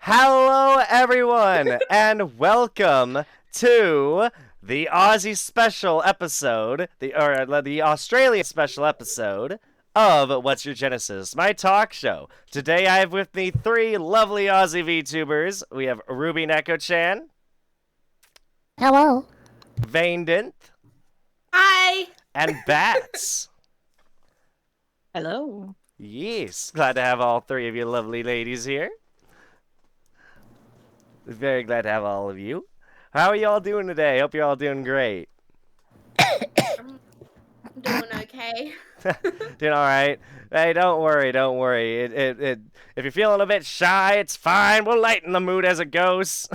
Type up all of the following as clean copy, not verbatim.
Hello, everyone, and welcome to the Aussie special episode, the Australian special episode of What's Your Genesis, my talk show. Today, I have with me three lovely Aussie VTubers. We have RubyNekoChan, Hello. Vaindinth, Hi. and Bats. Hello. Yes, glad to have all three of you lovely ladies here. Very glad to have all of you. How are you all doing today? Hope you're all doing great. I'm doing okay. Doing all right. Hey, don't worry, don't worry. If you're feeling a bit shy, it's fine. We'll lighten the mood as it goes.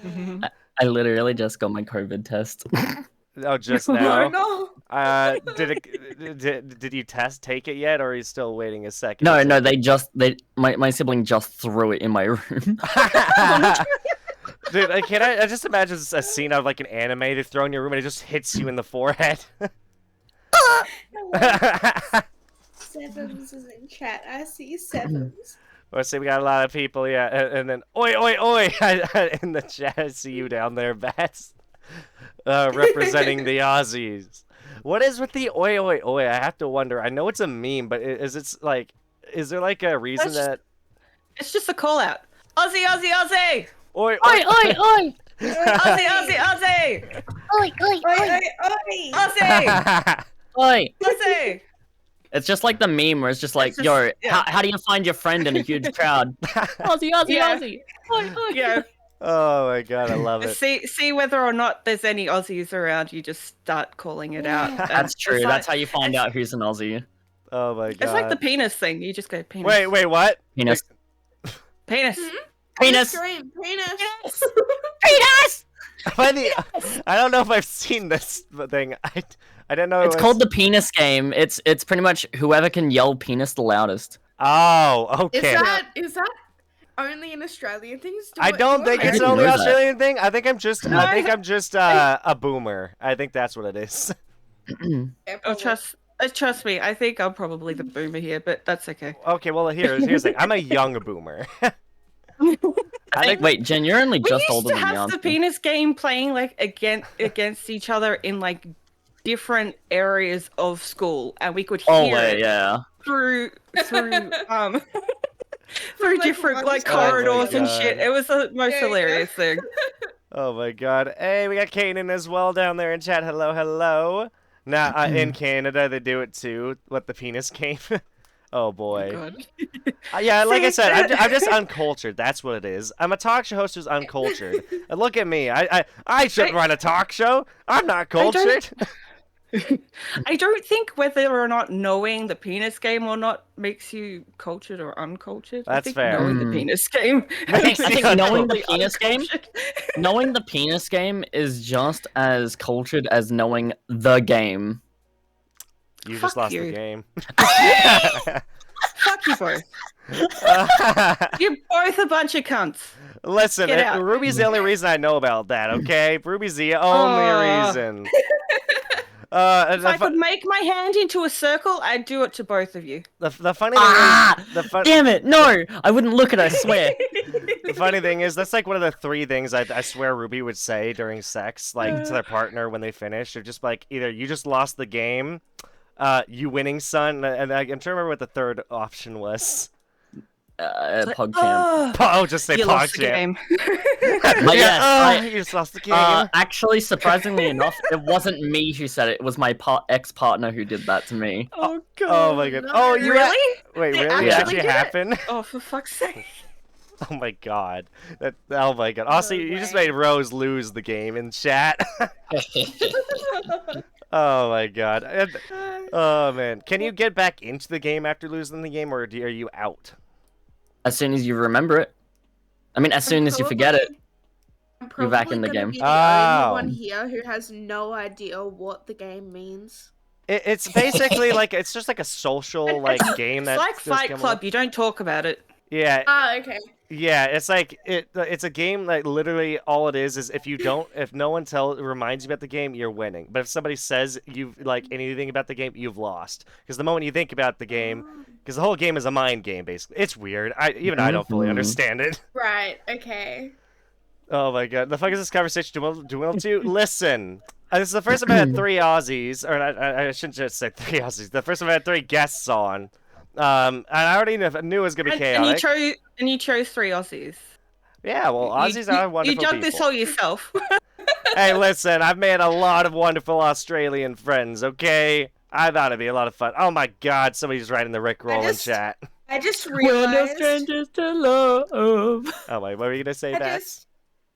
I literally just got my COVID test. Oh, just now. Oh no. Did you take it yet, or are you still waiting a second? No, my sibling just threw it in my room. Dude, I just imagine a scene of like an anime they throw in your room and it just hits you in the forehead. Sevens is in chat. I see Sevens. Let's see, we got a lot of people, yeah, and then oi oi oi in the chat. I see you down there, Bats, representing the Aussies. What is with the oi oi oi? I have to wonder. I know it's a meme, but is there like a reason that? It's just a call out. Aussie, Aussie, Aussie! Oi Oi, oi, oi! Aussie, Aussie, Aussie! Oi, oi, Oi, oi! oi, oi. Aussie! Oi! Aussie! It's just like the meme where it's just like, It's just- yo, yeah. how do you find your friend in a huge crowd? Aussie, Aussie, Yeah. Aussie! Oi, oi! Yeah. Oh my god, I love it. See whether or not there's any Aussies around, you just start calling it out. Yeah. And That's true. it's like- That's how you find out who's an Aussie. Oh my god. It's like the penis thing. You just go penis. Wait, what? Penis. Penis. Penis! Stream. Penis. Penis! I don't know if I've seen this thing. I didn't know It's called the penis game. It's pretty much whoever can yell penis the loudest. Oh, okay. Is that only an Australian thing? I don't think it's an didn't only know that. Australian thing. I think I'm just No, a boomer. I think that's what it is. Oh, trust me. I think I'm probably the boomer here, but that's okay. Okay, well here's the thing. I'm a young boomer. I think, wait, Jen, you're only We just used older to than me, have aren't the you? penis game playing like against each other in like different areas of school, and we could hear Oh, it yeah. through through Like different one like side. corridors Oh my and shit. God. It was the most There you go. hilarious thing. Oh my god. Hey, we got Kanan as well down there in chat. Hello, hello. Now in Canada they do it too. What, the penis game? Oh boy. God. Yeah, like I See, said, I'm just uncultured. That's what it is. I'm a talk show host who's uncultured. And look at me. I shouldn't run a talk show. I'm not cultured. I don't think whether or not knowing the penis game or not makes you cultured or uncultured. I That's think fair. Knowing the penis game. I think makes you knowing the completely penis game- uncultured. Knowing the penis game is just as cultured as knowing the game. You just Fuck lost the you. game. Fuck you both. You're both a bunch of cunts. Listen, Get out. Ruby's the only reason I know about that, okay? Ruby's the only Aw. reason. If The, I could make my hand into a circle, I'd do it to both of you. the funny thing Ah! is, the Damn it! No, I wouldn't look at it. I swear. The funny thing is, that's like one of the three things I swear Ruby would say during sex, like to their partner when they finish. They're just like, either you just lost the game, you winning, son, and I'm trying to remember what the third option was. PogChamp. Oh, Oh, just say you lost the PogChamp. game. But yes, you just lost the game. actually, surprisingly enough, it wasn't me who said it. It was my ex-partner who did that to me. Oh god. Oh my god. Oh, you Really? wait, They really? actually It actually did it? happened? Oh, for fuck's sake. Oh my god. Oh my god. Also, you just made Rose lose the game in chat. Oh my god. Oh man. Can you get back into the game after losing the game, or are you out? As soon as you remember it. I mean, as soon as you forget it. I'm You're back in the probably gonna game. be the Oh. only one here who has no idea what the game means. It's basically like, it's just like a social like game It's that like just Fight came Club. along. You don't talk about it. Yeah, Ah, okay. yeah. It's like it's a game that literally all it is if no one reminds you about the game, you're winning. But if somebody says you've like anything about the game, you've lost. Because the moment you think about the game, Because the whole game is a mind game, basically. It's weird. Even I don't fully understand it. Right. Okay. Oh my god, the fuck is this conversation doing to? Listen, this is the first time I had 3 Aussies, or I shouldn't just say 3 Aussies. The first time I had 3 guests on, and I already knew it was gonna be chaotic. And you chose 3 Aussies. Yeah, well, Aussies are wonderful You dug people. this all yourself. Hey, listen, I've made a lot of wonderful Australian friends. Okay, I thought it'd be a lot of fun. Oh my god, somebody's writing the Rickroll in chat. I just We're no realized. strangers to love. Oh my, what were you gonna say, Bats?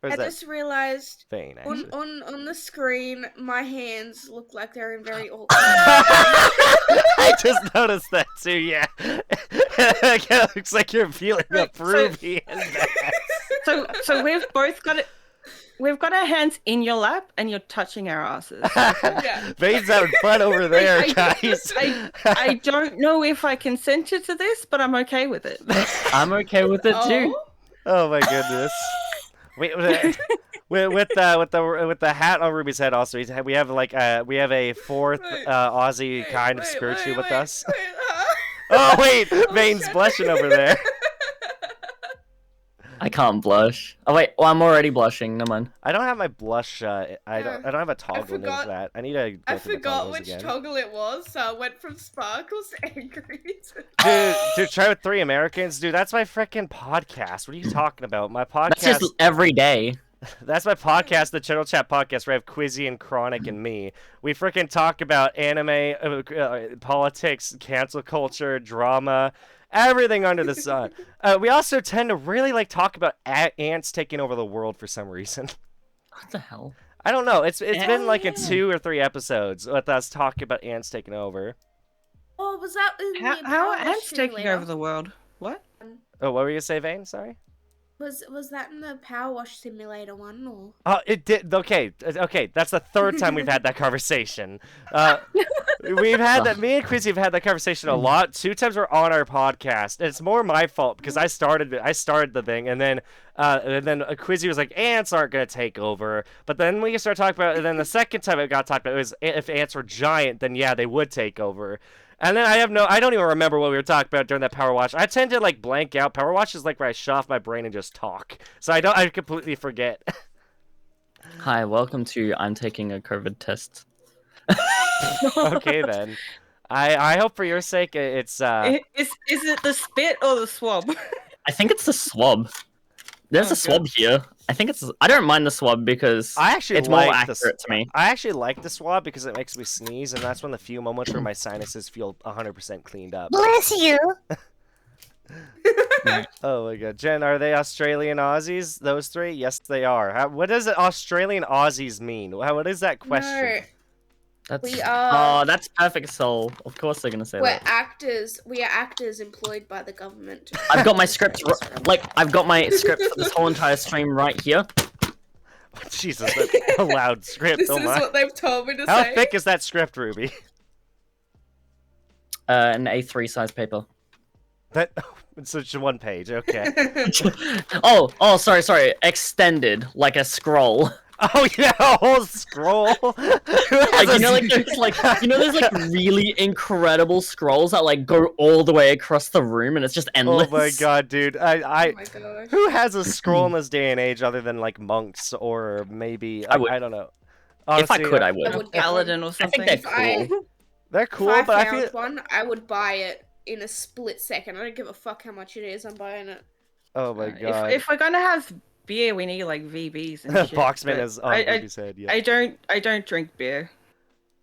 I just realized Vane, actually. on the screen, my hands look like they're in very awkward. I just noticed that too. Yeah, it kind of looks like you're feeling up Ruby and Bats. So we've both got it. We've got our hands in your lap, and you're touching our asses. Yeah. Vane's having fun over there, guys. I don't know if I consented to this, but I'm okay with it. I'm okay with it too. Oh my goodness. Wait, with the hat on Ruby's head. Also, we have like we have a 4th Aussie kind of spiritually with us. Oh wait, Vane's blushing over there. I can't blush. Oh wait, well I'm already blushing. Never mind. I don't have my blush. I don't have a toggle name for that. I need to. I forgot which toggle it was, so I went from sparkles to angry. Dude, try with 3 Americans, dude. That's my freaking podcast. What are you talking about? My podcast. That's just every day. That's my podcast, the Channel Chat podcast, where I have Quizzy and Chronic and me. We freaking talk about anime, politics, cancel culture, drama, everything under the sun. We also tend to really talk about ants taking over the world for some reason. What the hell? I don't know. It's been like a 2 or 3 episodes with us talking about ants taking over. Oh, was that in the How are Power ants taking Simulator? over the world? What? Oh, what were you gonna say, Vane? Sorry. Was that in the Power Wash Simulator one or? Oh, it did. Okay, that's the 3rd time we've had that conversation. We've had that. Me and Quizzy have had that conversation a lot. 2 times we're on our podcast. And it's more my fault because I started the thing, and then Quizzy was like, "Ants aren't gonna take over." But then we started talking about it. And then the second time it got talked about, it was if ants were giant, then yeah, they would take over. And then I don't even remember what we were talking about during that Power Watch. I tend to blank out. Power Watch is like where I shut off my brain and just talk. So I completely forget. Hi, welcome to I'm taking a COVID test. Okay then. I hope for your sake it's Is it the spit or the swab? I think it's the swab. There's a swab here. I don't mind the swab because I actually it's more like accurate to me. I actually like the swab because it makes me sneeze, and that's one of the few moments where my sinuses feel 100% cleaned up. Bless you. Oh my god. Jen, are they Australian Aussies, those 3? Yes, they are. What does Australian Aussies mean? What is that question? We are. Oh, that's perfect soul. Of course they're gonna say We're that. actors. We are actors employed by the government. I've got my script. I've got my script for this whole entire stream right here. Jesus, that's a loud script. This Oh is my. what they've told me to How say. thick is that script, Ruby? An A3 size paper. That it's just 1 page. Okay. Oh, sorry. Extended, like a scroll. Oh yeah, a whole scroll. Like there's really incredible scrolls that go all the way across the room, and it's just endless. Oh my god, dude! Oh my gosh. Who has a scroll in this day and age other than monks or maybe I would. I don't know. If I Honestly, could, I I would. would get Paladin or I something. think they're cool. they're cool, If but I I found feel. one, I would buy it in a split second. I don't give a fuck how much it is. I'm buying it. Oh my god. If we're gonna have beer, we need VBs and shit. Boxman but is on Ruby's head. Yeah. I don't drink beer.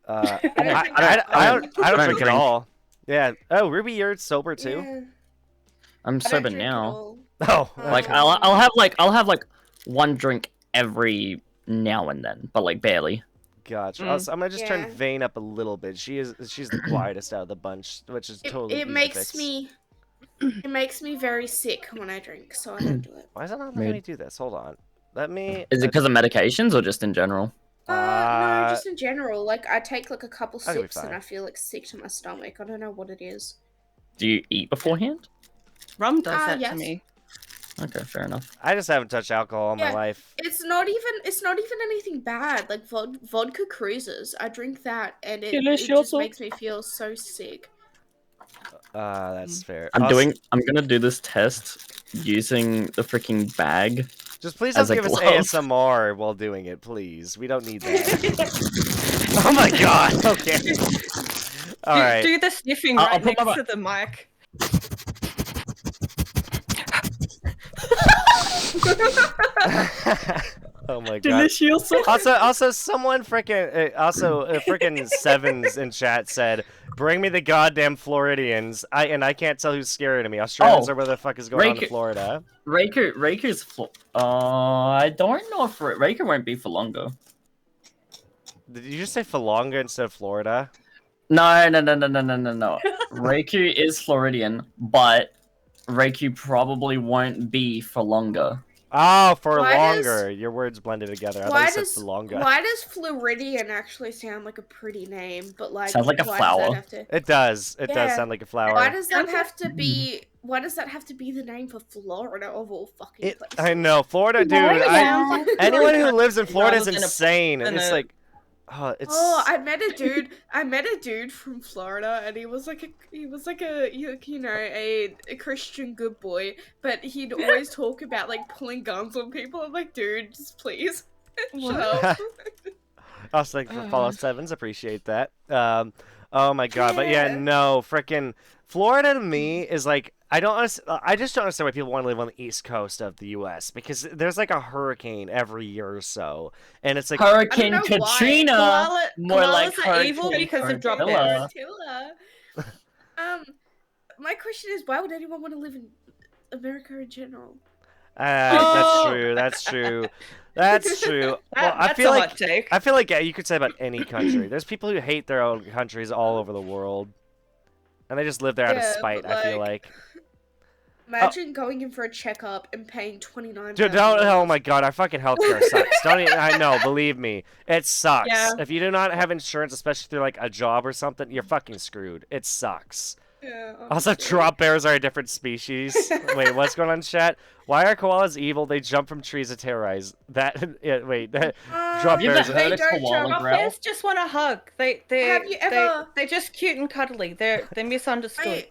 I I don't don't drink at drink. all. Yeah. Oh, Ruby, you're sober too. Yeah, I'm I don't sober drink at now. all. Oh. Like Um, I'll have 1 drink every now and then, but barely. Gotcha. Mm. Also, I'm gonna just turn Yeah. Vane up a little bit. She's the quietest out of the bunch, which is totally. It easy to makes fix. me. It makes me very sick when I drink, so I don't do it. Why is it not Mood. letting me do this? Hold on. Let me. Is it because of medications or just in general? No, Uh, just in general. Like I take a couple I'll be sips and fine. I feel sick to my stomach. I don't know what it is. Do you eat beforehand? Rum does that yes. to me. Okay, fair enough. I just haven't touched alcohol in my Yeah. life. It's not even anything bad. Like vodka cruises. I drink that and it just Delicioso. makes me feel so sick. That's fair. I'm gonna do this test using the freaking bag. Just please as don't a give us glove. ASMR while doing it, please. We don't need that. Oh my god. Okay. All right. Do the sniffing I'll right put my next to the mic. Oh my god. Delicious. Also, someone freaking Sevens in chat said, "Bring me the goddamn Floridians." I can't tell who's scarier to me. Australians Oh, or what the fuck is going on in Raker- Florida? Raker's. I don't know if Raker won't be for longer. Did you just say Falonga instead of Florida? No. Raker is Floridian, but Raker probably won't be for longer. Oh, for Why longer. Your words blended together. I thought you said for longer. Why does Floridian actually sound like a pretty name, but like Sounds like a why flower. Does that have to... It does. It does Yeah. sound like a flower. Why does that have to be? Why does that have to be the name for Florida of all fucking places? I know. Florida, dude. Florida. Anyone who lives in Florida is Rather than a- insane. than It's a- like, oh, it's. Oh, I met a dude from Florida, and he was like a Christian good boy, but he'd always talk about like pulling guns on people. I'm like, dude, just please shut up. I was like, follow Sevens, appreciate that. Oh my god, but yeah, Yeah. no, freaking Florida to me is like I just don't understand why people want to live on the east coast of the U.S. because there's like a hurricane every year or so, and it's like Hurricane I don't know why. Katrina. More like Koalas are evil Hurricane because of drop Priscilla. bears. Attila. My question is, why would anyone want to live in America in general? that's true, that's true, that's true. Well, I That's feel a like hot take. I feel like you could say about any country. There's people who hate their own countries all over the world, and they just live there out of Yeah, spite. but, I feel like. Imagine going in for a checkup and paying $29. Dude, don't. Oh my god, our fucking healthcare sucks. Don't even, I know, believe me, it sucks. Yeah. If you do not have insurance, especially through like a job or something, you're fucking screwed. It sucks. Yeah, Also, honestly. drop bears are a different species. Wait, what's going on, chat? Why are koalas evil? They jump from trees to terrorize. That. Yeah, wait. Drop You bears. ever heard They of don't koala jump. Drop growl? bears just want a hug. Have you ever- They're just cute and cuddly. They're misunderstood.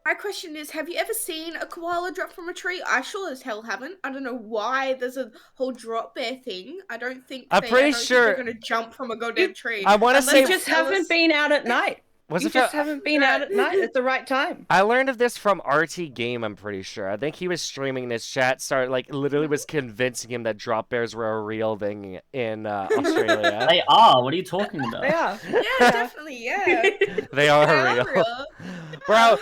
My question is, have you ever seen a koala drop from a tree? I sure as hell haven't. I don't know why there's a whole drop bear thing. I don't think I'm pretty sure- they're gonna jump from a goddamn tree. I want to Unless say. You just haven't been out at night. Was You it? just haven't been out at night at the right time. I learned of this from RT Game, I'm pretty sure. I think he was streaming in his chat, literally was convincing him that drop bears were a real thing in Australia. They are. What are you talking about? They are. Yeah, definitely, yeah. They are They real. Bro,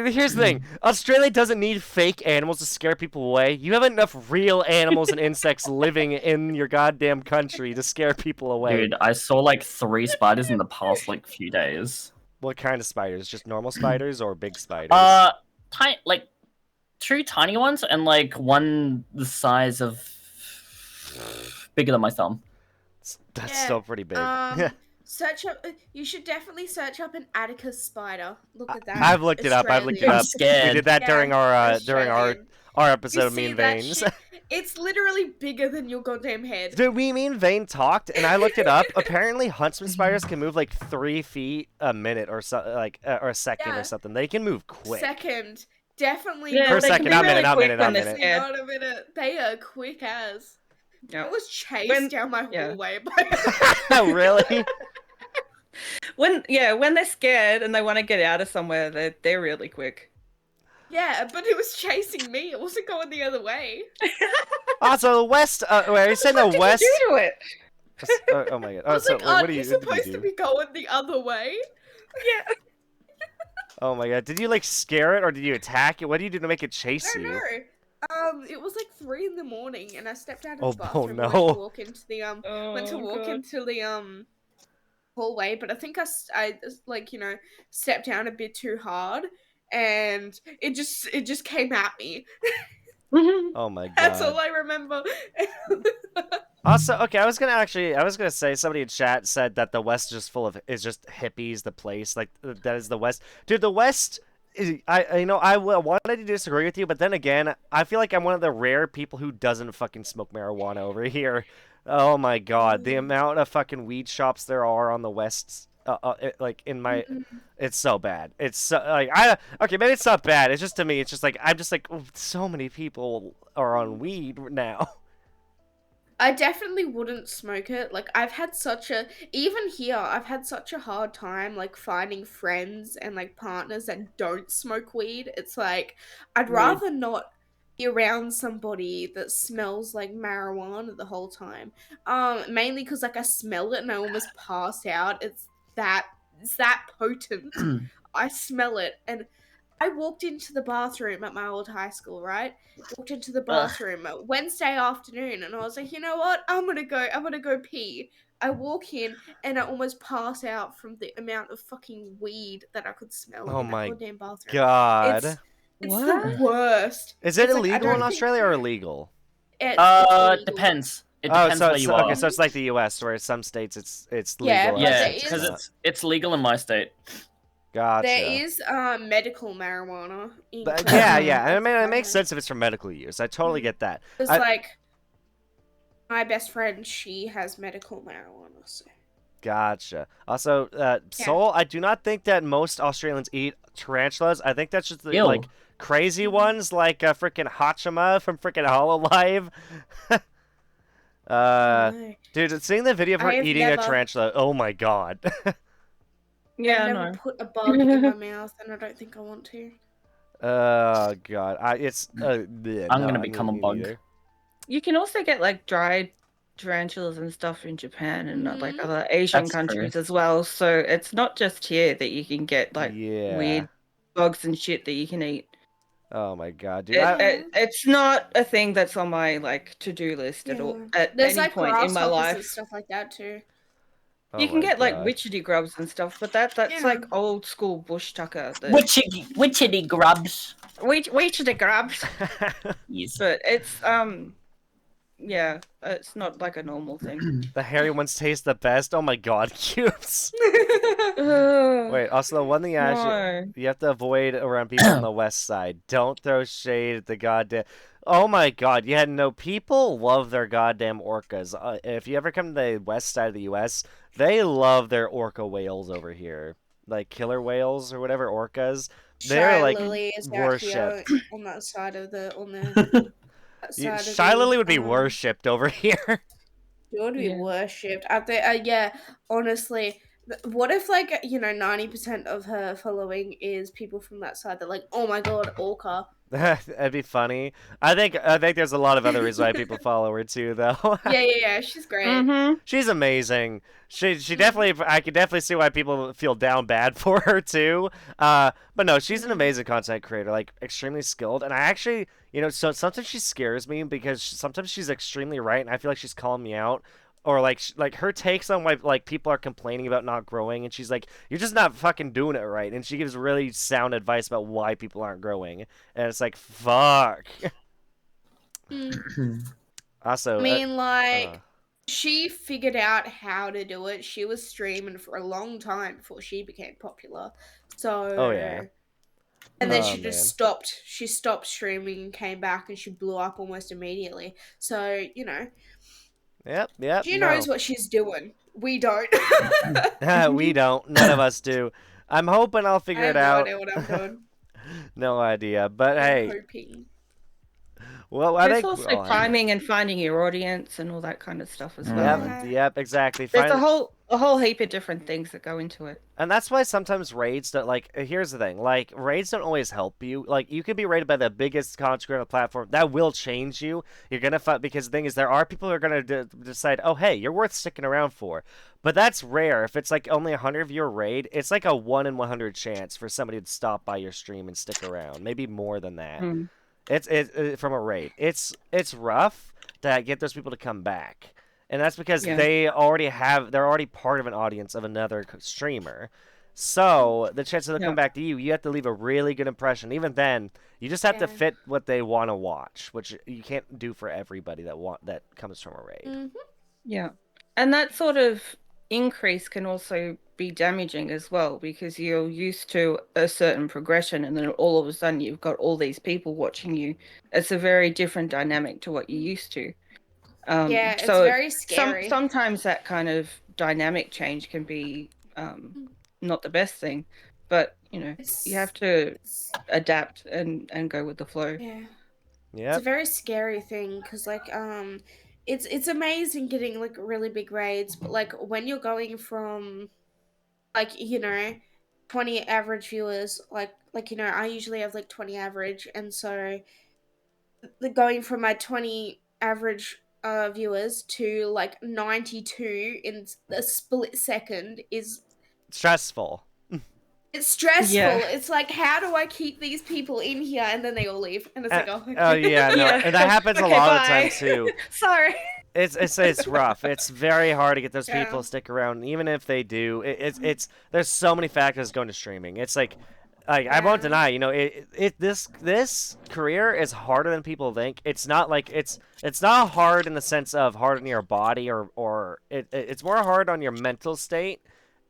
here's the thing. Australia doesn't need fake animals to scare people away. You have enough real animals and insects living in your goddamn country to scare people away. Dude, I saw like 3 spiders in the past like few days. What kind of spiders? Just normal spiders or big spiders? Tiny, like 2 tiny ones and like one the size of bigger than my thumb. That's Yeah, still pretty big. Search up. You should definitely search up an Atticus spider. Look at that. I've looked it up. I've looked it Australian. up. I'm scared. We did that Yeah, during our Australian. episode You of see Mean that Veins. shit? It's literally bigger than your goddamn head. Dude, me and Vane talked, and I looked it up. Apparently, huntsman spiders can move like 3 feet a minute or so, or a second Yeah. or something. They can move quick. Second, definitely. Yeah, Per they second, can be not really minute, not quick minute, when not they're minute. scared. Not a minute. They are quick as. Yeah. I was chased When- down my yeah. hallway by. Oh, really? When they're scared and they want to get out of somewhere, they're really quick. Yeah, but it was chasing me. It wasn't going the other way. Also, the west. Wait, you said the What did west? you do to it? Oh my god. I was so, like, what aren't do you what did supposed do? to be going the other way? Yeah. Oh my god. Did you like scare it or did you attack it? What do you do to make it chase I don't you? know. It was like 3 in the morning, and I stepped out of Oh, the oh, bathroom. no. And went to walk into the God. into the hallway, but I think I like stepped down a bit too hard, and it just came at me. Oh my god. That's all I remember. Also, okay, I was gonna say somebody in chat said that the West is just hippies. The place, like that is the West, dude. The West is, I wanted to disagree with you, but then again, I feel like I'm one of the rare people who doesn't fucking smoke marijuana over here. Oh my god, the amount of fucking weed shops there are on the West like in my, Mm. it's so bad. It's so like okay, maybe it's not bad. It's just to me, it's just like I'm just like oh, so many people are on weed now. I definitely wouldn't smoke it. Like I've had such a even here, I've had such a hard time like finding friends and like partners that don't smoke weed. It's like I'd Weed. rather not be around somebody that smells like marijuana the whole time. Mainly because like I smell it and I almost pass out. It's that potent. I smell it and I walked into the bathroom at my old high school, right? Walked into the bathroom Wednesday afternoon and I was like, you know what? I'm gonna go pee. I walk in and I almost pass out from the amount of fucking weed that I could smell Oh in that my goddamn bathroom. God. It's the worst. Is it It's like, I illegal in don't think Australia or illegal? it's illegal. Depends. It Oh, depends so where it's you are. okay. So it's like the U.S. where some states it's Yeah, legal. but other Yeah, there states because is- not. it's legal in my state. Gotcha. There is medical marijuana. Yeah. I mean, it makes sense if it's for medical use. I totally get that. It's I- like my best friend, she has medical marijuana. So. Gotcha. Also, Soul, I do not think that most Australians eat tarantulas. I think that's just the Ew. like crazy ones, like freaking Hachima from freaking Hololive. No. Dude, seeing the video of her I have eating a never- tarantula, oh my god. Yeah, I've no. never put a bug in my mouth, and I don't think I want to. Oh god, it's. Bleh, I'm no, gonna I become a mean, bug. neither. You can also get like dried tarantulas and stuff in Japan and like Mhm. other Asian That's true. countries as well. So it's not just here that you can get like Yeah. weird bugs and shit that you can eat. Oh my god, dude. It's not a thing that's on my like to-do list at all at There's any like point in my grasshoppers life. and stuff like that too. Oh You can my get like God. witchetty grubs and stuff, but that's Yeah. like old school bush tucker. Witchetty grubs. Witchetty grubs, Yes. but it's yeah, it's not like a normal thing. The hairy ones taste the best. Oh my god, cubes. Wait, also the one thing you have to avoid around people on the west side. Don't throw shade at the goddamn. Oh my god, yeah, no, people love their goddamn orcas. If you ever come to the west side of the U.S., they love their orca whales over here. Like killer whales or whatever, orcas. They're Shy like Lily is worshipped. out here on that side of the that side of Shy Lily would be the, worshipped over here. She would be Yeah. worshipped. Out there, yeah. Honestly, what if 90% of her following is people from that side? They're like, oh my god, Orca. That'd be funny. I think there's a lot of other reasons why people follow her too, though. Yeah. She's great. Mm-hmm. She's amazing. She definitely, I could definitely see why people feel down bad for her too. But no, she's an amazing content creator, like extremely skilled. And I actually, so sometimes she scares me because sometimes she's extremely right, and I feel like she's calling me out. Or like her takes on why like people are complaining about not growing, and she's like, "You're just not fucking doing it right," and she gives really sound advice about why people aren't growing, and it's like, fuck. Also, I mean, she figured out how to do it. She was streaming for a long time before she became popular. So. Oh, yeah. And then Oh, she just man. stopped. She stopped streaming and came back, and she blew up almost immediately. So Yep. she knows what she's doing. We don't. We don't. None of us do. I'm hoping I'll I figure have it no out. idea what I'm doing. No idea. But I'm hey, hoping. well, I There's think. also priming and finding your audience and all that kind of stuff as well. Yep, exactly. There's a whole heap of different things that go into it. And that's why sometimes raids don't, like, here's the thing, like, raids don't always help you. Like, you could be raided by the biggest content creator on the platform. That will change you. You're gonna find, because the thing is, there are people who are gonna decide, oh, hey, you're worth sticking around for. But that's rare. If it's, like, only 100 viewer raid, it's like a 1 in 100 chance for somebody to stop by your stream and stick around. Maybe more than that. Mm. It's from a raid. It's rough to get those people to come back. And that's because they're already part of an audience of another streamer. So the chance of them coming back to you have to leave a really good impression. Even then, you just have to fit what they want to watch, which you can't do for everybody that comes from a raid. Mm-hmm. Yeah. And that sort of increase can also be damaging as well, because you're used to a certain progression and then all of a sudden you've got all these people watching you. It's a very different dynamic to what you're used to. It's so very scary. Sometimes that kind of dynamic change can be not the best thing, but you have to adapt and go with the flow. Yeah. Yeah. It's a very scary thing because like it's amazing getting like really big raids, but like when you're going from like 20 average viewers, like I usually have like 20 average, and so going from my 20 average viewers to like 92 in a split second is Stressful. it's stressful. Yeah. It's like, how do I keep these people in here? And then they all leave, and it's like, oh, okay. Oh yeah, no, Yeah. and that happens a Okay, lot of the bye. time too. Sorry. It's rough. It's very hard to get those Yeah. people to stick around, even if they do. It's there's so many factors going to streaming. It's like I won't deny, this career is harder than people think. It's not like it's not hard in the sense of hard on your body or it's more hard on your mental state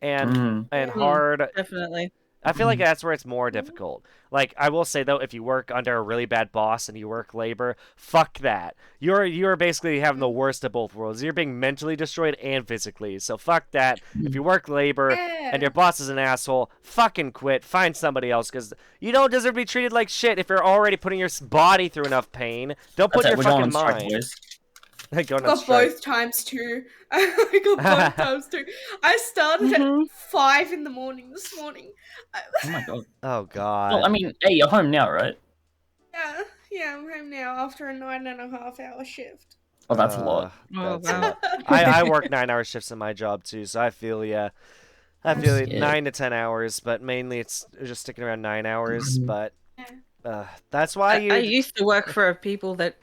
and hard. Definitely. I feel like that's where it's more difficult. Like, I will say though, if you work under a really bad boss and you work labor, fuck that. You're basically having the worst of both worlds. You're being mentally destroyed and physically. So fuck that. If you work labor and your boss is an asshole, fucking quit. Find somebody else, because you don't deserve to be treated like shit if you're already putting your body through enough pain. Don't put your fucking mind. Going on Got strike. both times two. I got both times two. I started at 5 in the morning this morning. Oh my god. Oh god. Well, I mean, hey, you're home now, right? Yeah, I'm home now after a 9.5-hour shift. Oh, that's a lot. Oh, That's a wow. lot. I work 9-hour shifts in my job too, so I feel I feel scared. 9 to 10 hours, but mainly it's just sticking around 9 hours. Mhm. But that's why I used to work for people that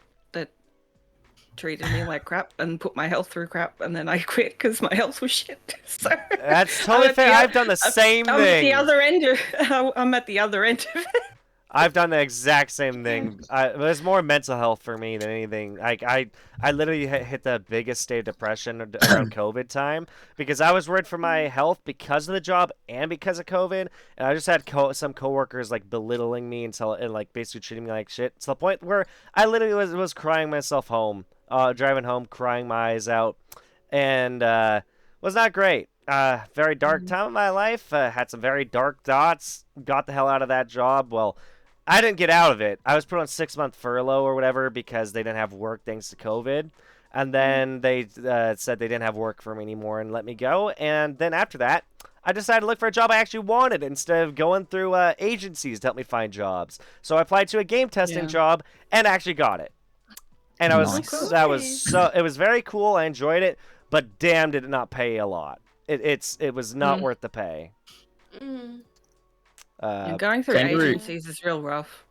treated me like crap and put my health through crap, and then I quit because my health was shit. So That's totally fair. I've done the same I'm at thing. the other end of I'm at the other end of it. I've done the exact same thing. There's more mental health for me than anything. I literally hit the biggest state of depression around COVID time because I was worried for my health because of the job and because of COVID, and I just had some coworkers like belittling me and like basically treating me like shit to the point where I literally was crying myself home, driving home, crying my eyes out, and was not great. Very dark time of my life. Had some very dark thoughts. Got the hell out of that job. Well, I didn't get out of it. I was put on 6-month furlough or whatever because they didn't have work thanks to COVID. And then they said they didn't have work for me anymore and let me go. And then after that, I decided to look for a job I actually wanted instead of going through agencies to help me find jobs. So I applied to a game testing job and actually got it. And it was very cool. I enjoyed it, but damn, did it not pay a lot. It was not worth the pay. And going through Kangaroo. agencies is real rough.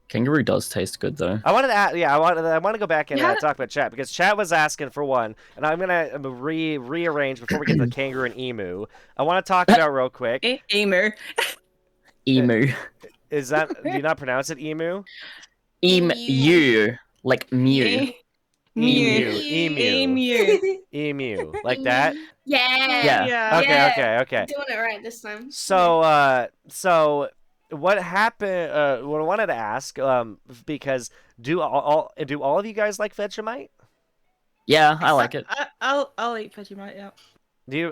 Kangaroo does taste good though. I wanted to I want to go back and talk about chat because chat was asking for one, and I'm gonna rearrange before we get to the kangaroo and emu. I want to talk about real quick. Emu. Emu. Is that do you not pronounce it emu? Emu. Like mew. Emu, like that. Yeah. Okay. Doing it right this time. So what happened? What I wanted to ask, because do all of you guys like Vegemite? Yeah, I like it. I'll eat Vegemite. Yeah.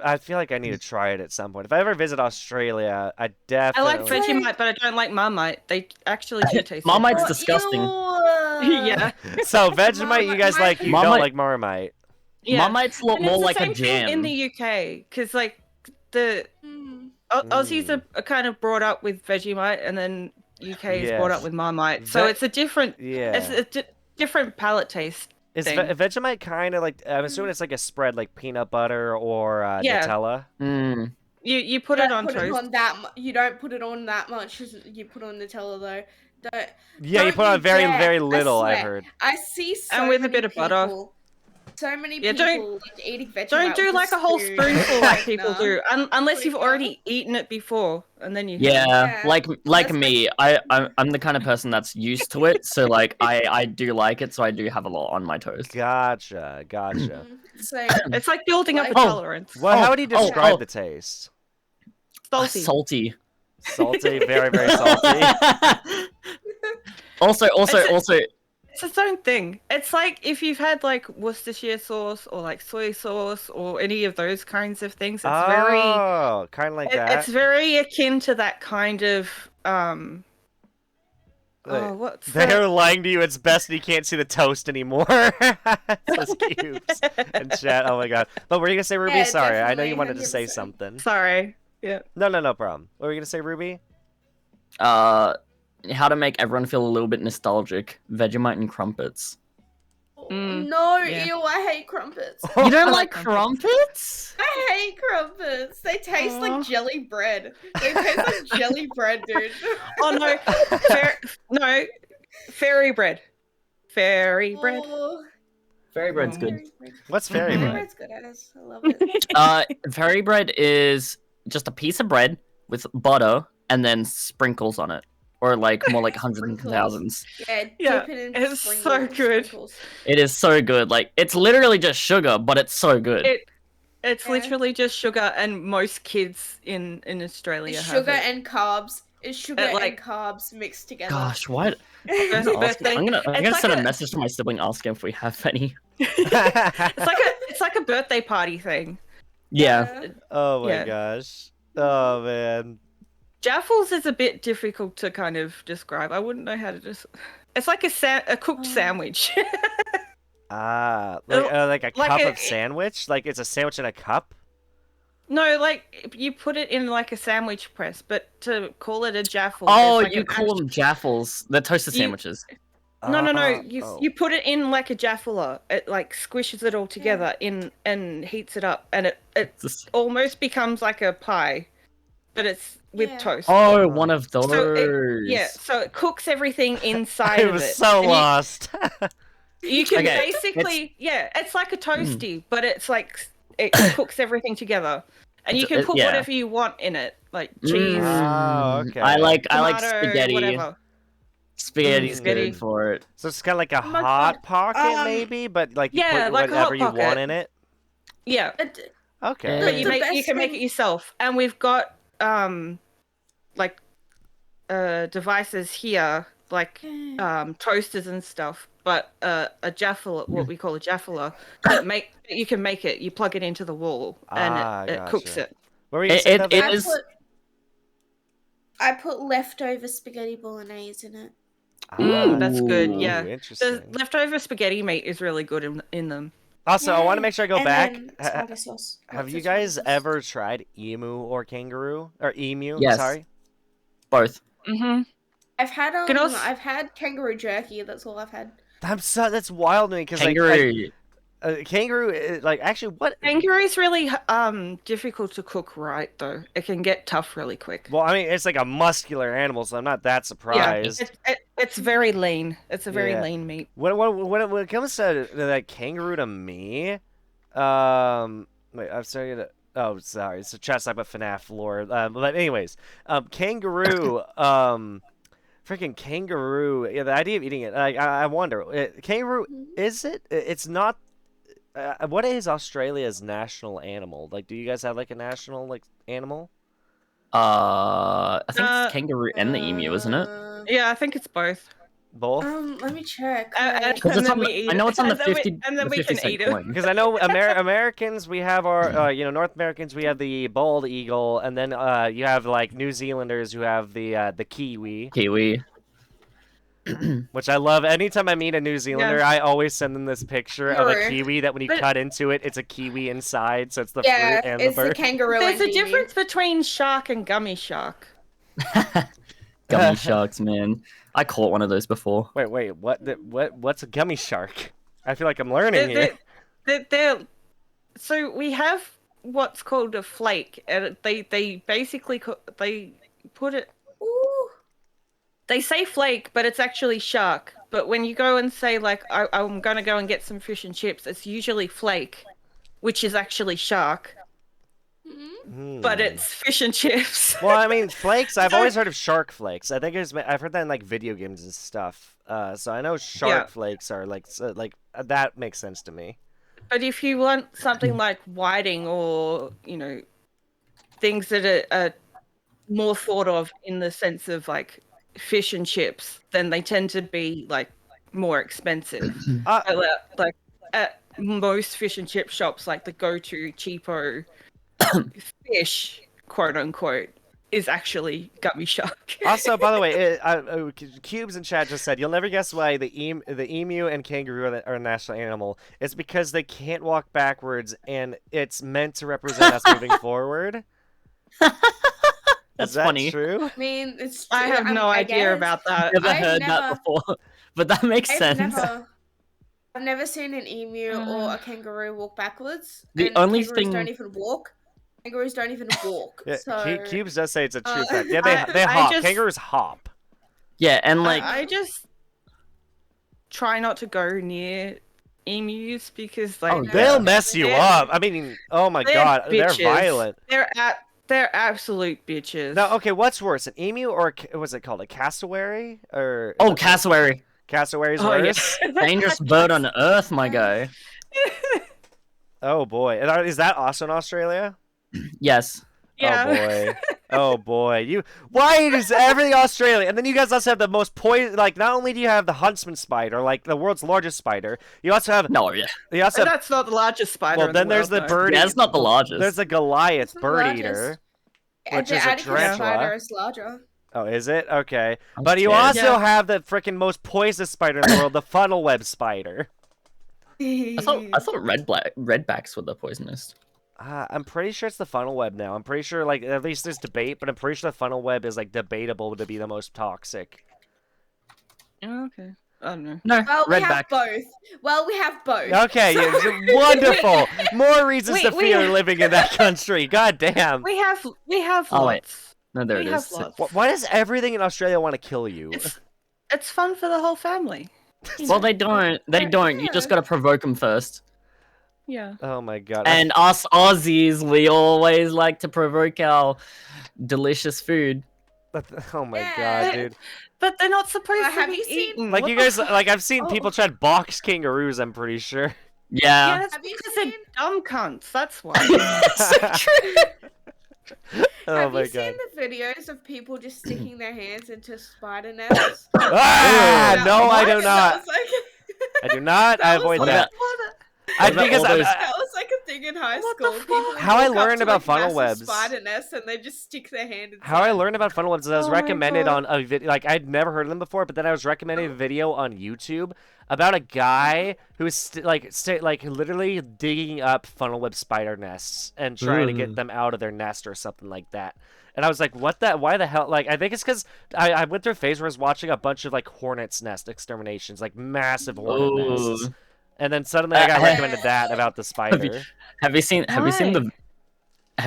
I feel like I need to try it at some point. If I ever visit Australia, I definitely. I like Vegemite, but I don't like Marmite. They actually do taste. Marmite's disgusting. Yeah. So Vegemite, you guys like? You don't like Marmite? Yeah. Marmite's a lot more like a jam. In the UK, because like the Aussies are kind of brought up with Vegemite, and then UK is brought up with Marmite. So it's a different. It's a different palate taste. Is Vegemite kind of like? I'm assuming it's like a spread, like peanut butter or Nutella. You put it on toast. You don't put it on that much. You put on Nutella though. You put on very little. I've heard. I see so and with many a bit of people, butter. So many people like eating Vegemite. Don't do with like a whole spoonful like people do, unless you've Like, already eaten it before, and then you. Yeah. like me, I'm the kind of person that's used to it, so like I do like it, so I do have a lot on my toast. Gotcha. So it's like building up a tolerance. Well, how would you describe the taste? Salty. Salty, very salty. Also, It's its own thing. It's like if you've had like Worcestershire sauce or like soy sauce or any of those kinds of things. It's very, Oh, kind of like that. it's very akin to that kind of Wait, Oh, what's They're that? lying to you. It's best you can't see the toast anymore. Says Cubes in chat. Oh my god. But were you gonna say Ruby? Yeah, Sorry, I know definitely, you wanted to say 100%. something. Sorry. Yeah. No problem. What were you gonna say, Ruby? How to make everyone feel a little bit nostalgic. Vegemite and crumpets. No, yeah. ew, I hate crumpets. You don't I like like crumpets? I hate crumpets. They taste Aw. like jelly bread. They taste like jelly bread, dude. Oh no. No. Fairy bread. Fairy bread. Oh, Fairy bread's good. fairy bread. What's fairy Fairy bread? bread's good, Alice. I love it. Fairy bread is just a piece of bread with butter and then sprinkles on it. Or like more like hundreds and Sprinkles. thousands. Yeah, Yeah, dip it in it's so sprinkles, good. sprinkles. It is so good. Like it's literally just sugar, but it's so good. It's Yeah. literally just sugar, and most kids in Australia It's have sugar it. and carbs. It's sugar like- and carbs mixed together. Gosh, what? First birthday. I'm gonna It's like send a a- message to my sibling asking if we have any. It's like a birthday party thing. Yeah. Oh my Yeah. gosh. Oh man. Jaffles is a bit difficult to kind of describe. I wouldn't know how to just. It's like a cooked Oh. sandwich. Like a Like cup a- of sandwich? Like it's a sandwich in a cup? No, like you put it in like a sandwich press, but to call it a jaffle. Oh, there's, like, you an call them jaffles? They're toasted You- sandwiches. No. Oh. You put it in like a jaffler. It like squishes it all together in and heats it up, and it Just- almost becomes like a pie, but it's with Yeah. toast. Oh, one of those. So so it cooks everything inside I of was it. so and you- lost. You can Okay, basically, it's like a toasty, but it's like it cooks everything together, and you can put yeah. whatever you want in it, like cheese, Oh, okay. I like tomato, spaghetti. whatever. Spaghetti's Spaghetti. good for it. So it's kind of like a Oh my hot God. pocket, maybe, but like you Yeah, put like a whatever Hot you want Pocket. in it. Yeah, Okay. but you The you best can make thing- it yourself, and we've got like devices here, like toasters and stuff, but a jaffle, what we call a jaffler, that you can make it. You plug it into the wall, and it cooks gotcha. it. What were you gonna say, It David? is. I put leftover spaghetti bolognese in it. That's good, Ooh, yeah. The Interesting. leftover spaghetti meat is really good in them. Also, I want to Yeah. make sure I go And back. then tomato sauce. Have Lots you of tomato guys sauce. ever tried emu or kangaroo or emu? Yes. Sorry. Both. Mm-hmm. I've had Can also- I've had kangaroo jerky. That's all I've had. That's wild to me because Kangaroo. kangaroo like actually what? Kangaroo's really difficult to cook right though. It can get tough really quick. Well, I mean it's like a muscular animal, so I'm not that surprised. It's very lean. It's a very Yeah. lean meat. When it comes to like kangaroo to me, wait, I'm sorry to. Oh, sorry. It's a chest I put FNAF lore. But anyways, kangaroo, freaking kangaroo. Yeah, the idea of eating it, I wonder, kangaroo is it? It's not. What is Australia's national animal? Like, do you guys have like a national like animal? I think Uh, it's kangaroo and the emu, isn't it? Yeah, I think it's both. Both? Let me check. Because And it's then on we the, eat I know it. it's on the And then we- 50. and then the we 50 can cent eat it. coin. Because I know Americans, we have our, North Americans, we have the bald eagle, and then you have like New Zealanders who have the kiwi, Kiwi. which I love. Anytime I meet a New Zealander, I always send them this picture of a Sure. kiwi that when you But- cut into it, it's a kiwi inside, so it's the Yeah, fruit and it's the the bird. kangaroo. There's and a emu. difference between shark and gummy shark. Gummy sharks, man. I caught one of those before. Wait, what's a gummy shark? I feel like I'm learning here. They're so we have what's called a flake, and they basically they put it. Ooh. They say flake, but it's actually shark. But when you go and say like I'm gonna go and get some fish and chips, it's usually flake, which is actually shark, but it's fish and chips. Well, I mean, flakes. I've always heard of shark flakes. I think I've heard that in like video games and stuff. So I know shark Yeah. flakes are like that makes sense to me. But if you want something like whiting or things that are more thought of in the sense of like fish and chips, then they tend to be like more expensive. Uh, Like at most fish and chip shops, like the go-to cheapo fish, quote unquote, is actually gummy shark. Also, by the way, Cubes in chat just said, you'll never guess why the emu and kangaroo are a national animal. It's because they can't walk backwards, and it's meant to represent us moving forward. That's Is that funny. true? I mean, it's. I have no idea guess. about that. Never I've heard that never- before, but that makes sense. I've never seen an emu or a kangaroo walk backwards. The and only kangaroos thing- don't even walk. Kangaroos don't even walk. Yeah, So Cubes does say it's a true Uh, fact. Yeah, they I hop. just- Kangaroos hop. Yeah, and like I just try not to go near emus because like Oh, They'll mess you they're- up. I mean, oh my they're god, they're bitches. violent. They're absolute bitches. Now, okay, what's worse, an emu or what's it called, a cassowary? Or oh, cassowary, cassowary's Oh, yeah. worse? dangerous bird on earth, my guy. Oh boy, and is that also in Australia? Yes. Yeah. Oh boy. Oh boy. Why is everything Australia? And then you guys also have the most poison. Like, not only do you have the huntsman spider, like the world's largest spider, you also have. No, yeah. You also have. That's not the largest spider. Well, in then the there's world, the though. bird. Yeah, it's not the largest. There's the Goliath It's not the bird largest. eater. And which the is a Atticus tarantula. spider is larger. Oh, is it? Okay. I'm But you scared. also Yeah. have the freaking most poisonous spider in the world, the funnel web spider. I thought redbacks were the poisonous. I'm pretty sure it's the funnel web now. I'm pretty sure, like, at least there's debate, but I'm pretty sure the funnel web is, like, debatable to be the most toxic. Oh, okay. I don't know. No, Well, we redback. have both. Well, we have both. Okay, So- yeah, wonderful. More reasons to We- fear living in that country. God damn. We have Oh, wait. lots. No, there we it have is. lots. Why does everything in Australia want to kill you? It's fun for the whole family. Well, they don't. They don't. You just gotta provoke them first. Yeah. Oh my god. And us Aussies, we always like to provoke our delicious food. Oh my Yeah. god, dude. But they're not supposed to have be you seen- eaten. Like, What you the guys, fuck? like, I've seen Oh. people try to box kangaroos, I'm pretty sure. Yeah. Yeah, that's Have you because they're seen- dumb cunts. That's why. So true. Oh Have my you god. seen the videos of people just sticking their hands into spider nests? Ah, That- no, I do that not. was like- I do not. I that was avoid What that. about- I, what about because all those- That was like a thing in high What the school. fuck? People would How I walk up learned to, about like, funnel massive webs- spider nests and they just stick their hand inside. How I learned about funnel webs is I was Oh my recommended God. on a video, like I'd never heard of them before, but then I was recommended a video on YouTube about a guy who was like literally digging up funnel web spider nests and trying to Ooh. get them out of their nest or something like that. And I was like, what the, why the hell? Like, I think it's because I went through a phase where I was watching a bunch of like hornet's nest exterminations, like massive hornet nests. Ooh. And then suddenly I got Uh, recommended that about the spider. Have you seen the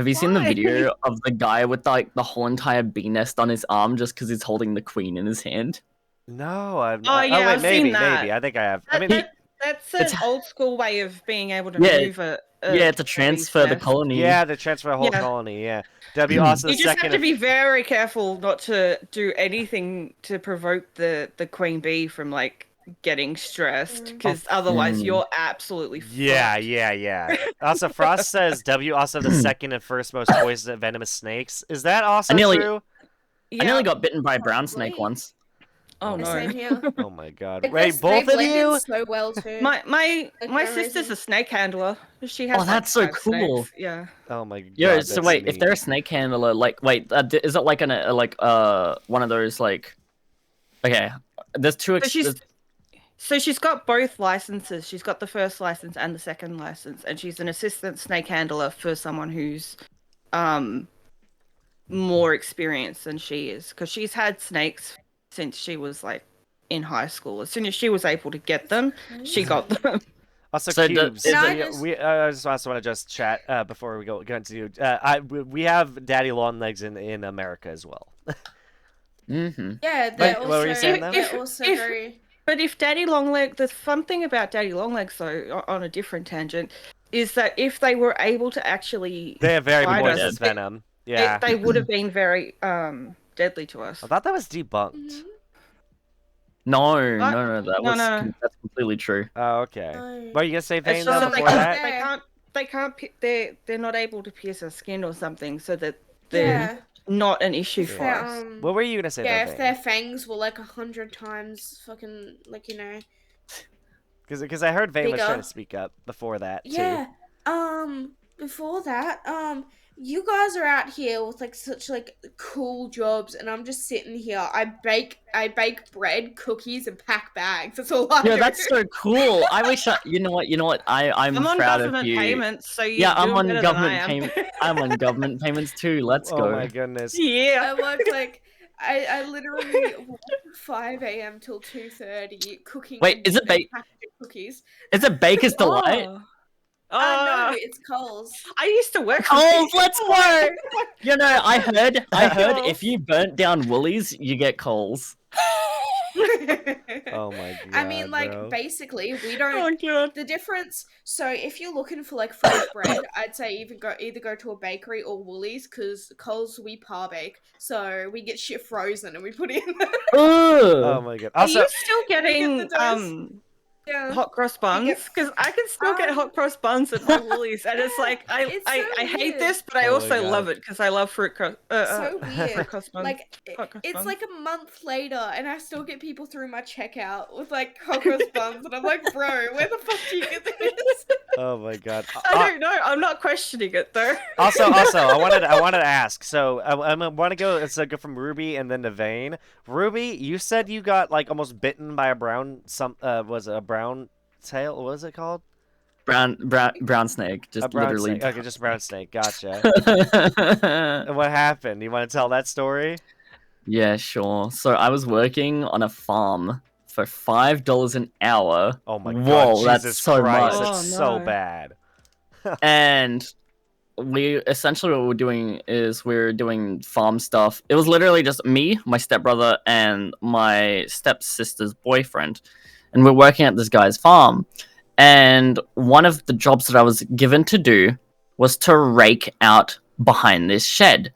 Why? video of the guy with like the whole entire bee nest on his arm just because he's holding the queen in his hand? No, I've Oh, yeah, wait, I've maybe, seen that. maybe. I think I have. I That- mean, that's an It's- old school way of being able to Yeah, move a Yeah, to bee's transfer the nest. colony. yeah, to transfer a whole Yeah. colony. Yeah. W also the You just have second. to be very careful not to do anything to provoke the queen bee from like getting stressed, because otherwise Mm. you're absolutely Yeah, fucked. yeah. Also, Frost says W also the second and first most poisonous venomous snakes. Is that also nearly- true? I nearly Yeah. got bitten by a brown snake Probably. once. Oh Yeah, no. same here. Oh my god. Like, Wait, those both snake of blended you? so well too. My Like, sister's amazing. a snake handler. She has Oh, like, that's so 5 cool. snakes. Yeah. Oh my god. Yeah. So that's wait, if neat. they're a snake handler, like, wait, is it like one of those like? Okay, there's two. So she's got both licenses. She's got the first license and the second license, and she's an assistant snake handler for someone who's more experienced than she is, because she's had snakes since she was like in high school. As soon as she was able to get them, she got them. Also, So Cubes. is I just also want to just chat before we go into. We have Daddy Longlegs in America as well. Mm-hmm. Yeah, they're What were you also, saying now? they're also If- very. But if Daddy Longlegs, the fun thing about Daddy Longlegs, though, on a different tangent, is that if they were able to actually, They have very Spiders. poisonous venom. Yeah. they would have been very deadly to us. I thought that was debunked. Mhm. No, What? no, that's completely true. Oh, okay. No. What are you gonna say, It's Vaindinth, just that before that? they can't, they're not able to pierce her skin or something, so that they're Yeah. not an issue for Their, us. What were you gonna say? yeah, though, if their fangs were like 100 times fucking like because I heard Vane was trying bigger. to speak up before that too. Yeah. Before that, you guys are out here with like such like cool jobs, and I'm just sitting here. I bake bread, cookies, and pack bags. That's all I Yeah, do. that's so cool. I wish you know what? I'm I'm on proud of government you. payments, so you're Yeah, I'm doing on better government than I am. payment. I'm on government payments too. Let's Oh go. my goodness. Yeah. I work like I literally work 5 a.m. till 2:30 cooking. Wait, and is it packaging cookies? Is it Baker's Delight? Oh. No, Uh, it's Coles. I used to work. Coles, let's go! You know, I heard Coles. if you burnt down Woolies, you get Coles. Oh my god. I mean, like, bro. basically, we Oh don't. god. The difference. So, if you're looking for like fresh bread, I'd say either go to a bakery or Woolies, because Coles we par bake, so we get shit frozen and we put it in. Oh Ugh. my god. Are Also, you still getting the doors. Yeah. hot cross buns? get- Because I can still get hot cross buns at my Woolies, and it's like I It's so hate weird. this, but I Oh my also God. love it because I love fruit cross. So fruit weird. cross buns. Like hot cross it's buns. like a month later, and I still get people through my checkout with like hot cross buns, and I'm like, bro, where the fuck do you get this? oh my god. I don't know. I'm not questioning it though. Also, I wanted to ask. So I want to go. Let's go from Ruby and then to Vane. Ruby, you said you got like almost bitten by a brown was it a brown tail? What was it called? Brown snake. Just A brown literally. snake. Okay, just brown snake. Gotcha. And what happened? You want to tell that story? Yeah, sure. So I was working on a farm for $5 an hour. Oh my god. Whoa, Jesus that's so Christ. much. Oh, That's so no. bad. And we essentially what we're doing is we're doing farm stuff. It was literally just me, my stepbrother, and my stepsister's boyfriend, and we're working at this guy's farm. And one of the jobs that I was given to do was to rake out behind this shed.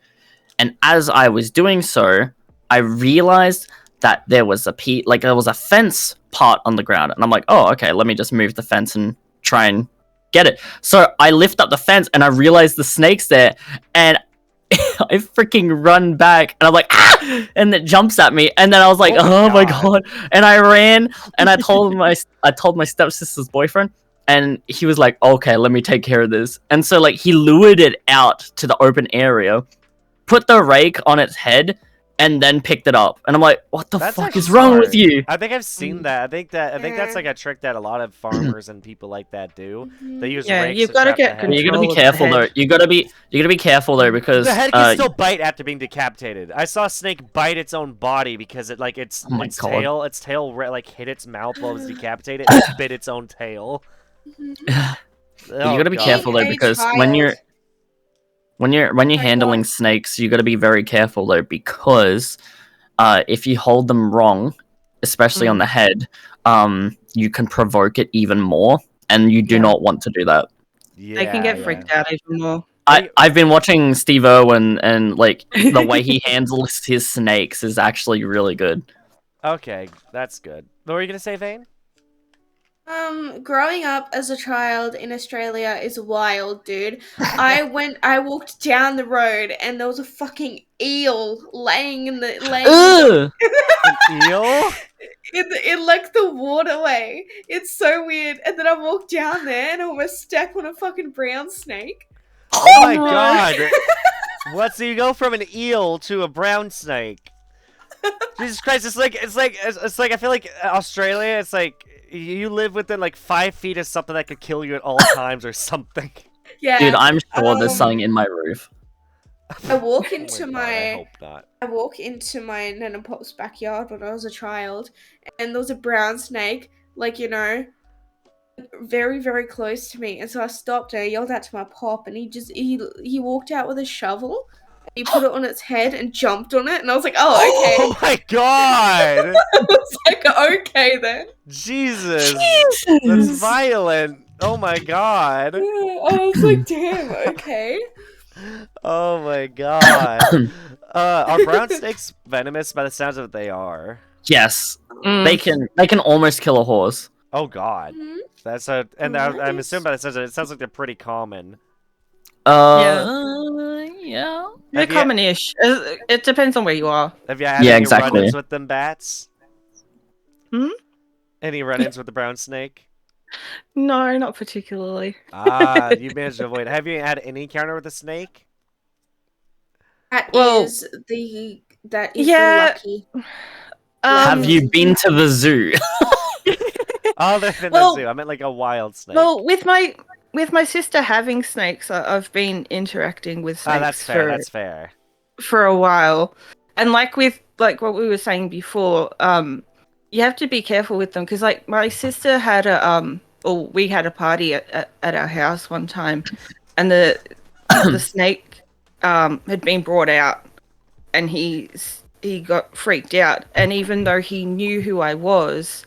And as I was doing so, I realized that there was a fence part on the ground, and I'm like, oh, okay, let me just move the fence and try and get it. So I lift up the fence and I realize the snake's there, and I freaking run back and I'm like, ah! And it jumps at me, and then I was like, Oh oh my my god. And I ran and I told my stepsister's boyfriend, and he was like, okay, let me take care of this. And so like he lured it out to the open area, put the rake on its head, and then picked it up. And I'm like, what the That's fuck actually is wrong with smart. you? I think I've seen that. I think that's Yeah. like a trick that a lot of farmers and people like that do. They use Yeah, rakes you've to gotta trap get the head. You gotta be Control of the careful though. head. You gotta be careful though, because The head can still bite after being decapitated. I saw a snake bite its own body because it like its Oh my its God. tail like hit its mouth while it was decapitated and bit its own tail. you Oh, gotta be God. careful though, Being a because child. when you're Like handling what? snakes, you gotta be very careful though, because if you hold them wrong, especially on the head, you can provoke it even more, and you do Yeah. not want to do that. Yeah, They can get yeah. freaked out even more. I've been watching Steve-O, and like the way he handles his snakes is actually really good. Okay, that's good. What were you gonna say, Vane? Growing up as a child in Australia is wild, dude. I walked down the road and there was a fucking eel laying Ugh! An eel? in like the waterway. It's so weird. And then I walked down there and I almost stepped on a fucking brown snake. Oh my no. god! What? So you go from an eel to a brown snake? Jesus Christ! It's like I feel like Australia. It's like you live within like 5 feet of something that could kill you at all times or something. Yeah. Dude, I'm sure there's Um, something in my roof. I walk Oh into God, I my hope not. I walk into my nan and pop's backyard when I was a child, and there was a brown snake, like, you know, very, very close to me. And so I stopped and I yelled out to my pop, and he walked out with a shovel, and he put it on its head and jumped on it, and I was like, oh, okay. Oh my God! I was like, okay then. Jesus, that's violent. Oh my God. Yeah, I was like, damn, okay. Oh my God. Are brown snakes venomous? By the sounds of it, they are. Yes, Mm. they can almost kill a horse. Oh God. Mhm. That's I'm Nice. assuming by the sounds of it, it sounds like they're pretty common. Yeah. Yeah. They're Have you- common-ish. It depends on where you are. Have you had Yeah, any exactly. run-ins with them bats? Hmm? Any run-ins with the brown snake? No, not particularly. Ah, you managed to avoid. Have you had any encounter with a snake? That Well, is the the yeah, lucky. Have you been to the zoo? Other than Well- the zoo, I meant like a wild snake. Well, with my sister having snakes, I've been interacting with snakes That's fair. That's fair. for a while, and like what we were saying before, you have to be careful with them because like my sister had or we had a party at our house one time, and the snake had been brought out, and he got freaked out, and even though he knew who I was,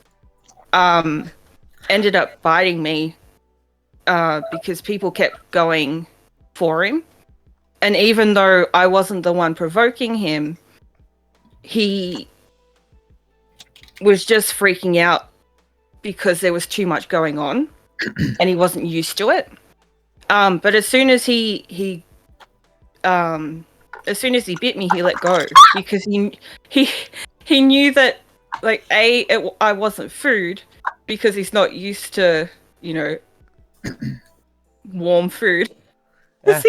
ended up biting me because people kept going for him. And even though I wasn't the one provoking him, he was just freaking out because there was too much going on and he wasn't used to it. But as soon as he bit me, he let go because he knew that like I wasn't food because he's not used to, you know, warm food. Yeah.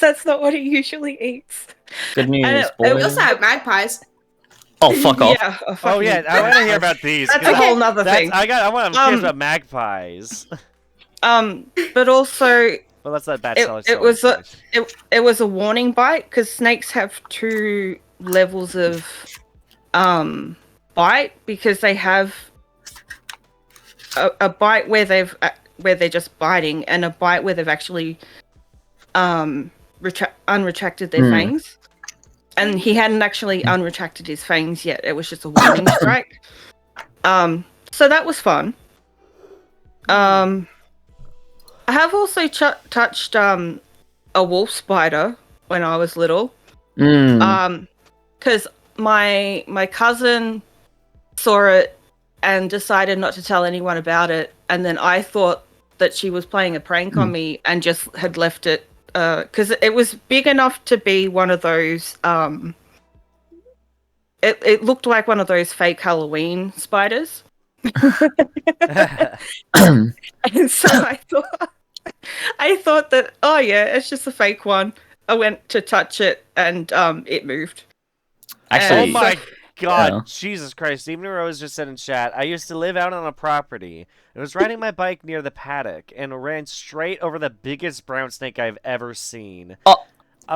That's not what he usually eats. Good news, And We boys. also have magpies. Oh, fuck off. Yeah, Oh yeah, I want to hear about these. That's 'cause a whole nother thing. I want to hear Um, about magpies. But also Well, that's not bad. it was it was a warning bite because snakes have two levels of bite because they have a bite where they're just biting and a bite where they've actually unretracted their fangs. And he hadn't actually unretracted his fangs yet. It was just a warning strike. So that was fun. I have also touched a wolf spider when I was little. Because my cousin saw it and decided not to tell anyone about it, and then I thought that she was playing a prank on me and just had left it because it was big enough to be one of those. It looked like one of those fake Halloween spiders, and so I thought that, oh yeah, it's just a fake one. I went to touch it and it moved. Actually, Oh my god, yeah. Jesus Christ. Even Rose just said in chat, I used to live out on a property. I was riding my bike near the paddock and ran straight over the biggest brown snake I've ever seen. Oh.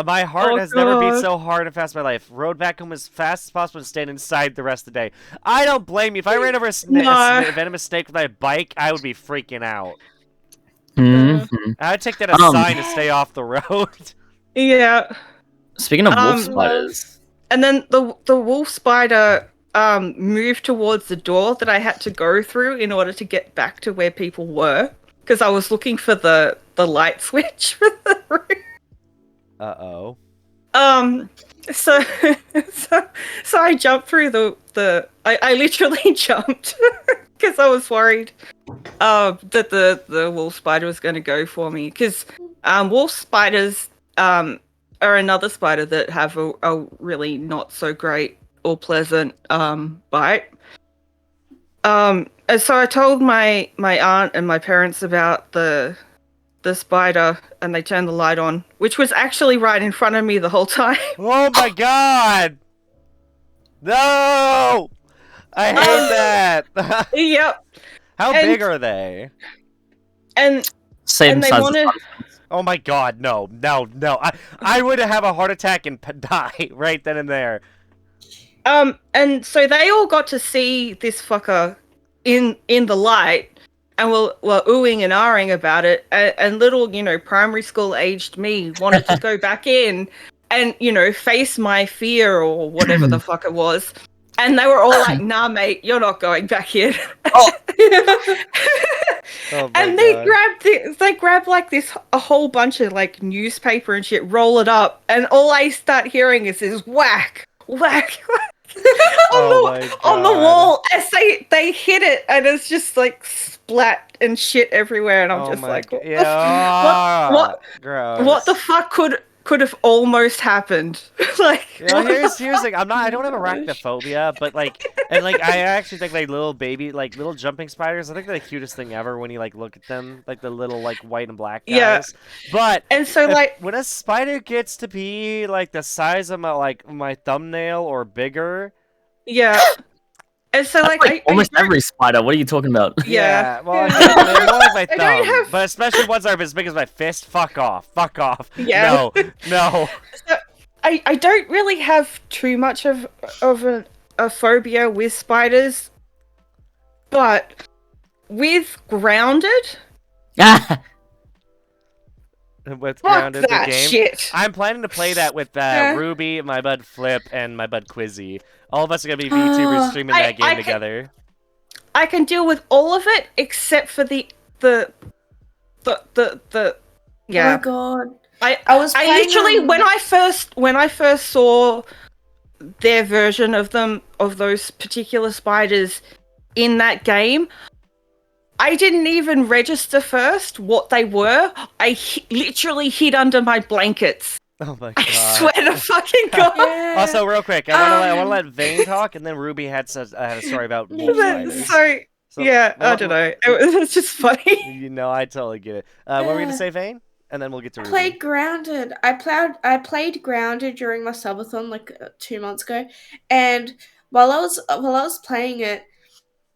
My heart Oh, has never beat God. so hard and fast in my life. Rode back home as fast as possible and stayed inside the rest of the day. I don't blame you. If I ran over a venomous snake with my bike, I would be freaking out. I would take that as a sign to stay off the road. Yeah. Speaking of wolf spiders, And then the wolf spider moved towards the door that I had to go through in order to get back to where people were because I was looking for the light switch for the room. Uh-oh. So I jumped through I literally jumped because I was worried that the wolf spider was going to go for me because wolf spiders are another spider that have a really not so great or pleasant bite. And so I told my aunt and my parents about the spider, and they turned the light on, which was actually right in front of me the whole time. Oh my god! No! I hate that! Yep. How And- big are they? And same and they size. wanted Oh my god, no. I would have a heart attack and die right then and there. and so they all got to see this fucker in the light and were oohing and ahhing about it, and little, you know, primary school aged me wanted to go back in and, you know, face my fear or whatever the fuck it was. And they were all like, nah, mate, you're not going back in. Oh my And they god. grabbed like a whole bunch of like newspaper and shit, roll it up, and all I start hearing is this whack, whack. Oh my on the God. wall as they hit it, and it's just like splat and shit everywhere, and I'm Oh just my like, God. Yeah. what Gross. what the fuck could have almost happened? Like, You know, here's like I don't have Gosh. arachnophobia, but like and like I actually think like little jumping spiders, I think they're the cutest thing ever when you like look at them, like the little like white and black yeah, guys. But and so like, when a spider gets to be like the size of my thumbnail or bigger, yeah, and so That's like, like almost don't- every spider. What are you talking about? Yeah. well, Yeah. they're more like my I don't thumb, have- but especially ones that are as big as my fist. Fuck off. Yeah. No, no. So, I don't really have too much of a phobia with spiders, but with grounded, With fuck grounded the that game. shit. I'm planning to play that with Yeah. Ruby, my bud Flip, and my bud Quizzy. All of us are gonna be VTubers streaming that game I together. I can deal with all of it except for the Oh yeah. my god. I was I playing, literally when I first saw their version of those particular spiders in that game, I didn't even register first what they were. I literally hid under my blankets. Oh my god. I swear to fucking god. Yeah. Also, real quick, I want to Um, let Vane talk, and then Ruby had a story about wolf spiders. So yeah, I don't know. It was just funny. You know, I totally get it. What were we gonna say, Vane? And then we'll get to I Ruby. played Grounded. I played Grounded during my subathon like 2 months ago, and while I was playing it,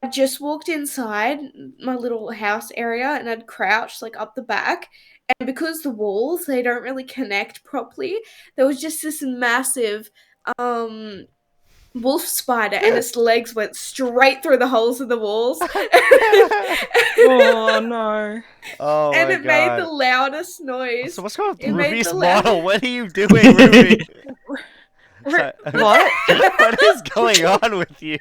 I just walked inside my little house area and I'd crouched like up the back, and because the walls they don't really connect properly, there was just this massive wolf spider and its legs went straight through the holes in the walls. Oh no. Oh And my it made the god. loudest noise. So what's going on It with made Ruby's the model? loud- What are you doing, Ruby? Sorry. What? What is going on with you?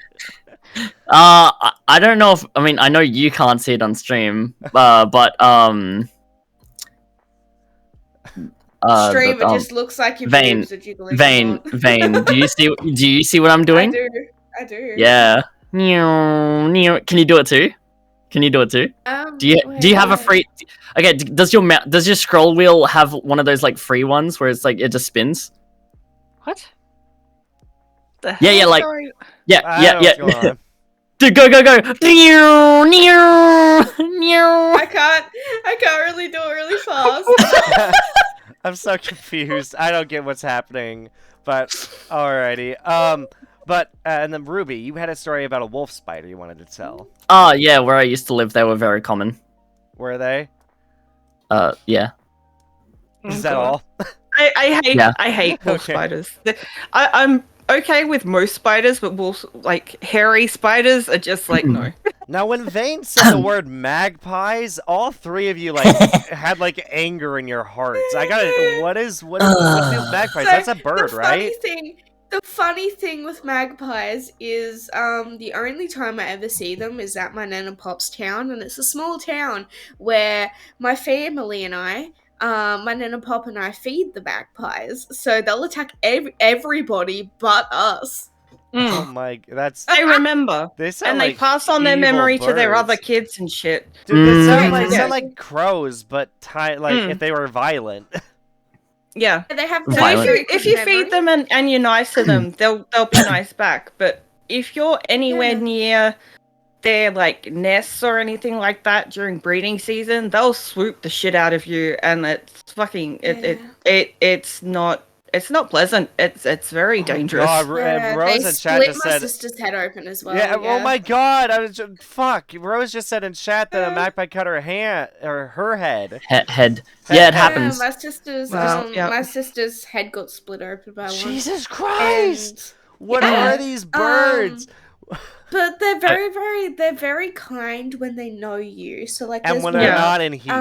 I don't know if I know you can't see it on stream, but Stream, it just looks like your Vane, boobs are jiggling. a lot. Vane, do you see what I'm doing? I do. Yeah. Can you do it too? Can you do it too? Do you have a free? Okay. Does your scroll wheel have one of those like free ones where it's like it just spins? What? The Yeah, hell? like- Sorry. Yeah, I don't know what's going on. Dude, go. I can't really do it really fast. I'm so confused. I don't get what's happening. But alrighty. But and then Ruby, you had a story about a wolf spider you wanted to tell. Oh yeah, where I used to live, they were very common. Were they? Yeah. Is Oh, that God. all? I hate wolf Okay. spiders. I'm okay with most spiders, but wolf, like hairy spiders, are just like no. Now, when Vane said the word magpies, all three of you like had like anger in your hearts. I got what's the magpies? So, That's a bird, the right? The funny thing with magpies is the only time I ever see them is at my Nana Pop's town, and it's a small town where my family and my Nana Pop and I feed the magpies, so they'll attack everybody but us. Oh Mm. my, that's They remember, they sound and they like pass on their evil memory to their birds. other kids and shit. Dude, they sound Mm. like Yeah. crows, but if they were violent. Yeah. They have So Violent. if you feed them and you're nice to them, they'll be nice back. But if you're anywhere Yeah. near their like nests or anything like that during breeding season, they'll swoop the shit out of you, and it's fucking it's not pleasant. It's very dangerous. God, Yeah, Rose they in chat split just my said. sister's head open as well. Yeah, oh my god, I was just, fuck. Rose just said in chat that a Yeah. magpie cut her hand or her head. Head. Yeah, it Head. happens. Yeah, my sister's head got split open by one. Jesus Christ! What Yeah. are these birds? But they're very kind when they know you. So like, And there's when one, they're not in heat.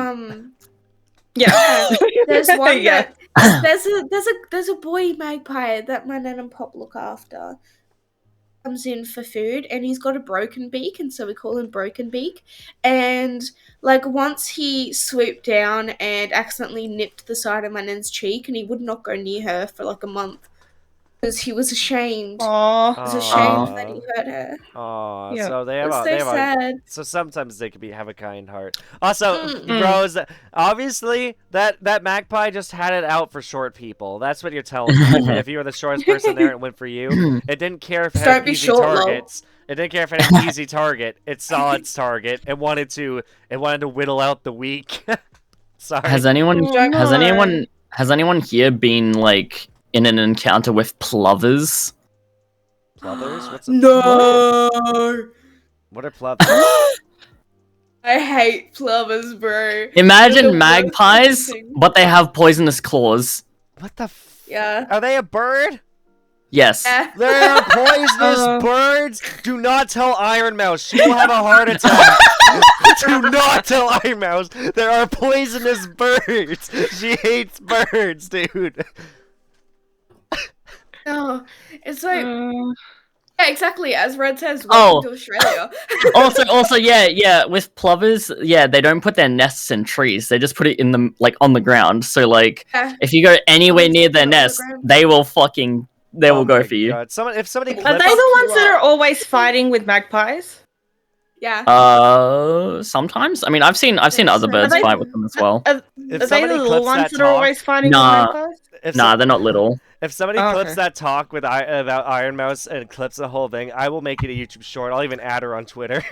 Yeah. there's one Yeah. that there's a boy magpie that my nan and pop look after. Comes in for food, and he's got a broken beak, and so we call him Broken Beak. And like once he swooped down and accidentally nipped the side of my nan's cheek, and he would not go near her for like a month. because he was ashamed. Oh, He was ashamed that he hurt her. Aw, Yeah. so they have It's a, so they have a, sad. so sometimes they can have a kind heart. Also, Mm. Rose, obviously that magpie just had it out for short people. That's what you're telling me. If you were the shortest person there, it went for you. It didn't care if it Don't had be easy short, lol. targets. It didn't care if it had an easy target. It saw its target. It wanted to whittle out the weak. Sorry. Has anyone Oh, has no. anyone here been like in an encounter with plovers? Plovers? What's a, No. what are plovers? I hate plovers, bro. Imagine They're the worst magpies, thing. but they have poisonous claws. What the? Yeah. Are they a bird? Yes. Yeah. They're poisonous birds. Do not tell Iron Mouse. She will have a heart attack. Do not tell Iron Mouse. There are poisonous birds. She hates birds, dude. No, it's like Uh, yeah, exactly. As Red says, Oh. welcome to Australia. also, yeah. With plovers, yeah, they don't put their nests in trees. They just put it in the on the ground. So like, Yeah. if you go anywhere Always near put it their on the nest, ground. they will fucking Oh go my for you. God. If somebody Are are clips, they the you ones that up. are always fighting with magpies? Yeah. Sometimes. I mean, I've seen other Are birds they- fight with them as well. Are, if are they somebody the little clips ones that that are talk, always fighting Nah. with magpies? if Nah, some- they're not little. if somebody Oh, clips okay. that talk with about Iron Mouse and clips the whole thing, I will make it a YouTube short. I'll even add her on Twitter.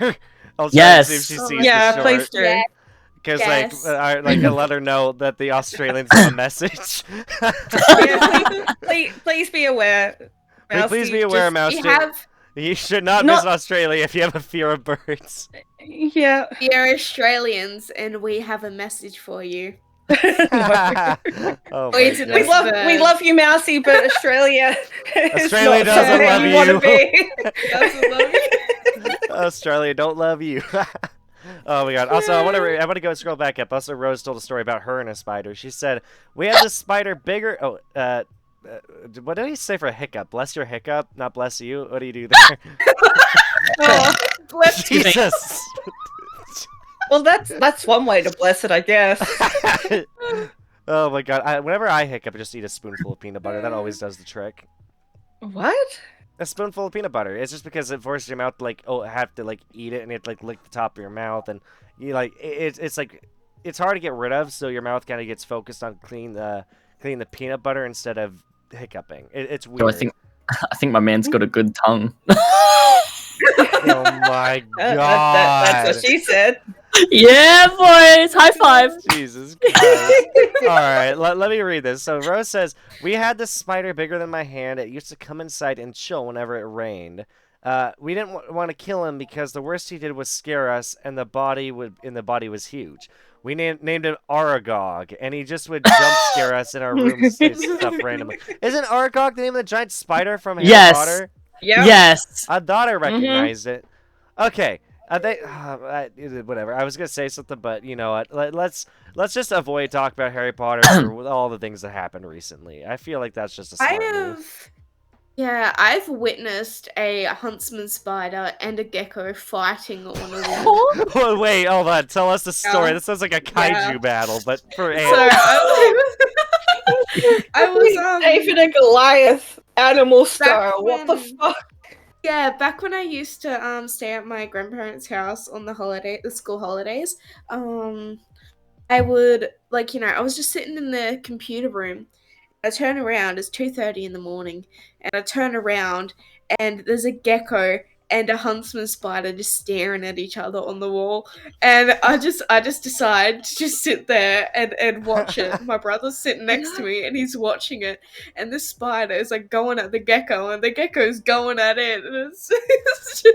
I'll try and see if Yes. she Oh sees my Yeah, the please short. do. Yeah. Because Yes. I'll let her know that the Australians have a message. Yeah, please be aware. Please Mousy, be aware, just- Mouse. We have You should not Not- visit Australia if you have a fear of birds. Yeah. we are Australians, and we have a message for you. No. Oh my Poisonous God. We love you, Mousy, but Australia is Australia not doesn't somewhere love you want you. to be. Doesn't love you. Australia don't love you. Oh my God. Also, I want to go scroll back up. Also, Rose told a story about her and a spider. She said, we had this spider bigger. Oh, what did he say for a hiccup? Bless your hiccup, not bless you. What do you do there? Oh, Bless you. Jesus. well, that's one way to bless it, I guess. Oh my God. Whenever I hiccup, I just eat a spoonful of peanut butter. That always does the trick. What? A spoonful of peanut butter. It's just because it forces your mouth to have to eat it, and you have to lick the top of your mouth, and you it's like it's hard to get rid of, so your mouth kind of gets focused on cleaning the peanut butter instead of hiccuping. It's weird. So I think my man's got a good tongue. Oh my God. That's what she said. Yeah, boys. High five. Jesus Christ. All right, let me read this. So Rose says, we had this spider bigger than my hand. It used to come inside and chill whenever it rained. We didn't want to kill him because the worst he did was scare us, and the body was huge. We named him Aragog, and he just would jump scare us in our rooms and say stuff randomly. Isn't Aragog the name of the giant spider from Harry Yes. Potter? Yeah. Yes. I thought I recognized it. Okay. Whatever. I was gonna say something, but you know what? Let's just avoid talk about Harry Potter for all the things that happened recently. I feel like that's just a smart move. I've witnessed a huntsman spider and a gecko fighting on a wall. Oh, wait, hold on. Tell us the story. Yeah. This sounds like a kaiju battle, but for So ants. I was David and Goliath, animal style. What the when- fuck? Yeah, back when I used to stay at my grandparents' house on the school holidays, I would I was just sitting in the computer room. I turn around, it's 2:30 in the morning, and I turn around and there's a gecko and a huntsman spider just staring at each other on the wall. And I just decide to just sit there and watch it. My brother's sitting next to me and he's watching it. And this spider is going at the gecko and the gecko's going at it. And it's just,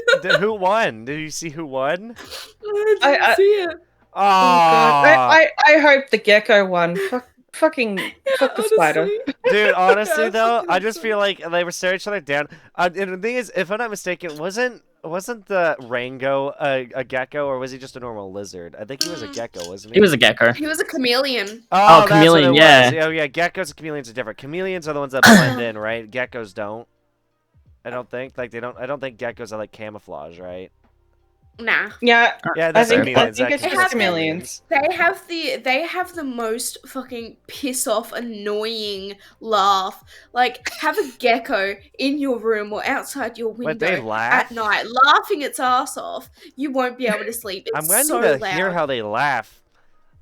Who won? Did you see who won? I didn't see it. Oh, I hope the gecko won. Fuck the spider. dude, honestly Yeah, though, fucking I just feel like they were staring each other down. And the thing is, if I'm not mistaken, wasn't the Rango a gecko, or was he just a normal lizard? I think he was a gecko, wasn't he? He was a gecko. He was a chameleon. Oh, that's chameleon, what it yeah. was. Oh, yeah. Geckos and chameleons are different. Chameleons are the ones that blend in, right? Geckos don't. I don't think. I don't think geckos are camouflage, right? Nah. Yeah, Yeah, I that's think, chameleons. I think it's That just counts as chameleons. They have the most fucking piss off annoying laugh. Like have a gecko in your room or outside your Wait, they window laugh? at night laughing its ass off. You won't be able to sleep. I'm It's gonna so need to loud. hear how they laugh.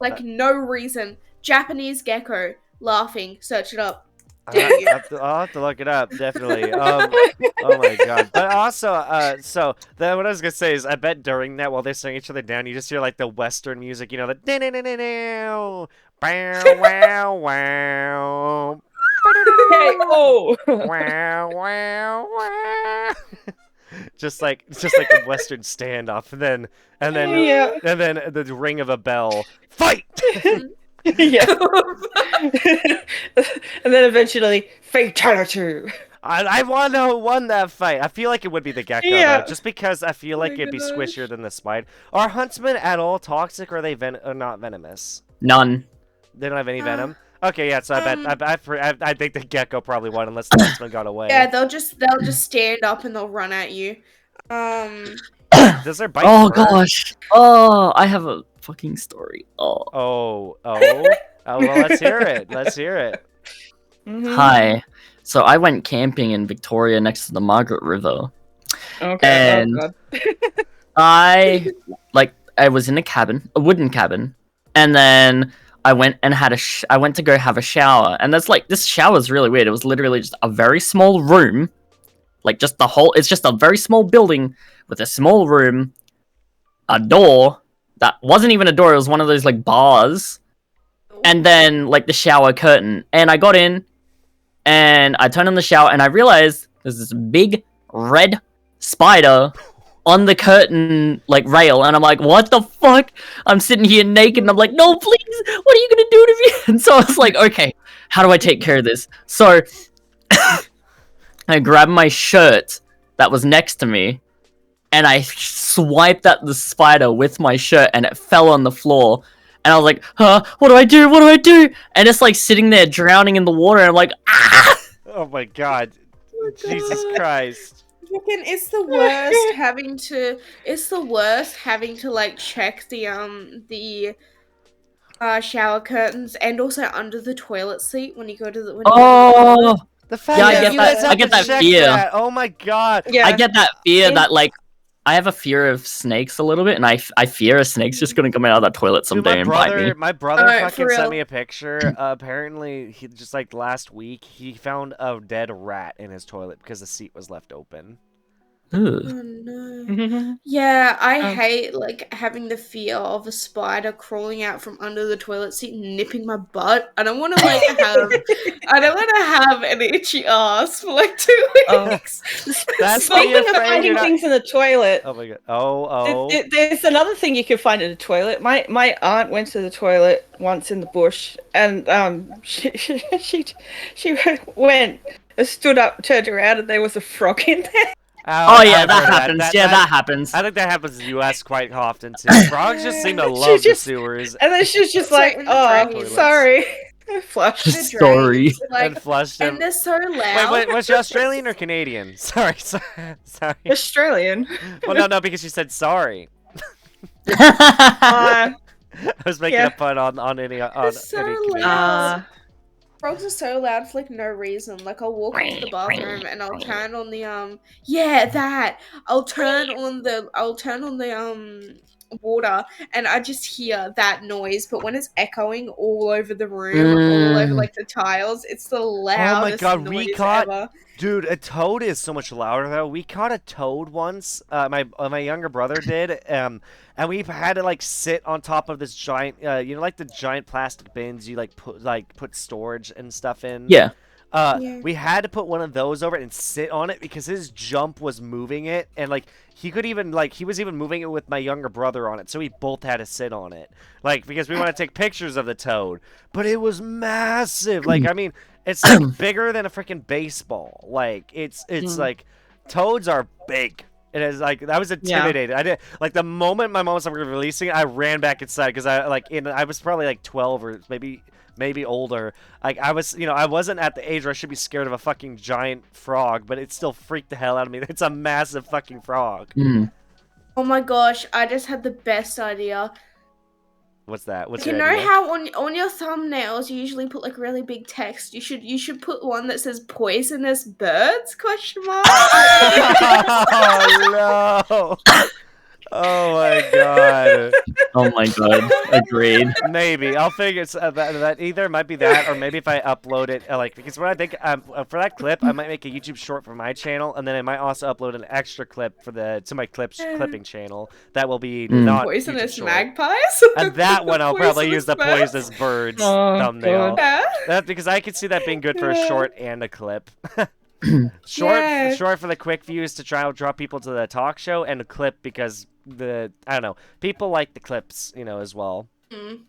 Like no reason. Japanese gecko laughing. Search it up. I'll have to look it up, definitely. Oh my god. But also, so then what I was gonna say is, I bet during that, while they're staring each other down, you just hear like the Western music, you know, the bow wow wow. Hey, oh! Wow wow wow. just like a Western standoff, and then Yeah. and then the ring of a bell. Fight. Yeah. And then eventually, fatality. I want to know who won that fight. I feel like it would be the gecko, Yeah. though, just because I feel like my it'd be gosh. squishier than the spider. Are huntsmen at all toxic, or are they or not venomous? None. They don't have any Uh, venom. Okay, yeah. So um, I think the gecko probably won, unless the huntsman got away. Yeah, they'll just stand up and they'll run at you. Does their bite? Oh hurt? gosh. Oh, I have a fucking story. Oh. Oh. Well, let's hear it. Let's hear it. Mhm. Hi. So I went camping in Victoria next to the Margaret River. Okay. And- Oh, God. I was in a wooden cabin, and then I went and I went to go have a shower, and this shower's really weird. It was literally just a very small room, like it's just a very small building with a small room, a door that wasn't even a door. It was one of those like bars, and then like the shower curtain. And I got in, and I turned on the shower, and I realized there's this big red spider on the curtain like rail, and I'm like, what the fuck? I'm sitting here naked, and I'm like, no, please, what are you gonna do to me? And so I was like, okay, how do I take care of this? So I grabbed my shirt that was next to me, and I swiped at the spider with my shirt, and it fell on the floor. And I was like, what do I do? What do I do? And it's like sitting there drowning in the water, and I'm like, ah! Oh my god. my Jesus God. Christ. Fucking, it's the worst having to. It's the worst having to like check the shower curtains and also under the toilet seat when you go to the. When you go to the toilet. Oh, The fact Yeah, I that get you that- guys have I get to that check fear. that. Oh my god. Yeah. I get that fear And- that like I have a fear of snakes a little bit, and I fear a snake's just gonna come out of that toilet Dude, someday and bite me. my brother Alright, fucking for sent real. me a picture. Apparently, he just like last week he found a dead rat in his toilet because the seat was left open. Oh Ugh. no. Mhm. Yeah, I Um, hate like having the fear of a spider crawling out from under the toilet seat and nipping my butt. I don't want to like have I don't want to have an itchy ass for like 2 Oh. weeks. That's why Speaking you're of afraid finding you're not. things in the toilet, Oh my god. Oh. there's another thing you can find in the toilet. My aunt went to the toilet once in the bush, and she went, stood up, turned around, and there was a frog in there. Oh yeah, I've that heard of happens. That happens. I think that happens in the U.S. quite often too. Frogs just seem to She love the just- sewers And then she was just So like, in the "Oh, drains. sorry." Flushed. The Sorry. drains, like, and flushed them. and they're so loud. Wait, was she Australian or Canadian? Sorry. Sorry. Australian. Well, no, because she said sorry. Uh, I was making Yeah. a pun on any so any loud. Canadian. Frogs are so loud for like no reason. Like I'll walk into the bathroom and I'll turn on the yeah, that. I'll turn on the water and I just hear that noise, but when it's echoing all over the room, all over Mm. like the tiles, it's the loudest God, we noise caught- ever. Dude, a toad is so much louder though. We caught a toad once. My younger brother did. And we had to like sit on top of this giant, you know, like the giant plastic bins you put storage and stuff in. Yeah. Yeah. We had to put one of those over it and sit on it because his jump was moving it, and like he was even moving it with my younger brother on it, so we both had to sit on it, like because we want to take pictures of the toad. But it was massive. Like I mean, it's like bigger than a freaking baseball. Like it's like toads are big. It is like I was intimidated. I did like the moment my mom was releasing it, I ran back inside because I was probably like 12 or maybe older. Like I was, you know, I wasn't at the age where I should be scared of a fucking giant frog, but it still freaked the hell out of me. It's a massive fucking frog. Mm. Oh my gosh, I just had the best idea. What's that? What's You your know idea? how on your thumbnails you usually put like really big text? You should put one that says poisonous birds question mark. Oh no! Oh my god. Oh my god. Agreed. Maybe I'll figure that either might be that, or maybe if I upload it, like because what I think for that clip, I might make a YouTube short for my channel, and then I might also upload an extra clip for to my clipping channel that will be not YouTube Poisonous short. magpies. And that one I'll probably use the Poisonous birds? poisonous birds Oh, thumbnail. God. Yeah. That's because I could see that being good for a Yeah. short and a clip. Yeah. Short for the quick views to try to draw people to the talk show, and a clip because I don't know, people like the clips, as well. Mm.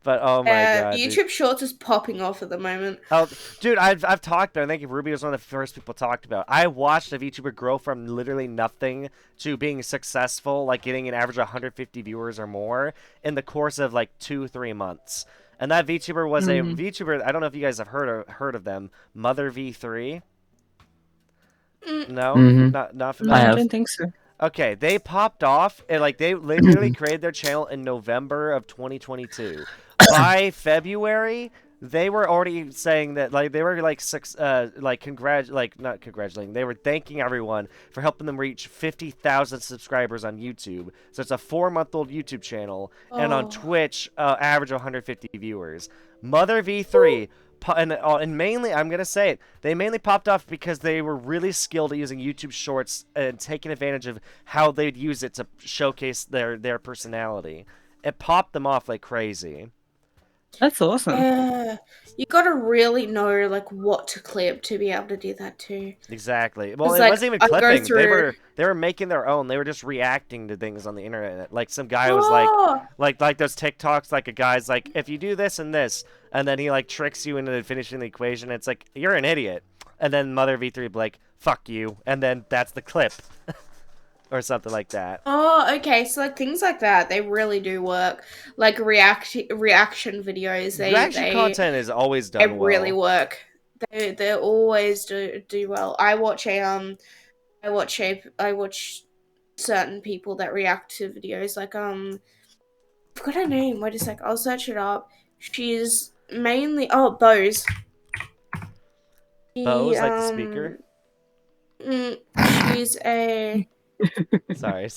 But oh my god, dude. YouTube Shorts is popping off at the moment. Oh, dude, I've talked there. I think Ruby was one of the first people talked about. I watched a VTuber grow from literally nothing to being successful, like getting an average of 150 viewers or more in the course of like 2-3 months. And that VTuber was a VTuber. I don't know if you guys have heard of them. Mother V3. No, not No, familiar. I don't think so. Okay, they popped off and like they literally created their channel in November of 2022. By February, they were already saying that like they were like not congratulating. They were thanking everyone for helping them reach 50,000 subscribers on YouTube. So it's a 4-month-old YouTube channel, and on Twitch, average of 150 viewers. Mother V3. And mainly, I'm gonna say it, they mainly popped off because they were really skilled at using YouTube Shorts and taking advantage of how they'd use it to showcase their personality. It popped them off like crazy. That's awesome. You gotta really know like what to clip to be able to do that too. Exactly. Well, It's it like, wasn't even I go clipping. through- They were making their own. They were just reacting to things on the internet. Like some guy was like those TikToks. Like a guy's like, if you do this and this, and then he like tricks you into finishing the equation. It's like you're an idiot. And then Mother V3 be like, fuck you, and then that's the clip. Or something like that. Oh, okay. So like things like that, they really do work. Like reaction videos, Reaction content is always done they well. really work. They always do well. I watch certain people that react to videos. Like I forgot her name. Wait a sec. I'll search it up. She's mainly Bose. Bose, like the speaker. She's a. Sorry.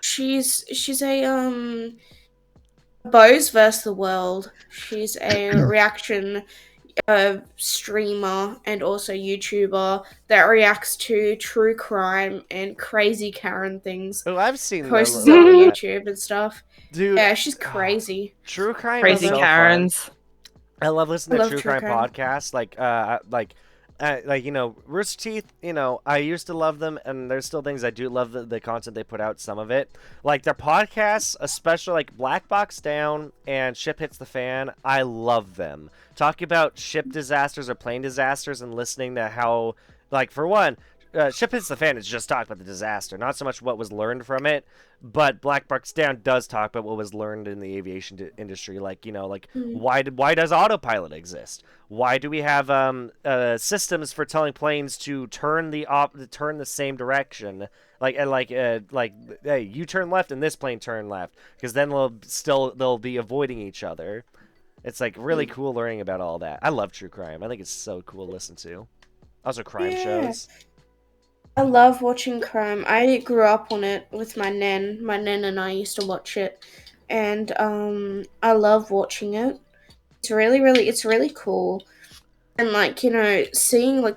She's a Bose versus the world. She's a reaction streamer and also YouTuber that reacts to true crime and crazy Karen things. Oh, I've seen Posts them. on YouTube and stuff. Dude, Yeah, she's crazy. True crime Crazy is so Karens. fun. I love listening I to love true true crime crime. podcasts. Like Rooster Teeth. I used to love them, and there's still things I do love the content they put out. Some of it, like their podcasts, especially like Black Box Down and Ship Hits the Fan. I love them. Talking about ship disasters or plane disasters, and listening to how, like, for one, Ship Hits the Fan is just talk about the disaster, not so much what was learned from it. But Black Box Down does talk about what was learned in the aviation industry, like why does autopilot exist? Why do we have systems for telling planes to turn the same direction? Hey, you turn left and this plane turn left, because then they'll be avoiding each other. It's like really cool learning about all that. I love true crime. I think it's so cool to listen to. Also, crime shows. I love watching crime. I grew up on it with my nan. My nan and I used to watch it, and I love watching it. It's really cool, and seeing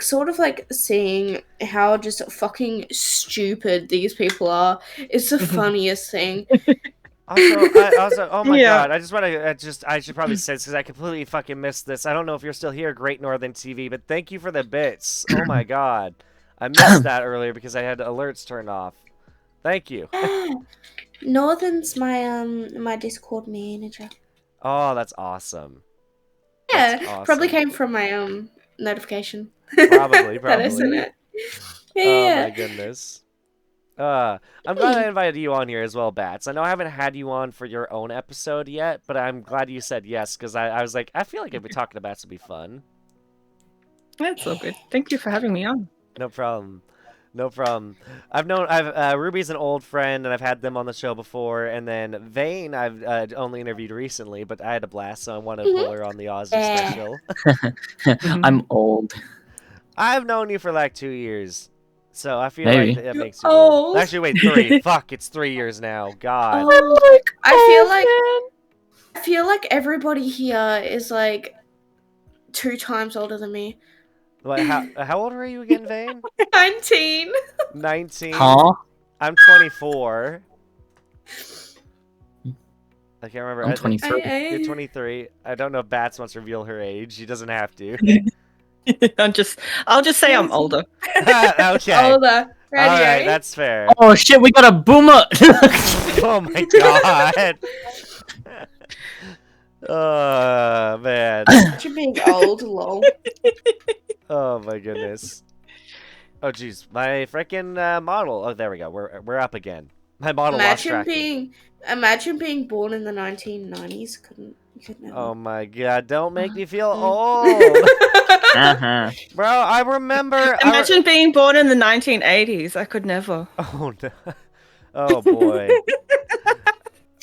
seeing how just fucking stupid these people are is the funniest thing. Also, oh my Yeah. god! I should probably say this because I completely fucking missed this. I don't know if you're still here, Great Northern TV, but thank you for the bits. Oh my god, I missed that earlier because I had alerts turned off. Thank you. Northern's my Discord manager. Oh, that's awesome. Yeah, That's awesome. probably came from my notification. Probably. That I sent it. Oh Yeah. my goodness. I'm glad I invited you on here as well, Bats. I know I haven't had you on for your own episode yet, but I'm glad you said yes, because I was like, I feel like if we talking to Bats would be fun. That's all good. Thank you for having me on. No problem. No problem. I've Ruby's an old friend, and I've had them on the show before. And then Vane, I've only interviewed recently, but I had a blast, so I want to pull her on the Aussie Yeah. special. I'm old. I've known you for like 2 years, so I feel Maybe. like that You're makes you old. old. Actually, wait, 3. Fuck, it's 3 years now. God. Oh, I feel like everybody here is like 2 times older than me. What? How old are you again, Vane? 19. 19. Huh? I'm 24. I can't remember. I'm I think- 23. You're 23. I don't know if Bats wants to reveal her age. She doesn't have to. I'll just say I'm older. Okay. Older. Ready? All right, that's fair. Oh shit, we got a boomer! Oh my god. Oh man. You're being old, lol. Oh my goodness. Oh jeez, my freaking model. Oh, there we go. We're up again. My model lost track. Imagine being born in the 1990s. You could never. Oh my god! Don't make me feel Mm. old, Uh-huh. bro. I remember. Imagine being born in the 1980s. I could never. Oh no. Oh boy.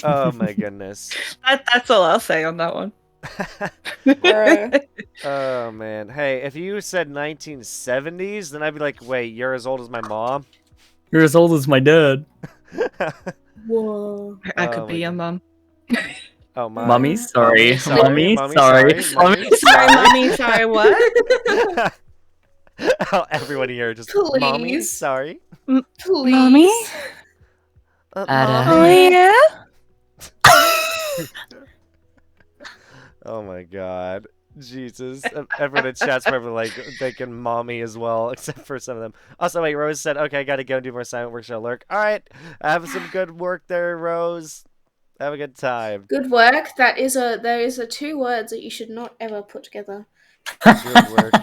Oh my goodness. That's all I'll say on that one. Bro. Oh man. Hey, if you said 1970s, then I'd be like, wait, you're as old as my mom? You're as old as my dad. Whoa. I Oh could my be your mum. Oh my. Mummy, sorry. Mummy, Mummy, sorry. sorry. Mummy, Sorry, mummy. Sorry, what? Oh, everyone here just mommy, Please. sorry. Please. Mommy? Ada. Oh yeah. Oh my god. Jesus. Everyone in chat's probably like thinking mommy as well, except for some of them. Also, wait, Rose said, okay, gotta go do more silent work, show lurk. Alright. Have some good work there, Rose. Have a good time. Good work. There is a 2 words that you should not ever put together. Good work.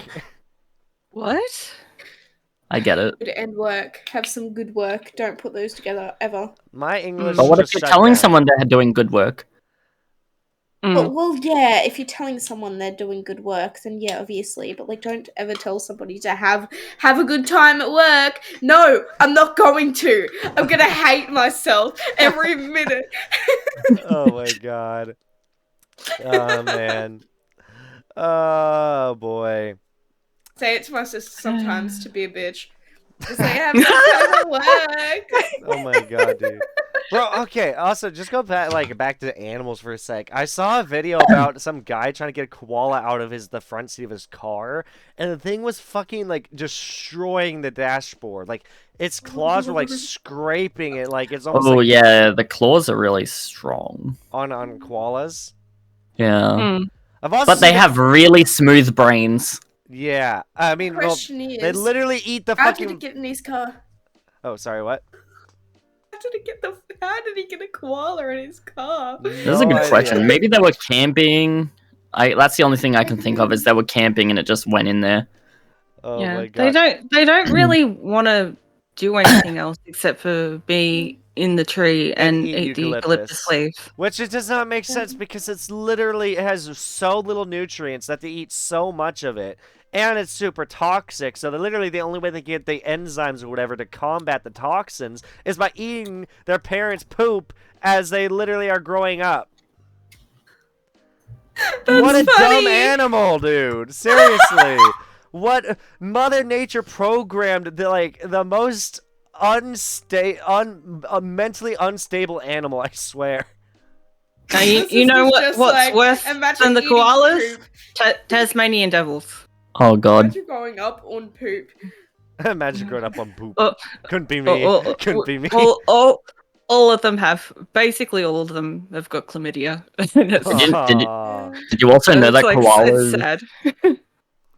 What? I get it. Good and work. Have some good work. Don't put those together ever. My English But what if just you're shut telling down. someone they're doing good work? Well, yeah. If you're telling someone they're doing good work, then yeah, obviously. But like, don't ever tell somebody to have a good time at work. No, I'm not going to. I'm gonna hate myself every minute. Oh my god. Oh man. Oh boy. Say it to my sister sometimes to be a bitch. Just say have a good time at work. Oh my god, dude. Bro, okay, also just go back to animals for a sec. I saw a video about some guy trying to get a koala out of the front seat of his car, and the thing was fucking like destroying the dashboard. Like its claws were like scraping it, like it's almost Oh like yeah, the claws are really strong. on koalas. Yeah. I've also But they seen have really smooth brains. yeah. I mean, well, Question they is, literally eat the how did he fucking get in his car? Oh, sorry, what? How did he get a koala in his car? That's a No good question. idea. Maybe they were camping. That's the only thing I can think of is they were camping and it just went in there. Oh Yeah, my god. they don't really want to do anything else except for be in the tree and eat eat the eucalyptus. eucalyptus leaf. Which it does not make sense because it has so little nutrients that they eat so much of it. And it's super toxic, so literally the only way they get the enzymes or whatever to combat the toxins is by eating their parents' poop as they literally are growing up. What a dumb funny. animal, dude. Seriously. What Mother Nature programmed the most mentally unstable animal, I swear. Now, you This know is what's just like, worse imagine than the eating koalas? poop. Tasmanian devils. Oh god. Imagine growing up on poop. Imagine growing up on poop. Oh, Couldn't be me. Oh, Couldn't be me. all of them have. Basically, all of them have got chlamydia. It's- Aw. Did you also know that it's koalas? sad.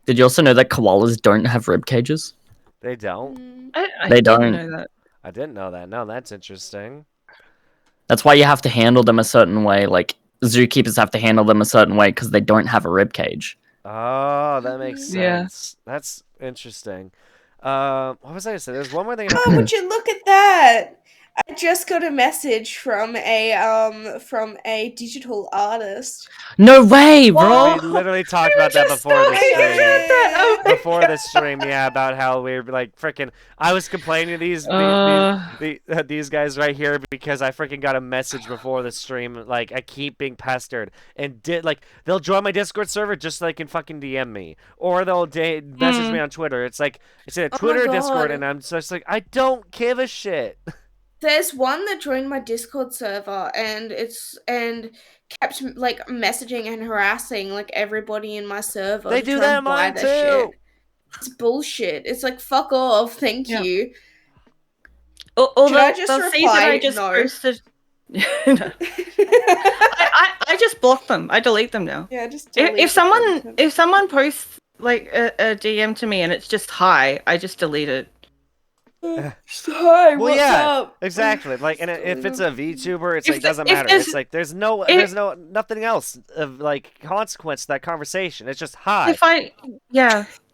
Did you also know that koalas don't have rib cages? They don't? I They didn't don't. know that. I didn't know that. No, that's interesting. That's why you have to handle them a certain way. Like zookeepers have to handle them a certain way because they don't have a rib cage. Oh, that makes Yeah. sense. That's interesting. What was I gonna say? There's one more thing. Oh, would you look at that? I just got a message from a digital artist. No way, bro. We literally talked about that just before the talking stream. about that. Oh my Before the stream, yeah, about how we're like freaking. I was complaining to these guys right here because I freaking got a message before the stream. Like I keep being pestered, and they'll join my Discord server just so they can fucking DM me, or they'll message me on Twitter. It's like it's a Oh my Twitter, Discord, God. and I'm just like I don't give a shit. There's one that joined my Discord server and kept like messaging and harassing like everybody in my server. They to do try that and in buy mine their too. shit. It's bullshit. It's like fuck off, thank Yeah. you. Or Should I they'll just see that I reply, just no? posted. No. I just block them. I delete them now. Yeah, just If delete someone them. if someone posts like a DM to me and it's just hi, I just delete it. Hi, Well, what's yeah, up? exactly. Like, and if it's a VTuber, it's If like the- doesn't if matter. there's- It's like there's nothing else of like consequence to that conversation. It's just hi.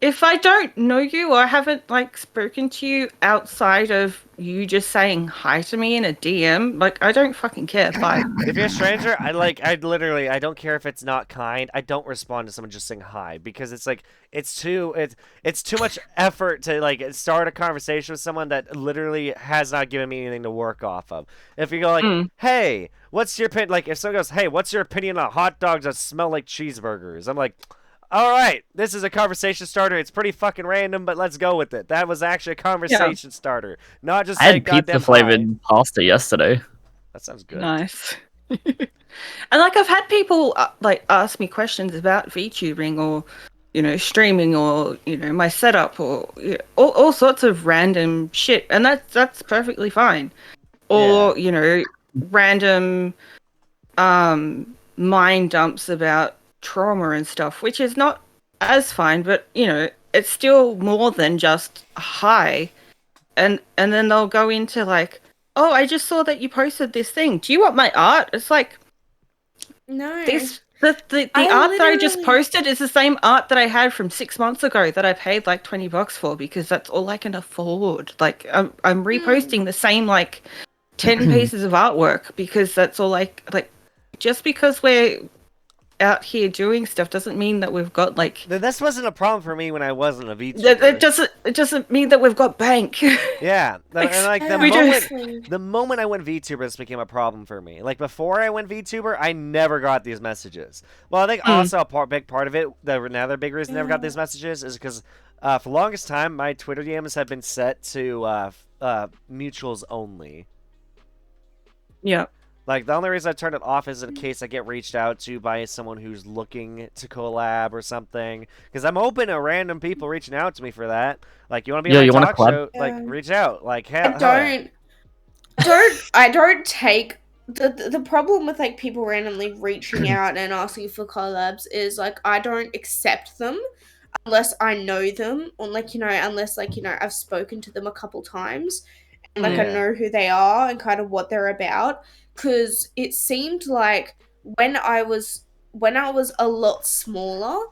If I don't know you or haven't like spoken to you outside of you just saying hi to me in a DM, like I don't fucking care. Bye. If you're a stranger, I don't care if it's not kind. I don't respond to someone just saying hi because it's like it's too much effort to like start a conversation with someone that literally has not given me anything to work off of. If you go like, hey, what's your opinion? Like if someone goes, hey, what's your opinion on hot dogs that smell like cheeseburgers? I'm like, all right, this is a conversation starter. It's pretty fucking random, but let's go with it. That was actually a conversation starter, not just I say had goddamn pizza flavored pasta yesterday. That sounds good. Nice. And like I've had people like ask me questions about VTubing or streaming or my setup or all sorts of random shit, and that's perfectly fine. Or random mind dumps about trauma and stuff, which is not as fine, but it's still more than just hi. And then they'll go into like, oh, I just saw that you posted this thing. Do you want my art? It's like No. the I art that I just literally- posted is the same art that I had from 6 months ago that I paid like $20 for because that's all I can afford. Like I'm reposting the same like 10 pieces of artwork because that's all like just because we're out here doing stuff doesn't mean that we've got like This wasn't a problem for me when I wasn't a VTuber. it doesn't mean that we've got bank. Yeah, and like Exactly. the moment I went VTuber, this became a problem for me. Like before I went VTuber, I never got these messages. Well, I think also a big part of it, another big reason I never got these messages is because for the longest time, my Twitter DMs have been set to mutuals only. Yeah. Like, the only reason I turned it off is in case I get reached out to by someone who's looking to collab or something. Because I'm open to random people reaching out to me for that. Like, you want to be on you my wanna talk collab? show? Like, reach out. Like, hell, I don't take the problem with like people randomly reaching out and asking for collabs is like I don't accept them unless I know them or like unless like I've spoken to them a couple times and like I Yeah. know who they are and kind of what they're about, because it seemed like when I was a lot smaller,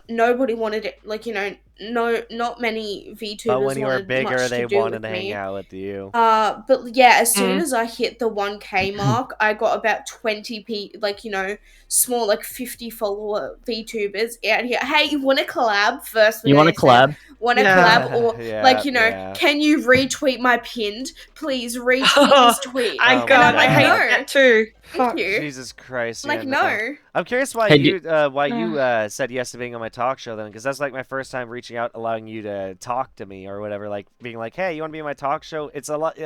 nobody wanted it, like not many VTubers But when you were wanted bigger, much they to do wanted with to hang me. out with you. But yeah, as soon as I hit the 1K mark, I got about 20 small like 50 follower VTubers out here. Hey, you want to collab? First, You want to collab? Want to Yeah. collab or Yeah. can you retweet my pinned? Please retweet this tweet. I Oh got my I hate God. that too. Thank Fuck. you. Jesus Christ. Like yeah, no. I'm curious why Hey, you said yes to being on my talk show then, because that's like my first time reaching out, allowing you to talk to me or whatever, like being like, hey, you want to be on my talk show? It's a lot.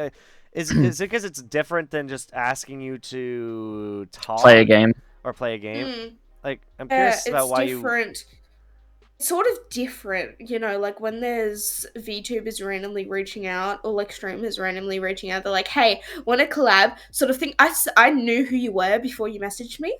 Is it because it's different than just asking you to talk, Play a game. or play a game? Mm. Like I'm curious It's about why different. It's sort of different, like when there's VTubers randomly reaching out or like streamers randomly reaching out, they're like, "Hey, want to collab?" Sort of thing. I knew who you were before you messaged me.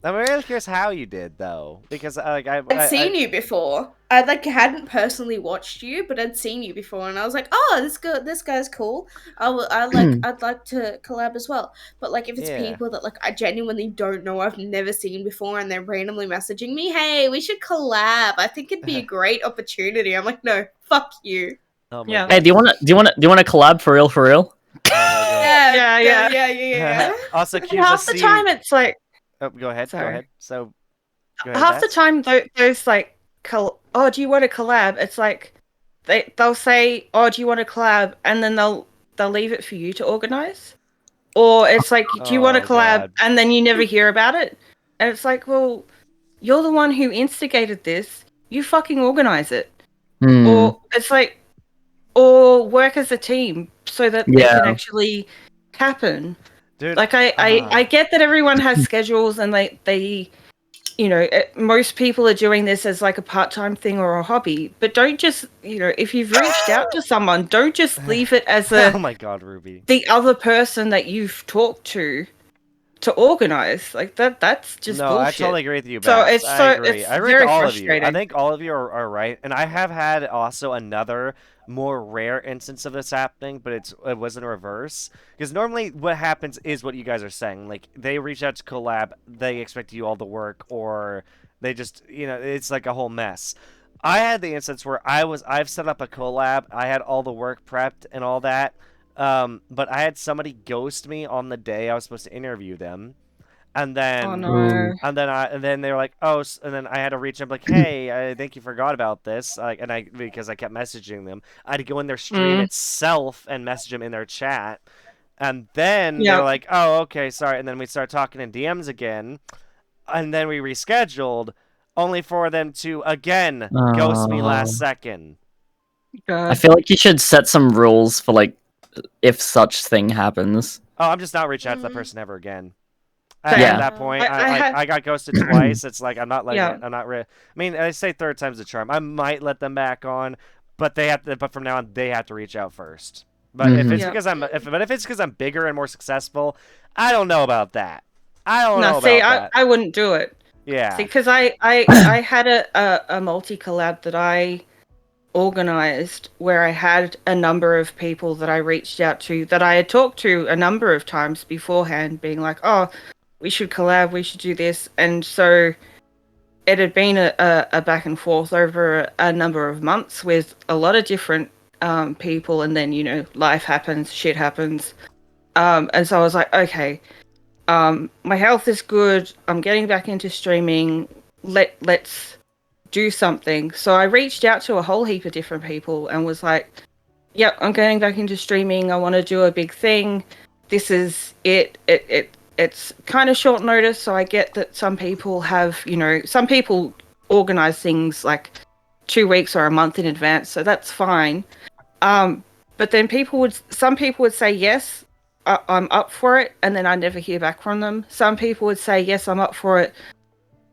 I'm really curious how you did though, because I'd seen you before. I hadn't personally watched you, but I'd seen you before, and I was like, "Oh, this guy's cool. I'd like to collab as well." But like, if it's Yeah. people that like I genuinely don't know, I've never seen before, and they're randomly messaging me, "Hey, we should collab. I think it'd be a great opportunity." I'm like, "No, fuck you." Oh my Yeah. God. Hey, do you wanna collab for real? Yeah, Yeah. yeah. Also, And Q's half the time it's like Oh, go ahead. Go Sorry. ahead. So, go ahead. half the Bats. time those like oh, do you want to collab? It's like they'll say, oh, do you want to collab, and then they'll leave it for you to organize. Or it's like, do you want to Oh, collab, God. and then you never hear about it. And it's like, well, you're the one who instigated this. You fucking organize it. Hmm. Or it's like, or work as a team so that they can Yeah. actually happen. Dude, Like I get that everyone has schedules and they most people are doing this as like a part-time thing or a hobby, but don't just, if you've reached out to someone, don't just leave it as oh my God, Ruby. the other person that you've talked to organize. Like that's just No, bullshit. I totally agree with you, So Bats. it's I agree. it's I agree very with all of you. I frustrating. think all of you are right, and I have had also another more rare instance of this happening, but it was in reverse. Because normally what happens is what you guys are saying. Like, they reach out to collab, they expect you all the work, or they just, it's like a whole mess. I had the instance where I've set up a collab, I had all the work prepped and all that, but I had somebody ghost me on the day I was supposed to interview them. And then, Oh no. and then they were like, oh, and then I had to reach them like, hey, I think you forgot about this, because I kept messaging them. I had to go in their stream itself and message them in their chat, and then they're Yep. like, oh, okay, sorry, and then we start talking in DMs again, and then we rescheduled, only for them to again ghost me last second. God. I feel like you should set some rules for like if such thing happens. Oh, I'm just not reaching out to that person ever again. At Same. that point, I I got ghosted twice. It's like I'm not letting Yeah. it. I'm not. I mean, I say third time's the charm. I might let them back on, but they have to. But from now on, they have to reach out first. But if it's Yeah. because if it's because I'm bigger and more successful, I don't know about that. I don't know No, see, about that. I wouldn't do it. Yeah. See, because I had a multi collab that I organized where I had a number of people that I reached out to that I had talked to a number of times beforehand, being like, oh, we should collab, we should do this. And so it had been a back and forth over a number of months with a lot of different people, and then life happens, shit happens, and so I was like, okay, my health is good, I'm getting back into streaming, let's do something. So I reached out to a whole heap of different people and was like, yep, I'm getting back into streaming, I want to do a big thing, this is it. It's kind of short notice, so I get that some people have, some people organize things like 2 weeks or a month in advance, so that's fine. But then some people would say, yes, I'm up for it, and then I never hear back from them. Some people would say, yes, I'm up for it,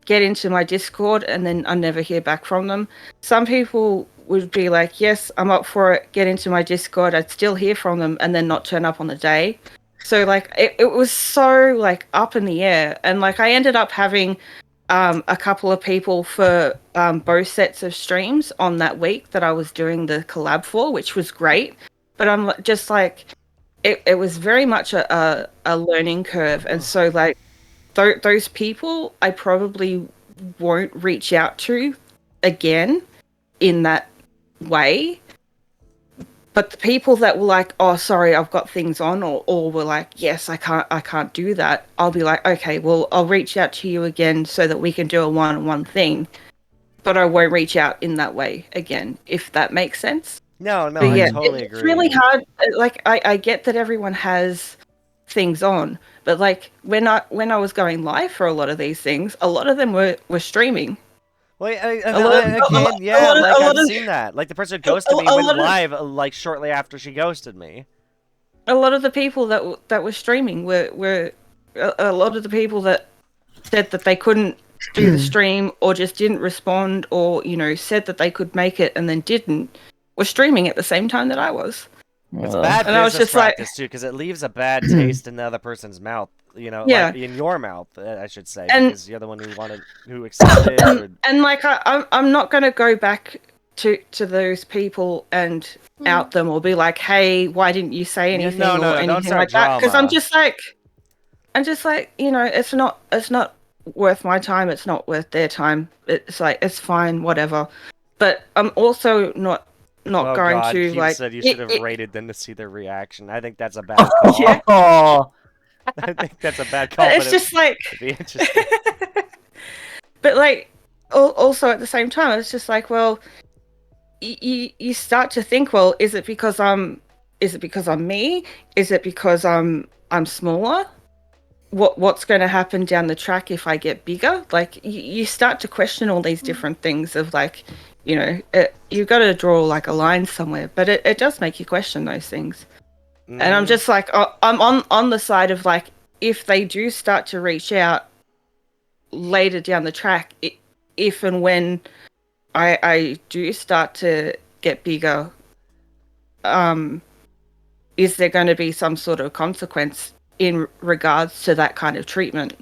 get into my Discord, and then I never hear back from them. Some people would be like, yes, I'm up for it, get into my Discord, I'd still hear from them, and then not turn up on the day. So like it was so like up in the air, and like I ended up having a couple of people for both sets of streams on that week that I was doing the collab for, which was great. But I'm just like, it was very much a learning curve, and so like those people I probably won't reach out to again in that way. But the people that were like, oh, sorry, I've got things on, or were like, yes, I can't do that, I'll be like, okay, well, I'll reach out to you again so that we can do a one-on-one thing. But I won't reach out in that way again, if that makes sense. No, But I yeah, totally it's agree. really hard. Like, I get that everyone has things on, but like when I was going live for a lot of these things, a lot of them were streaming. Well, lot I've of- seen that. Like, the person who ghosted me went live, like, shortly after she ghosted me. A lot of the people that were streaming were a lot of the people that said that they couldn't do the stream or just didn't respond, or said that they could make it and then didn't, were streaming at the same time that I was. It's bad And I was business just like- practice, too, because it leaves a bad taste in the other person's mouth. Yeah. Like, in your mouth, I should say, And- because you're the one who accepted it. And like I'm not gonna go back to those people and out them or be like, hey, why didn't you say anything No, or don't anything start like that? Because I'm drama. just like, it's not worth my time. It's not worth their time. It's like, it's fine, whatever. But I'm also not not Oh going God, to Keith like. said you should have it- rated them to see their reaction. I think that's a bad call. Yeah. Oh, I think that's a bad call. But it's but just like. it'd be interesting. But like, also at the same time, it's just like, well, you start to think, well, is it because I'm me? Is it because I'm smaller? What's going to happen down the track if I get bigger? Like, you start to question all these different things of like, you know, you've got to draw like a line somewhere, but it does make you question those things. And I'm just like, I'm on the side of like, if they do start to reach out later down the track, if and when I do start to get bigger, is there going to be some sort of consequence in regards to that kind of treatment?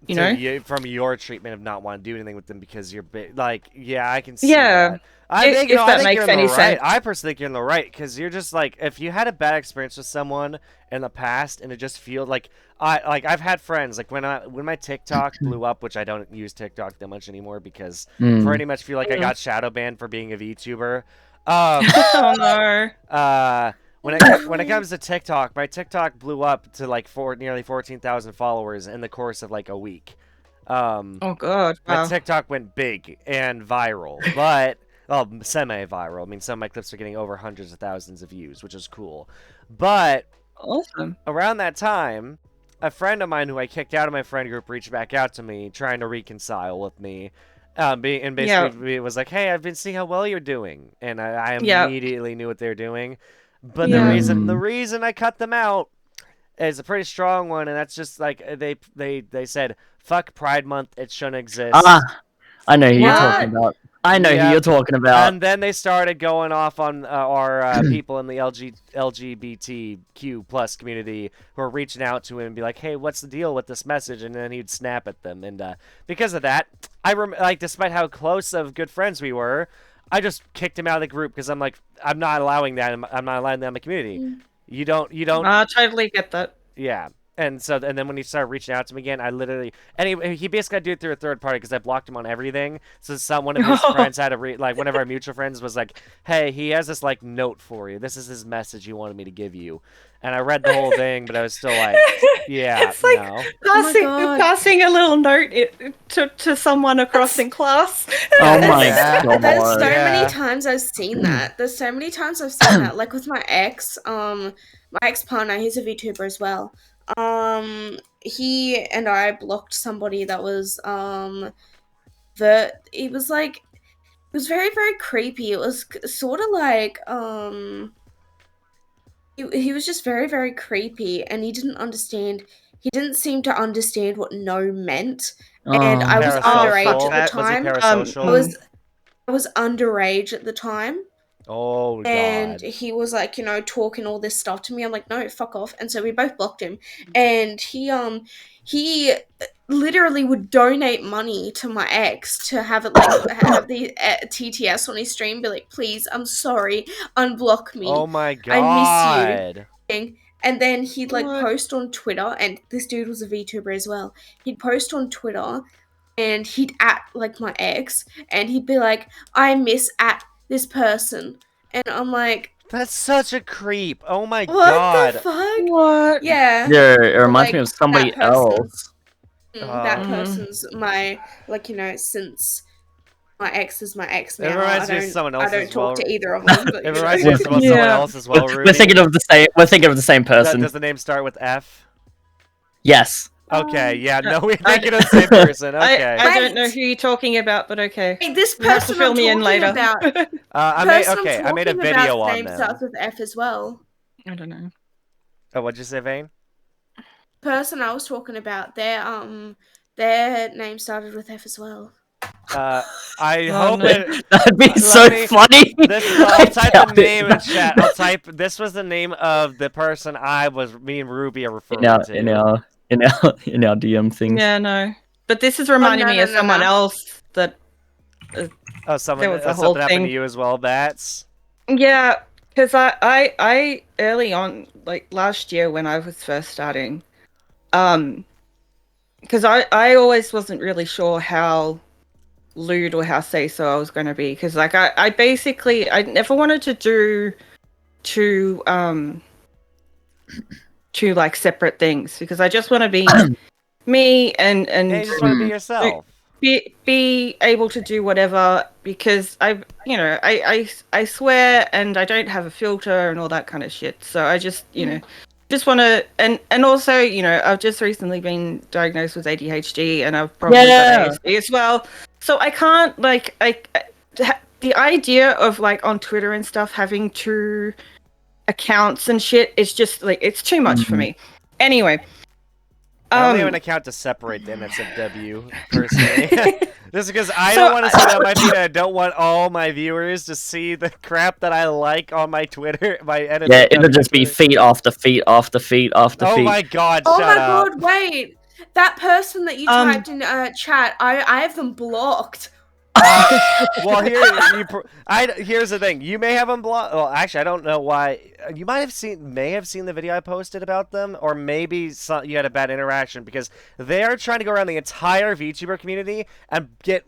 You know, from your treatment of not wanting to do anything with them because you're big. Like, yeah, I can see Yeah. that. I think, If I that think makes you're in the any right. sense. I personally think you're in the right because you're just like, if you had a bad experience with someone in the past and it just feels like I've had friends like when my TikTok blew up, which I don't use TikTok that much anymore because pretty much feel like I got shadow banned for being a VTuber. oh no. When it comes to TikTok, my TikTok blew up to like nearly 14,000 followers in the course of like a week. Oh god. My Wow. TikTok went big and viral, but semi-viral. I mean, some of my clips are getting over hundreds of thousands of views, which is cool. But Awesome. around that time, a friend of mine who I kicked out of my friend group reached back out to me, trying to reconcile with me. And basically it was like, hey, I've been seeing how well you're doing, and I immediately knew what they were doing. But the reason I cut them out is a pretty strong one, and that's just like they said, "Fuck Pride Month, it shouldn't exist." I know who you're What? talking about. I know who you're talking about. And then they started going off on our people in the LGBTQ plus community who were reaching out to him and be like, "Hey, what's the deal with this message?" And then he'd snap at them, and because of that, despite how close of good friends we were, I just kicked him out of the group because I'm like, I'm not allowing that. I'm not allowing that in my community. You don't. I totally get that. Yeah. And then when he started reaching out to me again, I literally, and he basically had to do it through a third party because I blocked him on everything. So one of his friends had to one of our mutual friends was like, "Hey, he has this like note for you. This is his message he wanted me to give you." And I read the whole thing, but I was still like, "Yeah, It's like no." passing a little note to someone across in class. Oh my Yeah. There's so god. many times I've seen that. There's so many times I've seen that. Like with my ex partner, he's a VTuber as well. He and I blocked somebody that was it was like, it was very, very creepy. It was sort of like he was just very, very creepy, and he didn't seem to understand what no meant. And I was underage at the time. I was underage at the time. Oh god. And he was like, talking all this stuff to me. I'm like, no, fuck off. And so we both blocked him. And he literally would donate money to my ex to have it like have the TTS on his stream. Be like, please, I'm sorry, unblock me. Oh my god. I miss you. And then he'd like What? post on Twitter, and this dude was a VTuber as well. He'd post on Twitter, and he'd at like my ex, and he'd be like, I miss at this person. And I'm like, That's such a creep. Oh my what god. the fuck? What? Yeah. Yeah, it reminds me Like, of somebody that person's- else. That Mhm. person's my, since my ex is my ex now. It reminds me of someone else I don't as talk well. to either of them. But, It reminds me of someone Yeah. else as well, Ruby. We're thinking of the same. We're thinking of the same person. Does the name start with F? Yes. Okay, yeah, no, we're I- thinking of the same person. Okay. I don't know who you're talking about, but okay. Hey, this You have to person fill I'm me in talking later. about. I made a video on name them. starts with F as well. I don't know. Oh, what'd you say, Vane? Person I was talking about, their name started with F as well. I Oh, hope no. it. That'd be Let so me- funny. I'll type doubt the it. name in chat. I'll type. This was the name of the person me and Ruby are referring to. in our DM things. Yeah, no. But this is reminding me of someone else that. Oh, someone. There was a whole Something happened to thing. you as well, Bats. Yeah, because I early on, like last year when I was first starting, because I always wasn't really sure how lewd or how say so I was going to be, because like I basically I never wanted to do two like separate things, because I just want to be me and Yeah, you just want to be yourself. be able to do whatever, because I swear and I don't have a filter and all that kind of shit. So I just just want to, and also I've just recently been diagnosed with ADHD, and I've probably got ASD as well. So I can't the idea of like on Twitter and stuff having two accounts and shit is just like it's too much for me. Anyway. I only have an account to separate the NSFW personally. Just because I don't want to see that on my feed. I don't want all my viewers to see the crap that I like on my Twitter. Yeah, it'll just be feet after feet after feet after feet. Oh my god! Oh shut my up. god! Wait, that person that you typed in chat, I have them blocked. Well, here's the thing. You may have them blocked. Well, actually, I don't know why. You may have seen the video I posted about them, or maybe you had a bad interaction, because they are trying to go around the entire VTuber community and they're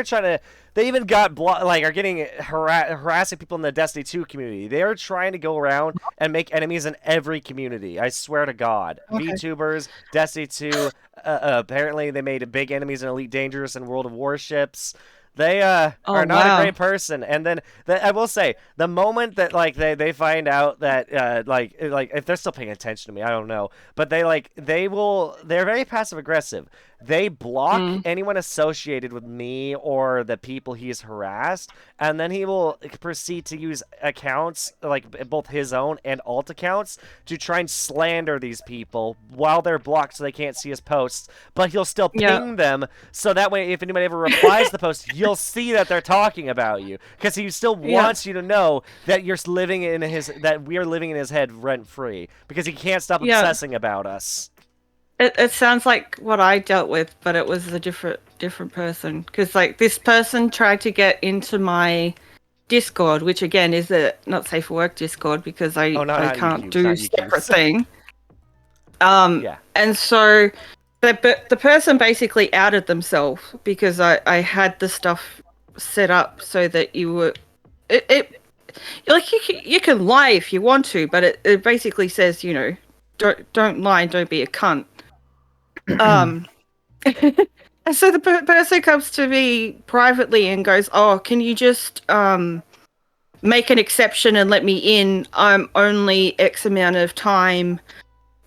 trying to. They even got are getting harassing people in the Destiny 2 community. They are trying to go around and make enemies in every community. I swear to God. Okay. VTubers, Destiny 2. Apparently, they made big enemies in Elite Dangerous and World of Warships. They are not a great person. And then I will say, the moment that they find out that if they're still paying attention to me, I don't know, but they're very passive aggressive. They block anyone associated with me or the people he's harassed, and then he will proceed to use accounts, like both his own and alt accounts, to try and slander these people while they're blocked so they can't see his posts. But he'll still ping them, so that way if anybody ever replies to the post, you'll see that they're talking about you, because he still wants you to know that we're living in his head rent free, because he can't stop obsessing about us. It sounds like what I dealt with, but it was a different person. Because like this person tried to get into my Discord, which again is a not safe for work Discord, because I can't do separate thing. And so the person basically outed themselves, because I had the stuff set up so that you were you can lie if you want to, but it basically says don't lie and don't be a cunt. And so the person comes to me privately and goes, "Oh, can you just make an exception and let me in? I'm only X amount of time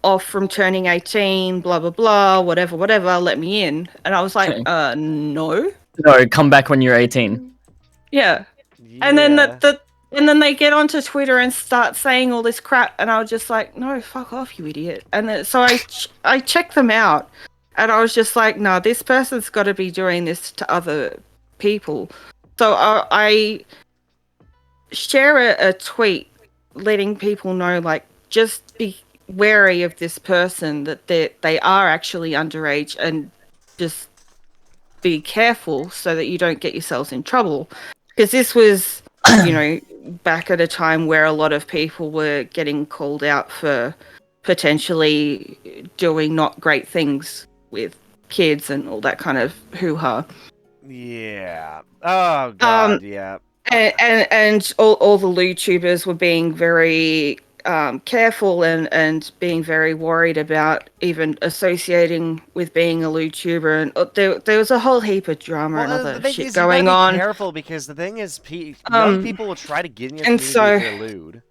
off from turning 18, blah blah blah, whatever, let me in." And I was like, no, come back when you're 18. Yeah. And then and then they get onto Twitter and start saying all this crap, and I was just like, no, fuck off, you idiot. And then, so I checked them out, and I was just like, no, this person's got to be doing this to other people. So I share a tweet letting people know, like, just be wary of this person, that they are actually underage, and just be careful so that you don't get yourselves in trouble. Because this was, back at a time where a lot of people were getting called out for potentially doing not great things with kids and all that kind of hoo-ha. Yeah. Oh, God, yeah. And all the YouTubers were being very careful and being very worried about even associating with being a YouTuber, and there was a whole heap of drama and other shit going on. Be careful, because the thing is, young people will try to get in your community if you're lewd.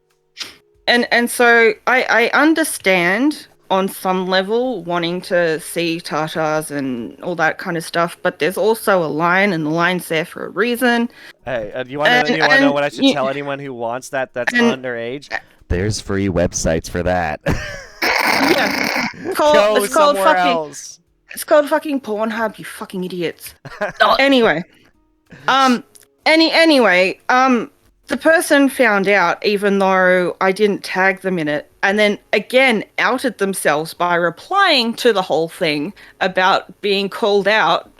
And so I understand on some level wanting to see tatas and all that kind of stuff, but there's also a line, and the line's there for a reason. Hey, do you want to know what I should tell anyone who wants that's underage? There's free websites for that. Yeah. It's called fucking Pornhub, you fucking idiots. Anyway. Anyway, the person found out, even though I didn't tag them in it, and then again outed themselves by replying to the whole thing about being called out.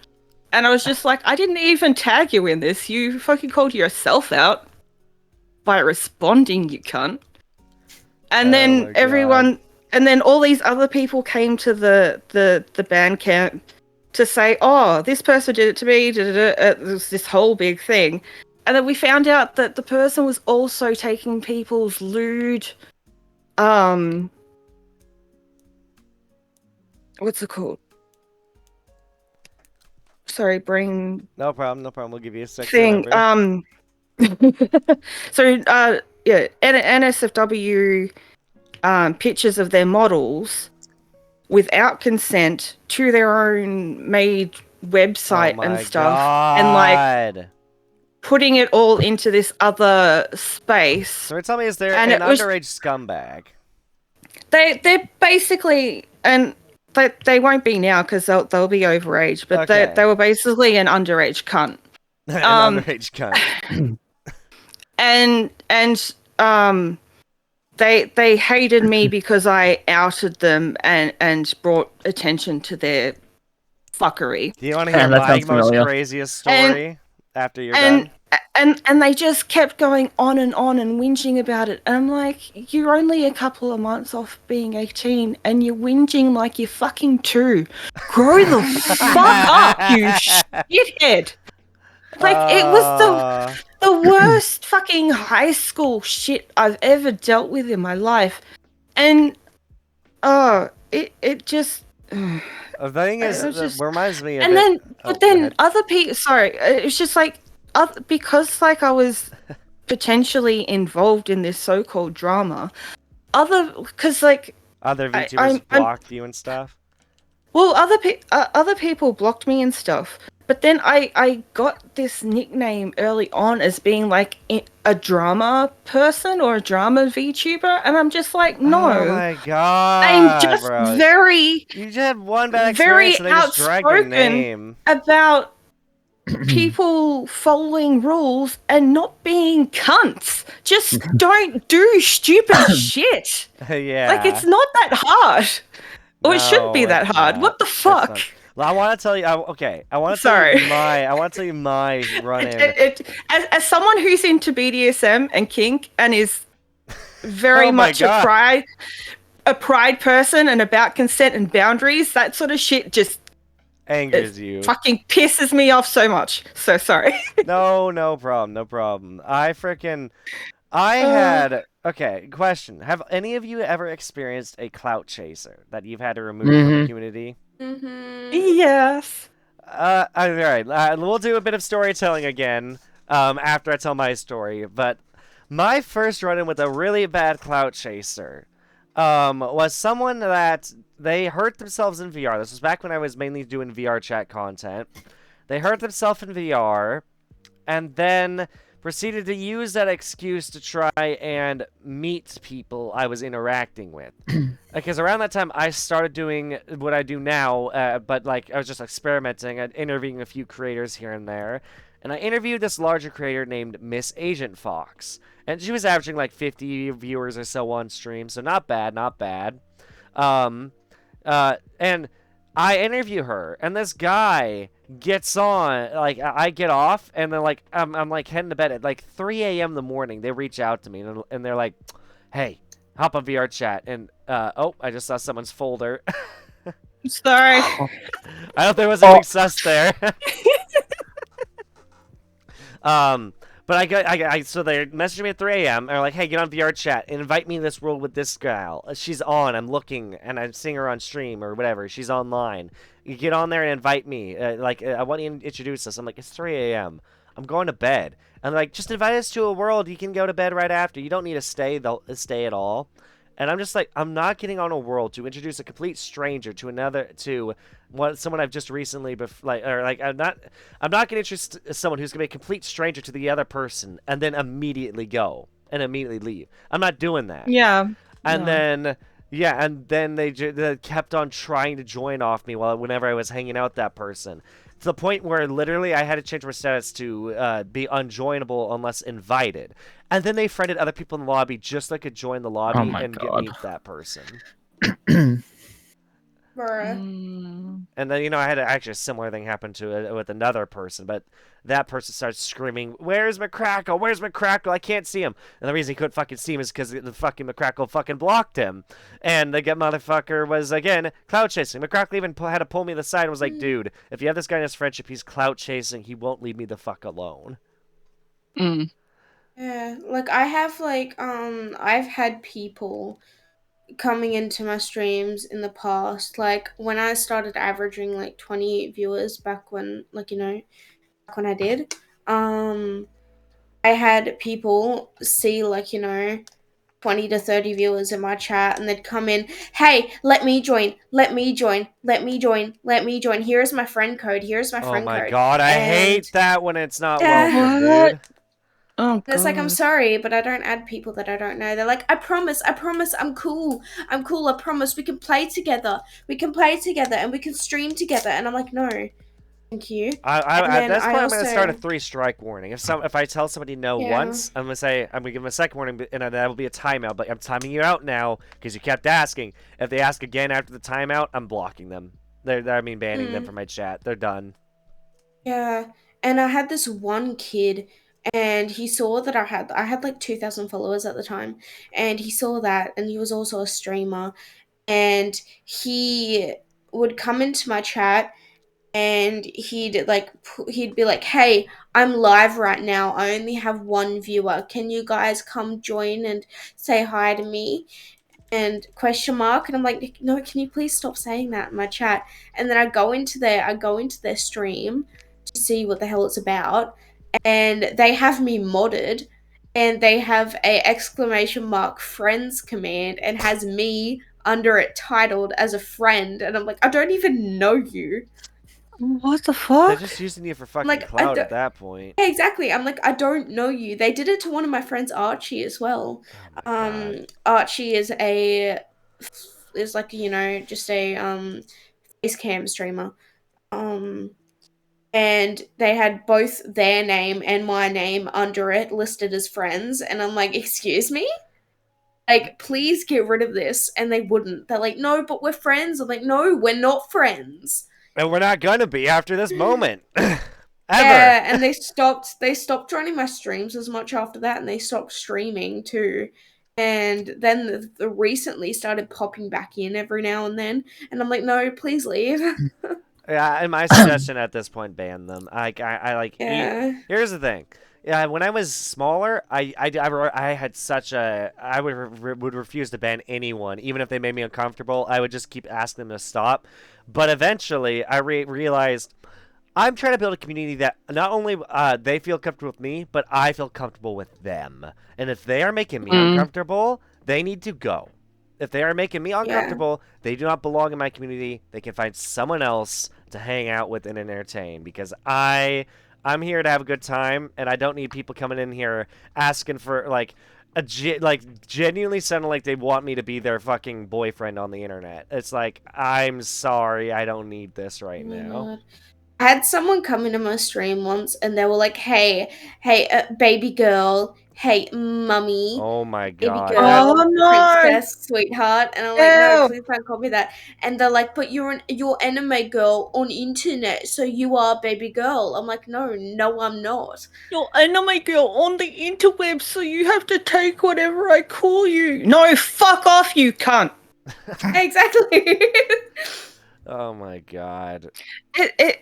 And I was just like, I didn't even tag you in this. You fucking called yourself out by responding, you cunt. And then everyone, and then all these other people came to the band camp to say, oh, this person did it to me. It was this whole big thing. And then we found out that the person was also taking people's lewd, what's it called? Sorry, brain No problem. No problem. We'll give you a second. thing. Remember. So, yeah, NSFW pictures of their models without consent to their own made website Oh and my stuff, and like God. putting it all into this other space. So tell me, is there And an it was- underage scumbag? They're basically, and they won't be now because they'll be overage, but Okay. they were basically an underage cunt. An underage cunt. and they hated me because I outed them and brought attention to their fucking. Do you want to hear Yeah, that my sounds most familiar. craziest story after you're And done? and they just kept going on and whinging about it. And I'm like, you're only a couple of months off being 18 and you're whinging like you're fucking 2. Grow the fuck up, you shithead. Like, it was the worst fucking high school shit I've ever dealt with in my life. And it just The thing is, it was just- reminds me of and it. then Oh, but go then ahead. other people, sorry, it's just like because like I was potentially involved in this so-called drama, because like Other I- VTubers I'm- blocked you and stuff. well, other people blocked me and stuff. But then I got this nickname early on as being like a drama person or a drama VTuber, and I'm just like, no, Oh my God. I'm just bro. very You just had one bad very experience and they just dragged your outspoken. name. about people following rules and not being cunts. Just don't do stupid shit. Yeah. Like, it's not that hard. Or it shouldn't be No, that it's hard. not. What the It's fuck? not. Well, I want to tell you. I want to Sorry. tell you my run-in. As someone who's into BDSM and kink and is very Oh my much God. a pride person and about consent and boundaries, that sort of shit just Angers you. fucking pisses me off so much. So sorry. No problem. No problem. I had. Okay, question. Have any of you ever experienced a clout chaser that you've had to remove from the Mhm. community? Mm-hmm. Yes. All right. We'll do a bit of storytelling again after I tell my story. But my first run-in with a really bad clout chaser was someone that they hurt themselves in VR. This was back when I was mainly doing VR chat content. They hurt themselves in VR, and then proceeded to use that excuse to try and meet people I was interacting with. Because around that time, I started doing what I do now, but like I was just experimenting and interviewing a few creators here and there. And I interviewed this larger creator named Miss Agent Fox. And she was averaging like 50 viewers or so on stream, so not bad, not bad. And I interview her, and this guy gets on, like, I get off, and then, like, I'm like, heading to bed at, like, 3 a.m. in the morning. They reach out to me, and they're like, hey, hop on VR chat, and, oh, I just saw someone's folder. Sorry. I hope there wasn't anything sus there. But so they messaged me at 3 a.m. and they're like, hey, get on VR chat and invite me to this world with this gal. She's on, I'm looking, and I'm seeing her on stream or whatever. She's online. You get on there and invite me. I want you to introduce us. I'm like, it's 3 a.m. I'm going to bed. And they're like, just invite us to a world. You can go to bed right after. You don't need to stay at all. And I'm just like, I'm not getting on a world to introduce a complete stranger to someone I've just recently I'm not gonna introduce someone who's gonna be a complete stranger to the other person and then immediately go and immediately leave. I'm not doing that. Yeah. And No. then they kept on trying to join off me whenever I was hanging out with that person. To the point where literally I had to change my status to be unjoinable unless invited. And then they friended other people in the lobby just so I could join the lobby Oh my and God. meet that person. Bruh. And then, I had actually a similar thing happen to with another person, but that person starts screaming, "Where's McCrackle? Where's McCrackle? I can't see him." And the reason he couldn't fucking see him is because the fucking McCrackle fucking blocked him. And the motherfucker was, again, clout chasing. McCrackle even had to pull me to the side and was like, "Dude, if you have this guy in his friendship, he's clout chasing. He won't leave me the fuck alone." Yeah, like I have I've had people coming into my streams in the past, like when I started averaging like 20 viewers back when back when I did, I had people see 20 to 30 viewers in my chat, and they'd come in, "Hey, let me join, let me join, let me join, let me join. Here's my friend code, here's my Oh friend my code." god, I And hate that when it's not Yeah. welcome, What? dude. Oh, and it's like, "I'm God. sorry, but I don't add people that I don't know." They're like, I promise, I'm cool, I promise, we can play together, and we can stream together." And I'm like, "No, thank you." And At then this I point, I'm gonna start a also, 3-strike warning. If I tell somebody no Yeah. once, I'm gonna give them a second warning, and that will be a timeout. But I'm timing you out now because you kept asking. If they ask again after the timeout, I'm blocking them. Banning them from my chat. They're done. Yeah, and I had this one kid, and he saw that I had like 2,000 followers at the time, and he saw that, and he was also a streamer, and he would come into my chat, and he'd be like, "Hey, I'm live right now. I only have one viewer. Can you guys come join and say hi to me?" And question mark, and I'm like, "No, can you please stop saying that in my chat?" And then I go into their stream to see what the hell it's about, and they have me modded, and they have a exclamation mark friends command, and has me under it titled as a friend, and I'm like, I don't even know you. What the They're fuck? just using you for I'm fucking like, clout at that point. yeah, exactly. I'm like, I don't know you. They did it to one of my friends, Archie, as well. Oh my god. Archie is like, just a face cam streamer. Um, and they had both their name and my name under it listed as friends, and I'm like, excuse me? Like, please get rid of this. And they wouldn't. They're like, "No, but we're friends." I'm like, "No, we're not friends." And we're not gonna be after this moment. Ever. Yeah, and they stopped joining my streams as much after that, and they stopped streaming too. And then the recently started popping back in every now and then, and I'm like, "No, please leave." Yeah, and my suggestion at this point, ban them. Yeah. Here's the thing. Yeah, when I was smaller, I had such a I would refuse to ban anyone, even if they made me uncomfortable. I would just keep asking them to stop. But eventually, I realized I'm trying to build a community that not only they feel comfortable with me, but I feel comfortable with them. And if they are making me uncomfortable, they need to go. If they are making me uncomfortable, they do not belong in my community. They can find someone else to hang out with and entertain, because I'm here to have a good time, and I don't need people coming in here asking for genuinely sounding like they want me to be their fucking boyfriend on the internet. It's like, I'm sorry, I don't need this right Oh my now. God. I had someone come into my stream once, and they were like, hey, baby girl, hey, mummy, Oh my baby god. girl, Oh, no. princess, sweetheart." And I'm like, "No, Ew. please don't call me that." And they're like, "But you're anime girl on internet, so you are baby girl." I'm like, "No, I'm not." You're anime girl on the interweb, so you have to take whatever I call you. No, fuck off, you cunt. Exactly. Oh my god.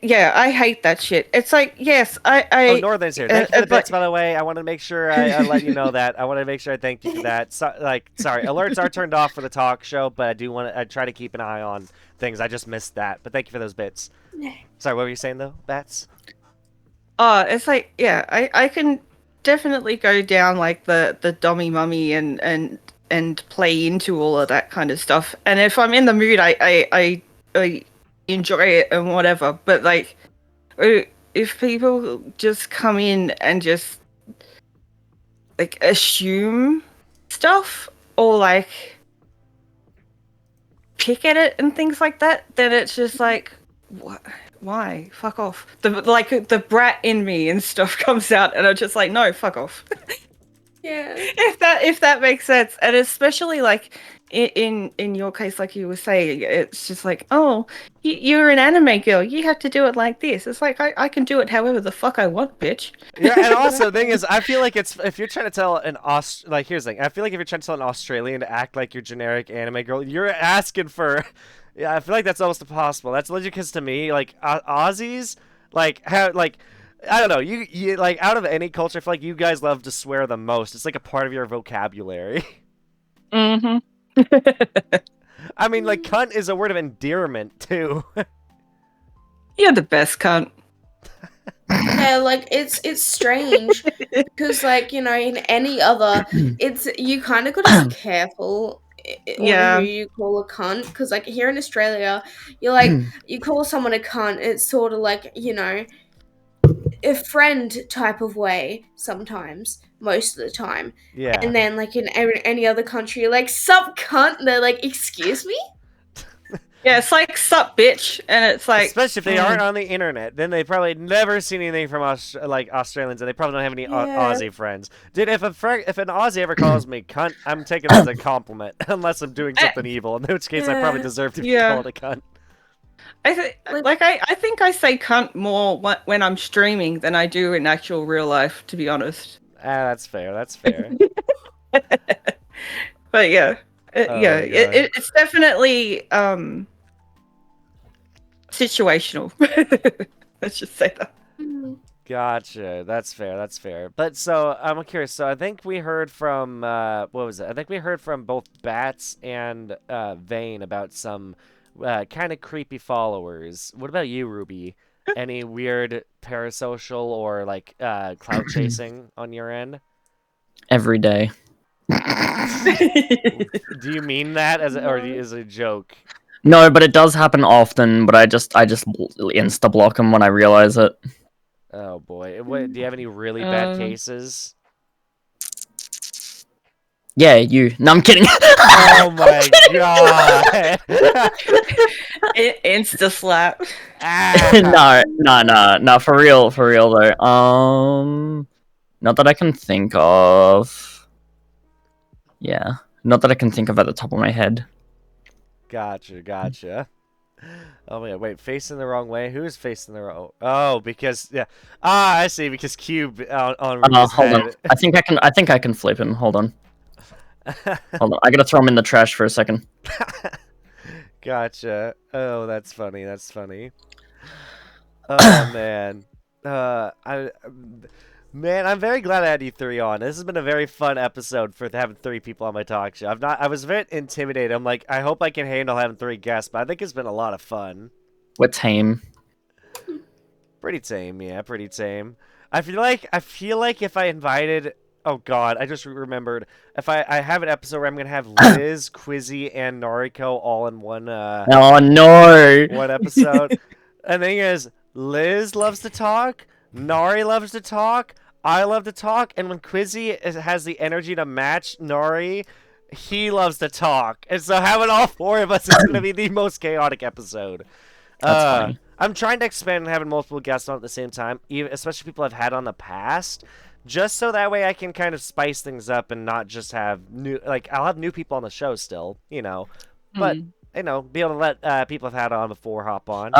Yeah, I hate that shit. It's like, yes, Oh, I Northern's here. Thank you for the it's like- bits, by the way. I want to make sure I let you know that. I want to make sure I thank you for that. Sorry, alerts are turned off for the talk show, but I try to keep an eye on things. I just missed that. But thank you for those bits. Sorry, what were you saying though, Bats? it's like, yeah, I can definitely go down like the dommy mummy and play into all of that kind of stuff. And if I'm in the mood, I enjoy it and whatever. But like, if people just come in and just like assume stuff or like pick at it and things like that, then it's just like, what? Why? Fuck off. The brat in me and stuff comes out, and I'm just like, no, fuck off. Yeah. If that makes sense. And especially like in your case, like you were saying, it's just like, oh, you're an anime girl. You have to do it like this. It's like I can do it however the fuck I want, bitch. Yeah, and also the thing is, I feel like it's if you're trying to tell like here's the thing. I feel like if you're trying to tell an Australian to act like your generic anime girl, you're asking for. Yeah, I feel like that's almost impossible. That's legit because to me, like Aussies, like I don't know, you like out of any culture, I feel like you guys love to swear the most. It's like a part of your vocabulary. Mm-hmm. I mean, like cunt is a word of endearment too. You're the best cunt. Yeah, like it's strange because like in any other, it's you kind of gotta be careful Yeah. on who you call a cunt because like here in Australia, you're like you call someone a cunt, it's sort of like a friend type of way sometimes, most of the time. Yeah. And then like in any other country, you're like sup cunt, and they're like excuse me. Yeah, it's like sup bitch, and it's like especially if they aren't on the internet, then they probably never seen anything from Australians, and they probably don't have any Aussie friends. Dude, if an Aussie ever calls me cunt, I'm taking it as a compliment, unless I'm doing something evil, in which case I probably deserve to be called a cunt. I think I say cunt more when I'm streaming than I do in actual real life, to be honest. That's fair. That's fair. But yeah, Oh it's definitely situational. Let's just say that. Gotcha. That's fair. That's fair. But so I'm curious. So I think we heard from what was it? I think we heard from both Bats and Vane about some kind of creepy followers. What about you, Ruby? Any weird parasocial or like clout chasing on your end? Every day. Do you mean that as or is it a joke? No, but it does happen often. But I just insta block them when I realize it. Oh boy. What, do you have any really bad cases? Yeah, you. No, I'm kidding. Oh my god. Insta slap. No, for real though. Not that I can think of. Yeah, not that I can think of at the top of my head. Gotcha. Oh my god, wait, facing the wrong way? Who is facing the wrong? Oh, because yeah. Ah, I see. Because Cube on Ruby's Hold head. on. I think I can flip him. Hold on. Hold on. I gotta throw him in the trash for a second. Gotcha. Oh, that's funny. That's funny. Oh man. Man, I'm very glad I had you three on. This has been a very fun episode for having three people on my talk show. I was a bit intimidated. I'm like, I hope I can handle having three guests, but I think it's been a lot of fun. We're tame. Pretty tame, yeah, pretty tame. I feel like if I invited, oh god, I just remembered. If I have an episode where I'm gonna have Liz, Quizzy, and Noriko all in one Oh no! one episode. And the thing is, Liz loves to talk, Nari loves to talk, I love to talk, and when Quizzy has the energy to match Nari, he loves to talk. And so having all four of us is going to be the most chaotic episode. That's funny. I'm trying to expand and having multiple guests on at the same time, especially people I've had on the past, just so that way I can kind of spice things up and not just have new, like, I'll have new people on the show still, but, be able to let people I've had on before hop on.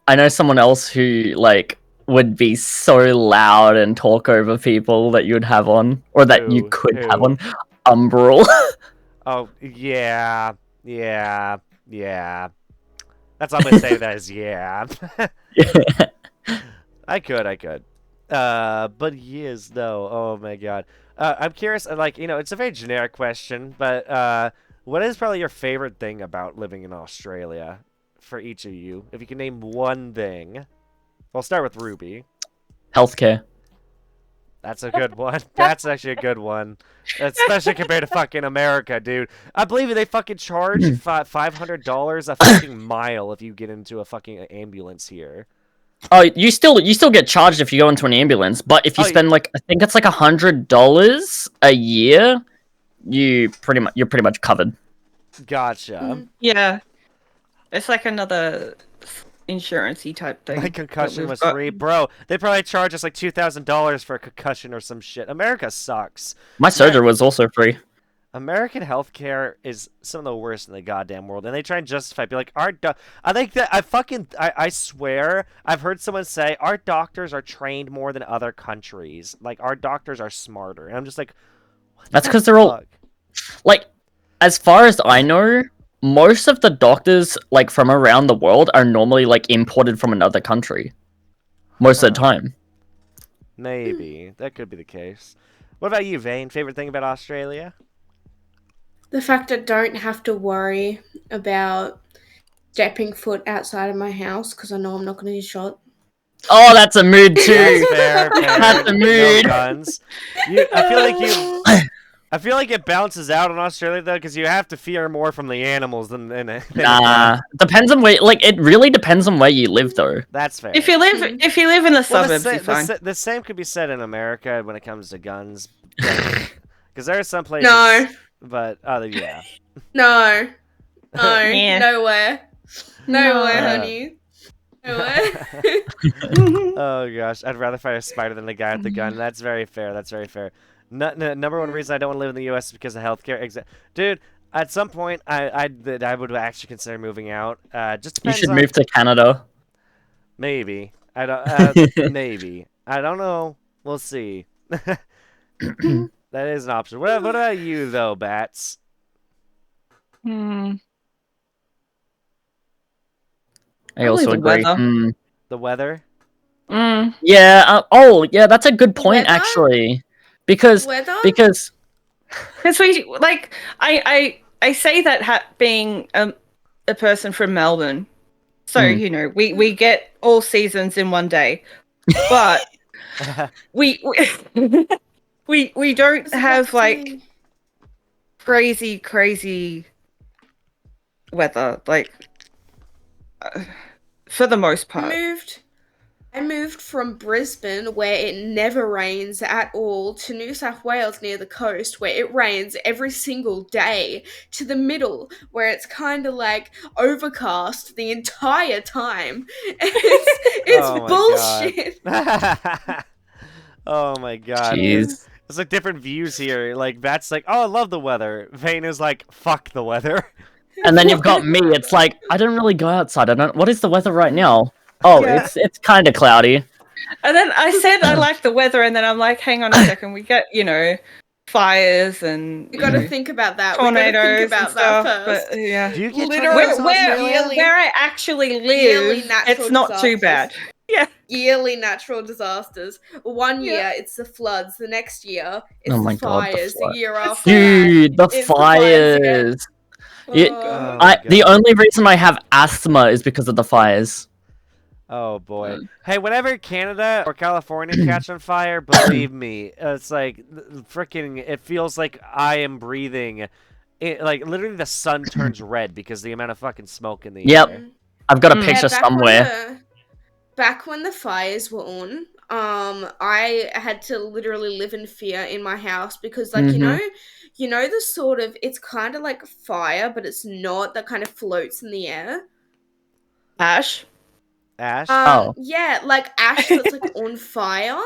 I know someone else who, like, would be so loud and talk over people that you would have on, or that you could have on. Umbral. Oh, yeah. That's all I'm going to say that is yeah. I could. But yes, no. Oh my god. I'm curious, like, it's a very generic question, but what is probably your favorite thing about living in Australia for each of you? If you can name one thing. I'll start with Ruby. Healthcare. That's a good one. That's actually a good one. Especially compared to fucking America, dude. I believe they fucking charge $500 a fucking mile if you get into a fucking ambulance here. Oh, you still get charged if you go into an ambulance, but if you spend like, I think it's like $100 a year, you're pretty much covered. Gotcha. Yeah, it's like another insurance-y type thing. My concussion was free. Bro, they probably charge us like $2,000 for a concussion or some shit. America sucks. My surgery was also free. American healthcare is some of the worst in the goddamn world, and they try and justify, be like, I think that I swear, I've heard someone say our doctors are trained more than other countries. Like our doctors are smarter, and I'm just like, That's because they're all fuck? like, as far as I know, most of the doctors like from around the world are normally like imported from another country. Most of the time. Maybe that could be the case. What about you, Vane? Favorite thing about Australia? The fact I don't have to worry about stepping foot outside of my house because I know I'm not going to get shot. Oh, that's a mood too. That's fair. That's a No mood. guns. I feel like it bounces out in Australia though, because you have to fear more from the animals than Nah, depends on where. Like, it really depends on where you live, though. That's fair. If you live in the Well, suburbs, you're fine. the same could be said in America when it comes to guns, because there are some places. No, But yeah. no, no, Yeah. nowhere. Nowhere, No. honey. Nowhere. Oh gosh, I'd rather fight a spider than the guy with the gun. That's very fair. That's very fair. Number one reason I don't want to live in the U.S. is because of healthcare. Dude, at some point, I would actually consider moving out. Just You depends should on move to Canada. maybe. I don't. Maybe. I don't know. We'll see. That is an option. What about you though, Bats? Hmm. I also Probably the agree. weather. The weather? Mm. Yeah. Yeah. That's a good point, Weather? actually. Because Weather? Because we like I say that being a person from Melbourne, so Hmm. you know we get all seasons in one day, but we we don't have like crazy weather like for the most part. I moved from Brisbane, where it never rains at all, to New South Wales near the coast, where it rains every single day, to the middle, where it's kind of like overcast the entire time. It's Oh my bullshit. Oh my god. Jeez. It's like different views here. Like Bats like, oh, I love the weather. Vane is like, fuck the weather. And then you've got me. It's like, I don't really go outside. I don't. What is the weather right now? Oh, Yeah. it's kind of cloudy. And then I said I like the weather, and then I'm like, hang on a second, we get fires and You gotta know, think about that. We gotta tornadoes think and about stuff. that first. But yeah, Do you get Literally, tornadoes in Australia? where I actually Yearly live, natural it's not too disasters. bad. Yeah. Yearly natural disasters. One Yeah. year it's the floods. The next year it's Oh the my God, the fires. The flood. year after Dude, the It's the fires again. fires. Yeah, that. Oh, The God. only reason I have asthma is because of the fires. Oh boy. Hey, whenever Canada or California catch on fire, believe me, it's like freaking. It feels like I am breathing. Like literally, the sun turns red because the amount of fucking smoke in the Yep. air. I've got a Mm. picture somewhere. Back when the fires were on, I had to literally live in fear in my house because, like, Mhm. you know the sort of it's kind of like fire, but it's not. That kind of floats in the air. Ash. Ash. Oh. Yeah, like ash that's like on fire.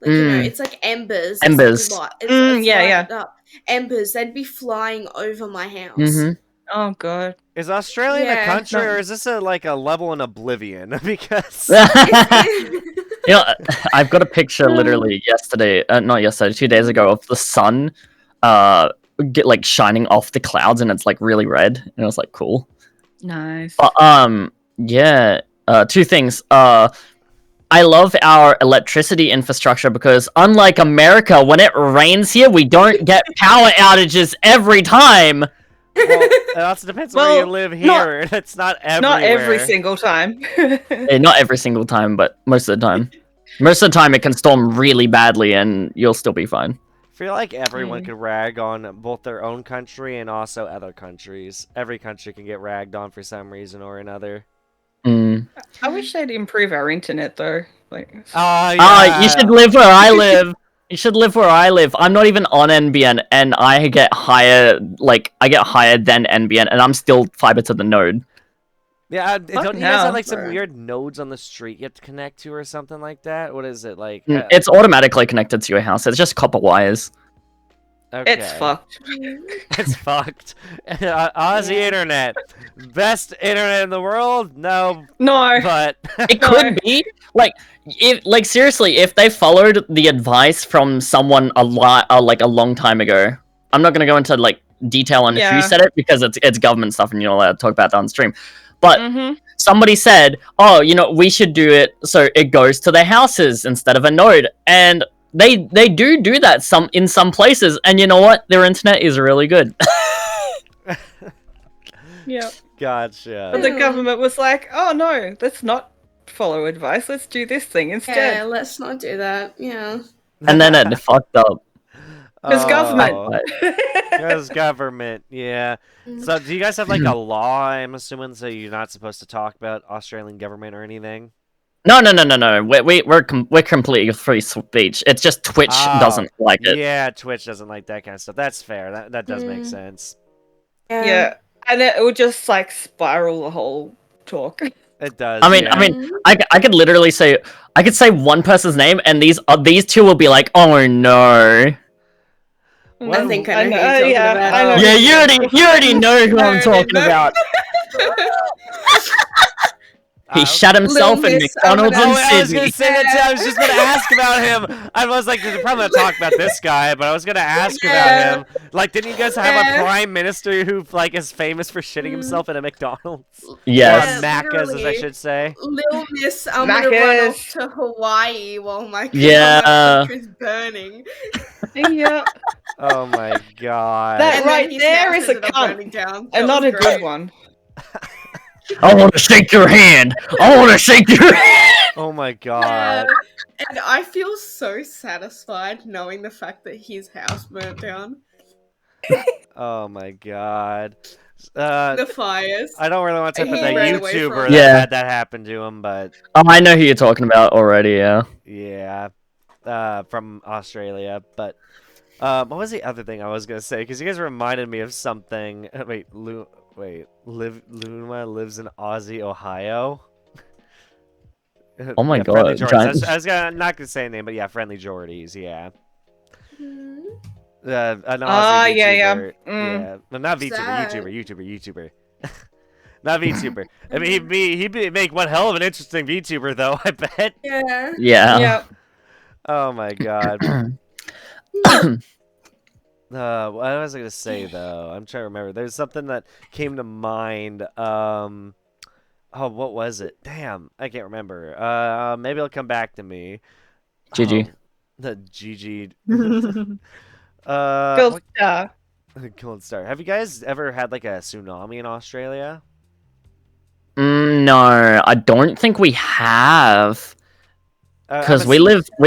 Like it's like embers. Embers. Yeah. lighted up. Embers. They'd be flying over my house. Mm-hmm. Oh god. Is Australia a Yeah, country, no. or is this like a level in Oblivion? Because You know, I've got a picture literally yesterday, not yesterday, 2 days ago, of the sun, get like shining off the clouds, and it's like really red, and it was like cool. Nice. But yeah, two things. I love our electricity infrastructure because unlike America, when it rains here, we don't get power outages every time. well, it also depends on where you Well, live not- here. It's not everywhere. Not every single time. Not every single time, but most of the time. Most of the time, it can storm really badly, and you'll still be fine. I feel like everyone Mm. could rag on both their own country and also other countries. Every country can get ragged on for some reason or another. Mm. I wish they'd improve our internet though. Like Oh, yeah. Ah, you should live where I live. You should live where I live. I'm not even on NBN, and I get higher. Like I get higher than NBN, and I'm still fiber to the node. Yeah, don't you Fucking guys have hell, like some bro. weird nodes on the street you have to connect to or something like that? What is it like? It's automatically connected to your house. It's just copper wires. Okay. It's fucked. It's fucked. Aussie internet, best internet in the world? No, No. but It No. could be like if seriously, if they followed the advice from someone a long time ago. I'm not gonna go into like detail on Yeah. who said it because it's government stuff and you're not allowed to talk about that on stream. But Mm-hmm. somebody said, "Oh, we should do it so it goes to their houses instead of a node," and they do that in some places, and you know what? Their internet is really good. Yeah. gotcha. But the government was like, "Oh no, let's not follow advice. Let's do this thing Yeah, instead." let's not do that. Yeah. And then it fucked up. Because government. Because government, yeah. So, do you guys have like a law? I'm assuming so you're not supposed to talk about Australian government or anything. No. We're completely free speech. It's just Twitch doesn't like it. Yeah, Twitch doesn't like that kind of stuff. That's fair. That does make Mm. sense. Yeah. And it would just like spiral the whole talk. It does. I mean, yeah. I could literally say one person's name, and these two will be like, "Oh no." What- I think I I know know, who you're talking yeah, about. I know. Yeah, you already know who I'm talking about. He shot himself in Lil Miss, I'm McDonald's gonna- in I was gonna Sydney. say that too. I was just gonna ask about him. I was like, they're probably not talking about this guy, but I was gonna ask about him. Like, didn't you guys have a Yeah. prime minister who like is famous for shitting himself in a McDonald's? Yes. Or Macca's, as I literally. should say. Lil Miss, I'm gonna run off Macca's. to Hawaii while my Yeah. country's burning. Yeah. Oh my god. That- And then right his there house is a ended up cunt. burning down. And That not a was good great. one. I want to shake your hand. I want to shake your hand. Oh my Yeah. god. And I feel so satisfied knowing the fact that his house burnt down. Oh my god. The fires. I don't really want to talk about He that ran away YouTuber from that it. had that happen to him, but Oh, I know who you're talking about already. Yeah. yeah, from Australia. But what was the other thing I was gonna say? Because you guys reminded me of something. Luna lives in Aussie, Ohio. Oh my Friendly God, Jordies. giant- I was not gonna say a name, but yeah, Friendly Jordies. Yeah. Hmm. An Aussie Ah, yeah. VTuber. Mm. Yeah. Well, not VTuber, Sad. YouTuber. Not VTuber. I mean, he'd make one hell of an interesting VTuber, though, I bet. Yeah. Yeah. Yeah. Oh my god. What was I gonna say though? I'm trying to remember. There's something that came to mind. Oh, what was it? Damn, I can't remember. Maybe it'll come back to me. GG. Oh, the GG. Gold what- star. Gold star. Have you guys ever had like a tsunami in Australia? No, I don't think we have. Because I'm we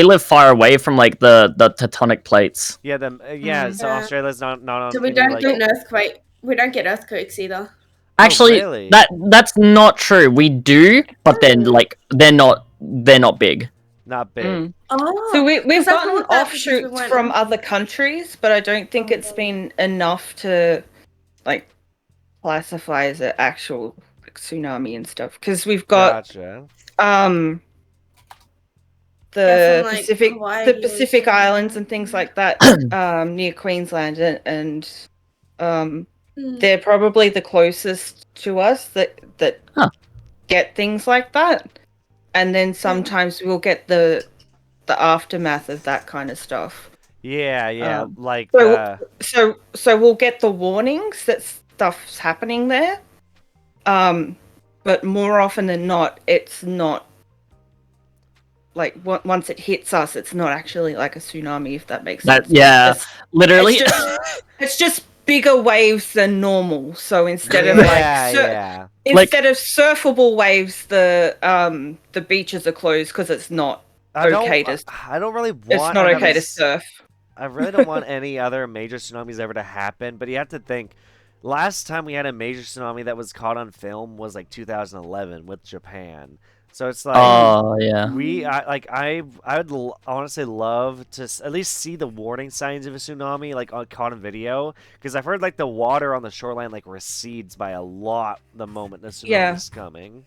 live far away from like the tectonic plates. Yeah, Mm. so Yeah. Australia's not on. So we any, don't like... get an earthquake. We don't get earthquakes either. Actually, really? that's not true. We do, but then like they're not big. Not big. Mm. Oh. So we've 'cause I gotten thought that because we offshoots went- from other countries, but I don't think it's been enough to like classify as an actual like, tsunami and stuff. Because we've got Gotcha. the Yeah, from, like, Pacific Hawaii the and Pacific stuff. Islands and things like that near Queensland and Hmm. they're probably the closest to us that Huh. get things like that. And then sometimes we'll get the aftermath of that kind of stuff. Yeah, like So we'll get the warnings that stuff's happening there. But more often than not, it's not like once it hits us, it's not actually like a tsunami, if that makes sense. Yeah, It's- literally. it's just bigger waves than normal. So instead of yeah. instead of surfable waves, the beaches are closed because it's not I don't really want. it's not okay to surf. I really don't want any other major tsunamis ever to happen, but you have to think. Last time we had a major tsunami that was caught on film was like 2011 with Japan. So it's like Oh yeah. I would honestly love to at least see the warning signs of a tsunami like caught on video, because I've heard like the water on the shoreline like recedes by a lot the moment the tsunami is coming,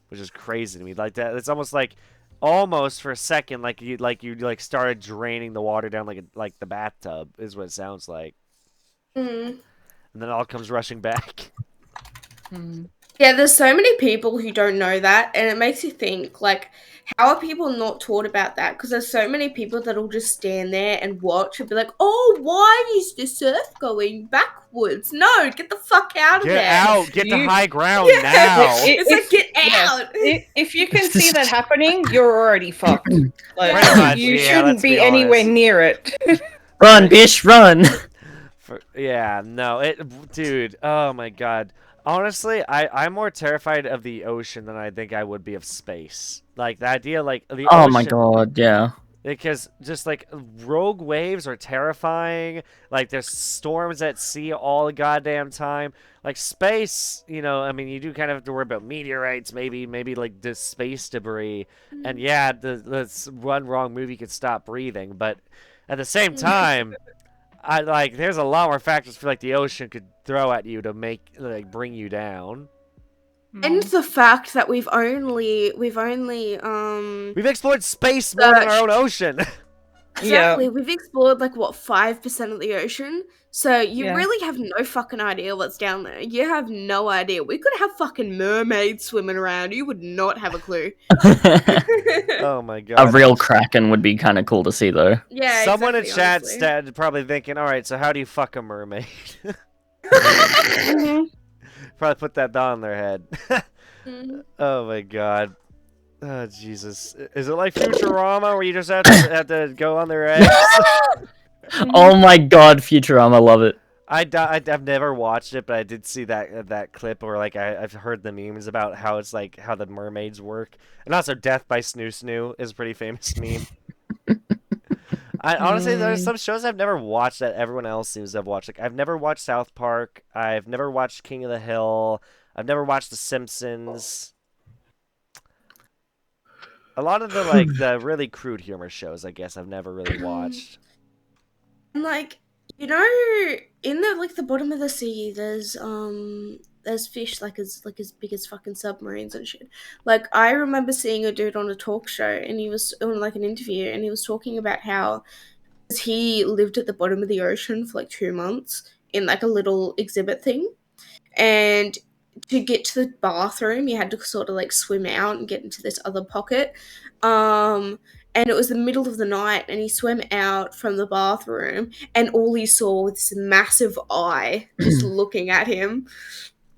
which is crazy to me. Like that, it's almost like almost for a second like you started draining the water down like the bathtub is what it sounds like, Mm. and then it all comes rushing back. Yeah, there's so many people who don't know that, and it makes you think, like, how are people not taught about that? Because there's so many people that'll just stand there and watch and be like, oh, why is the surf going backwards? No, get the fuck out of Get there. out! Get to You- high ground Yeah. now! It's like, get out! If you can see that happening, you're already fucked. Like, Pretty much, you yeah, shouldn't let's be be anywhere honest. near it. Run, bitch, run! Yeah, no, dude. Oh my god. Honestly, I'm more terrified of the ocean than I think I would be of space. Like the idea, like the Oh ocean. my god, yeah. Because just like rogue waves are terrifying. Like there's storms at sea all the goddamn time. Like space, I mean, you do kind of have to worry about meteorites, maybe like this space debris. And yeah, the one wrong move you could stop breathing. But at the same time, there's a lot more factors for like the ocean could throw at you to bring you down. And the fact that we've only We've explored space more than our own ocean. exactly, we've explored like what 5% of the ocean. So you Yeah. really have no fucking idea what's down there. You have no idea. We could have fucking mermaids swimming around. You would not have a clue. Oh my A god. real kraken would be kind of cool to see, though. Yeah, Someone in exactly, chat honestly. probably thinking, all right, so how do you fuck a mermaid? Mhm. Probably put that on their head. Mhm. Oh my god. Oh Jesus. Is it like Futurama where you just have to go on their eggs? Oh my god, Futurama, love it. I've never watched it, but I did see that clip, or like I've heard the memes about how it's like how the mermaids work, and also Death by Snoo Snoo is a pretty famous meme. Honestly, there's some shows I've never watched that everyone else seems to have watched. Like I've never watched South Park. I've never watched King of the Hill. I've never watched The Simpsons. A lot of the really crude humor shows, I guess, I've never really watched. And like, in the bottom of the sea, there's fish like as big as fucking submarines and shit. Like I remember seeing a dude on a talk show, and he was on like an interview, and he was talking about how he lived at the bottom of the ocean for like 2 months in like a little exhibit thing, and to get to the bathroom, you had to sort of like swim out and get into this other pocket. And it was the middle of the night, and he swam out from the bathroom, and all he saw was this massive eye just looking at him.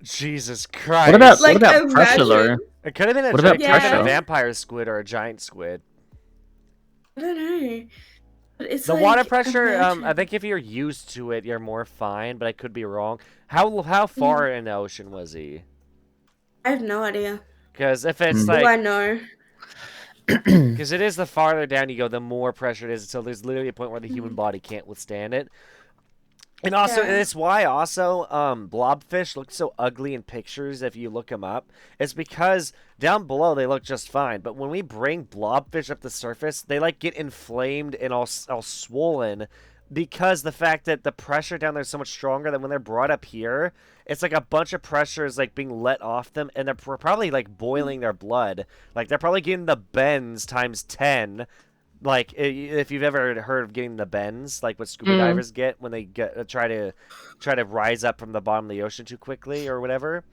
Jesus Christ. What about Like, pressure, though? imagine- It could have been What about a pressure? vampire squid or a giant squid. I don't know. But it's The like, water pressure, imagine- I think if you're used to it, you're more fine, but I could be wrong. How far in the ocean was he? I have no idea. Because if it's All I like, know. because it is the farther down you go, the more pressure it is. So there's literally a point where the human body can't withstand it. And also, Yeah. it's why also blobfish look so ugly in pictures if you look them up. It's because down below they look just fine, but when we bring blobfish up the surface, they like get inflamed and all swollen because the fact that the pressure down there is so much stronger that when they're brought up here, it's like a bunch of pressure is like being let off them, and they're probably like boiling their blood. Like they're probably getting the bends times 10. Like if you've ever heard of getting the bends, like what scuba divers get when they try to rise up from the bottom of the ocean too quickly or whatever.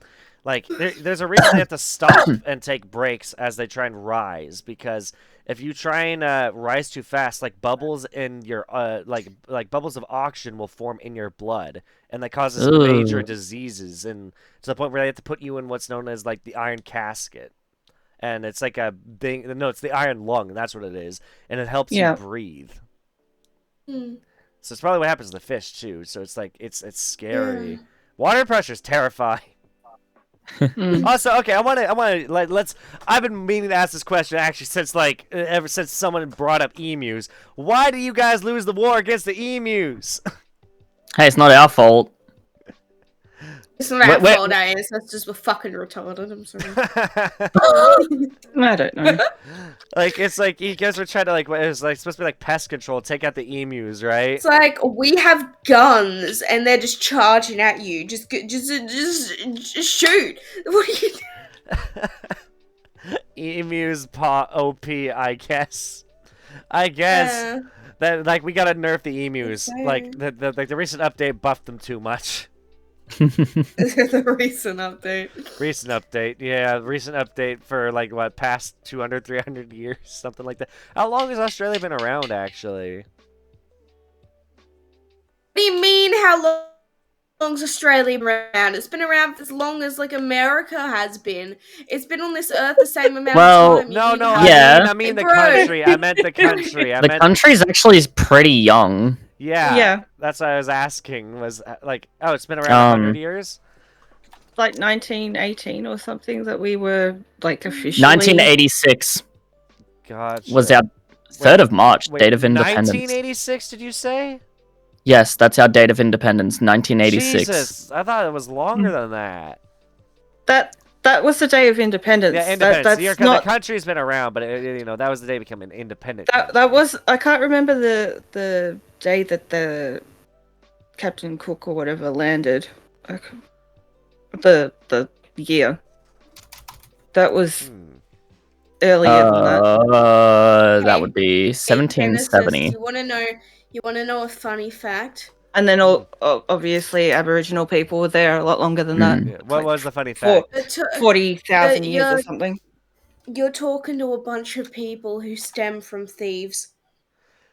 Like there's a reason they have to stop and take breaks as they try and rise, because if you try and rise too fast, like bubbles in your like bubbles of oxygen will form in your blood, and that causes major Ugh. diseases, and to the point where they have to put you in what's known as like the iron casket. And it's like a thing. No, it's the iron lung. That's what it is, and it helps Yeah. you breathe. Hmm. So it's probably what happens to the fish too. So it's like it's scary. Yeah. Water pressure is terrifying. Also, okay, I want to let's. I've been meaning to ask this question actually since ever since someone brought up emus. Why do you guys lose the war against the emus? Hey, it's not our fault. It's not our Wait. fault, guys. That's just we're fucking retarded. I'm sorry. I don't know. Like it's like you guys were trying to it's like supposed to be like pest control, take out the emus, right? It's like we have guns and they're just charging at you. Just shoot. What are you? emus OP, I guess. I guess that like we gotta nerf the emus. Like the recent update buffed them too much. The recent update. Recent update, yeah, recent update for like what past 200, 300 years, something like that. How long has Australia been around, actually? What do you mean? How long's Australia been around? It's been around for as long as like America has been. It's been on this earth the same amount Well, of time. No, no, Yeah. I mean the Bro. country. I meant the country. The country's actually is pretty young. Yeah, Yeah. that's what I was asking. Was like, oh, it's been around 100 years. Like 1918 or something that we were like officially. 1986 Gotcha. was our 3rd of March, Wait, date of independence. 1986? Did you say? Yes, that's our date of independence, 1986. Jesus, I thought it was longer than that. That was the day of independence. Yeah, independence. That's Yeah, 'cause not. the country's been around, but you know that was the day it became an independent. That was. I can't remember the day that the Captain Cook or whatever landed. The year. That was earlier than that. That would be 1770. You want to know? You want to know a funny fact? And then obviously Aboriginal people were there a lot longer than that. Yeah. What was the funny fact? 40,000 years or something. You're talking to a bunch of people who stem from thieves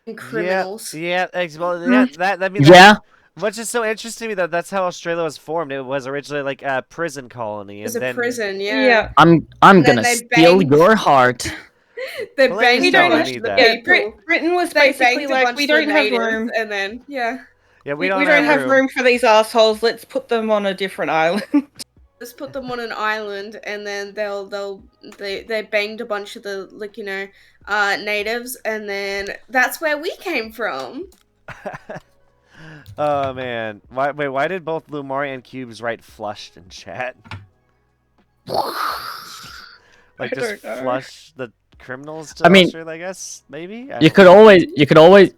and criminals. Yeah, well, yeah, that means Yeah, which is so interesting to me that that's how Australia was formed. It was originally like a prison colony, It was and a then prison, Yeah. I'm then gonna they steal banged- your heart. They Please banged a don't bunch need of that. the Yeah, people. Britain was They basically banged a like, bunch we of the don't have natives, room. and then yeah, We don't have room for these assholes. Let's put them on a different island. just put them on an island, and then they banged a bunch of the natives, and then that's where we came from. Oh man, why did both Lumari and Cubes write flushed in chat? Like I just don't know. flush the criminals to I mean, Australia, I guess maybe. I You don't could know. always,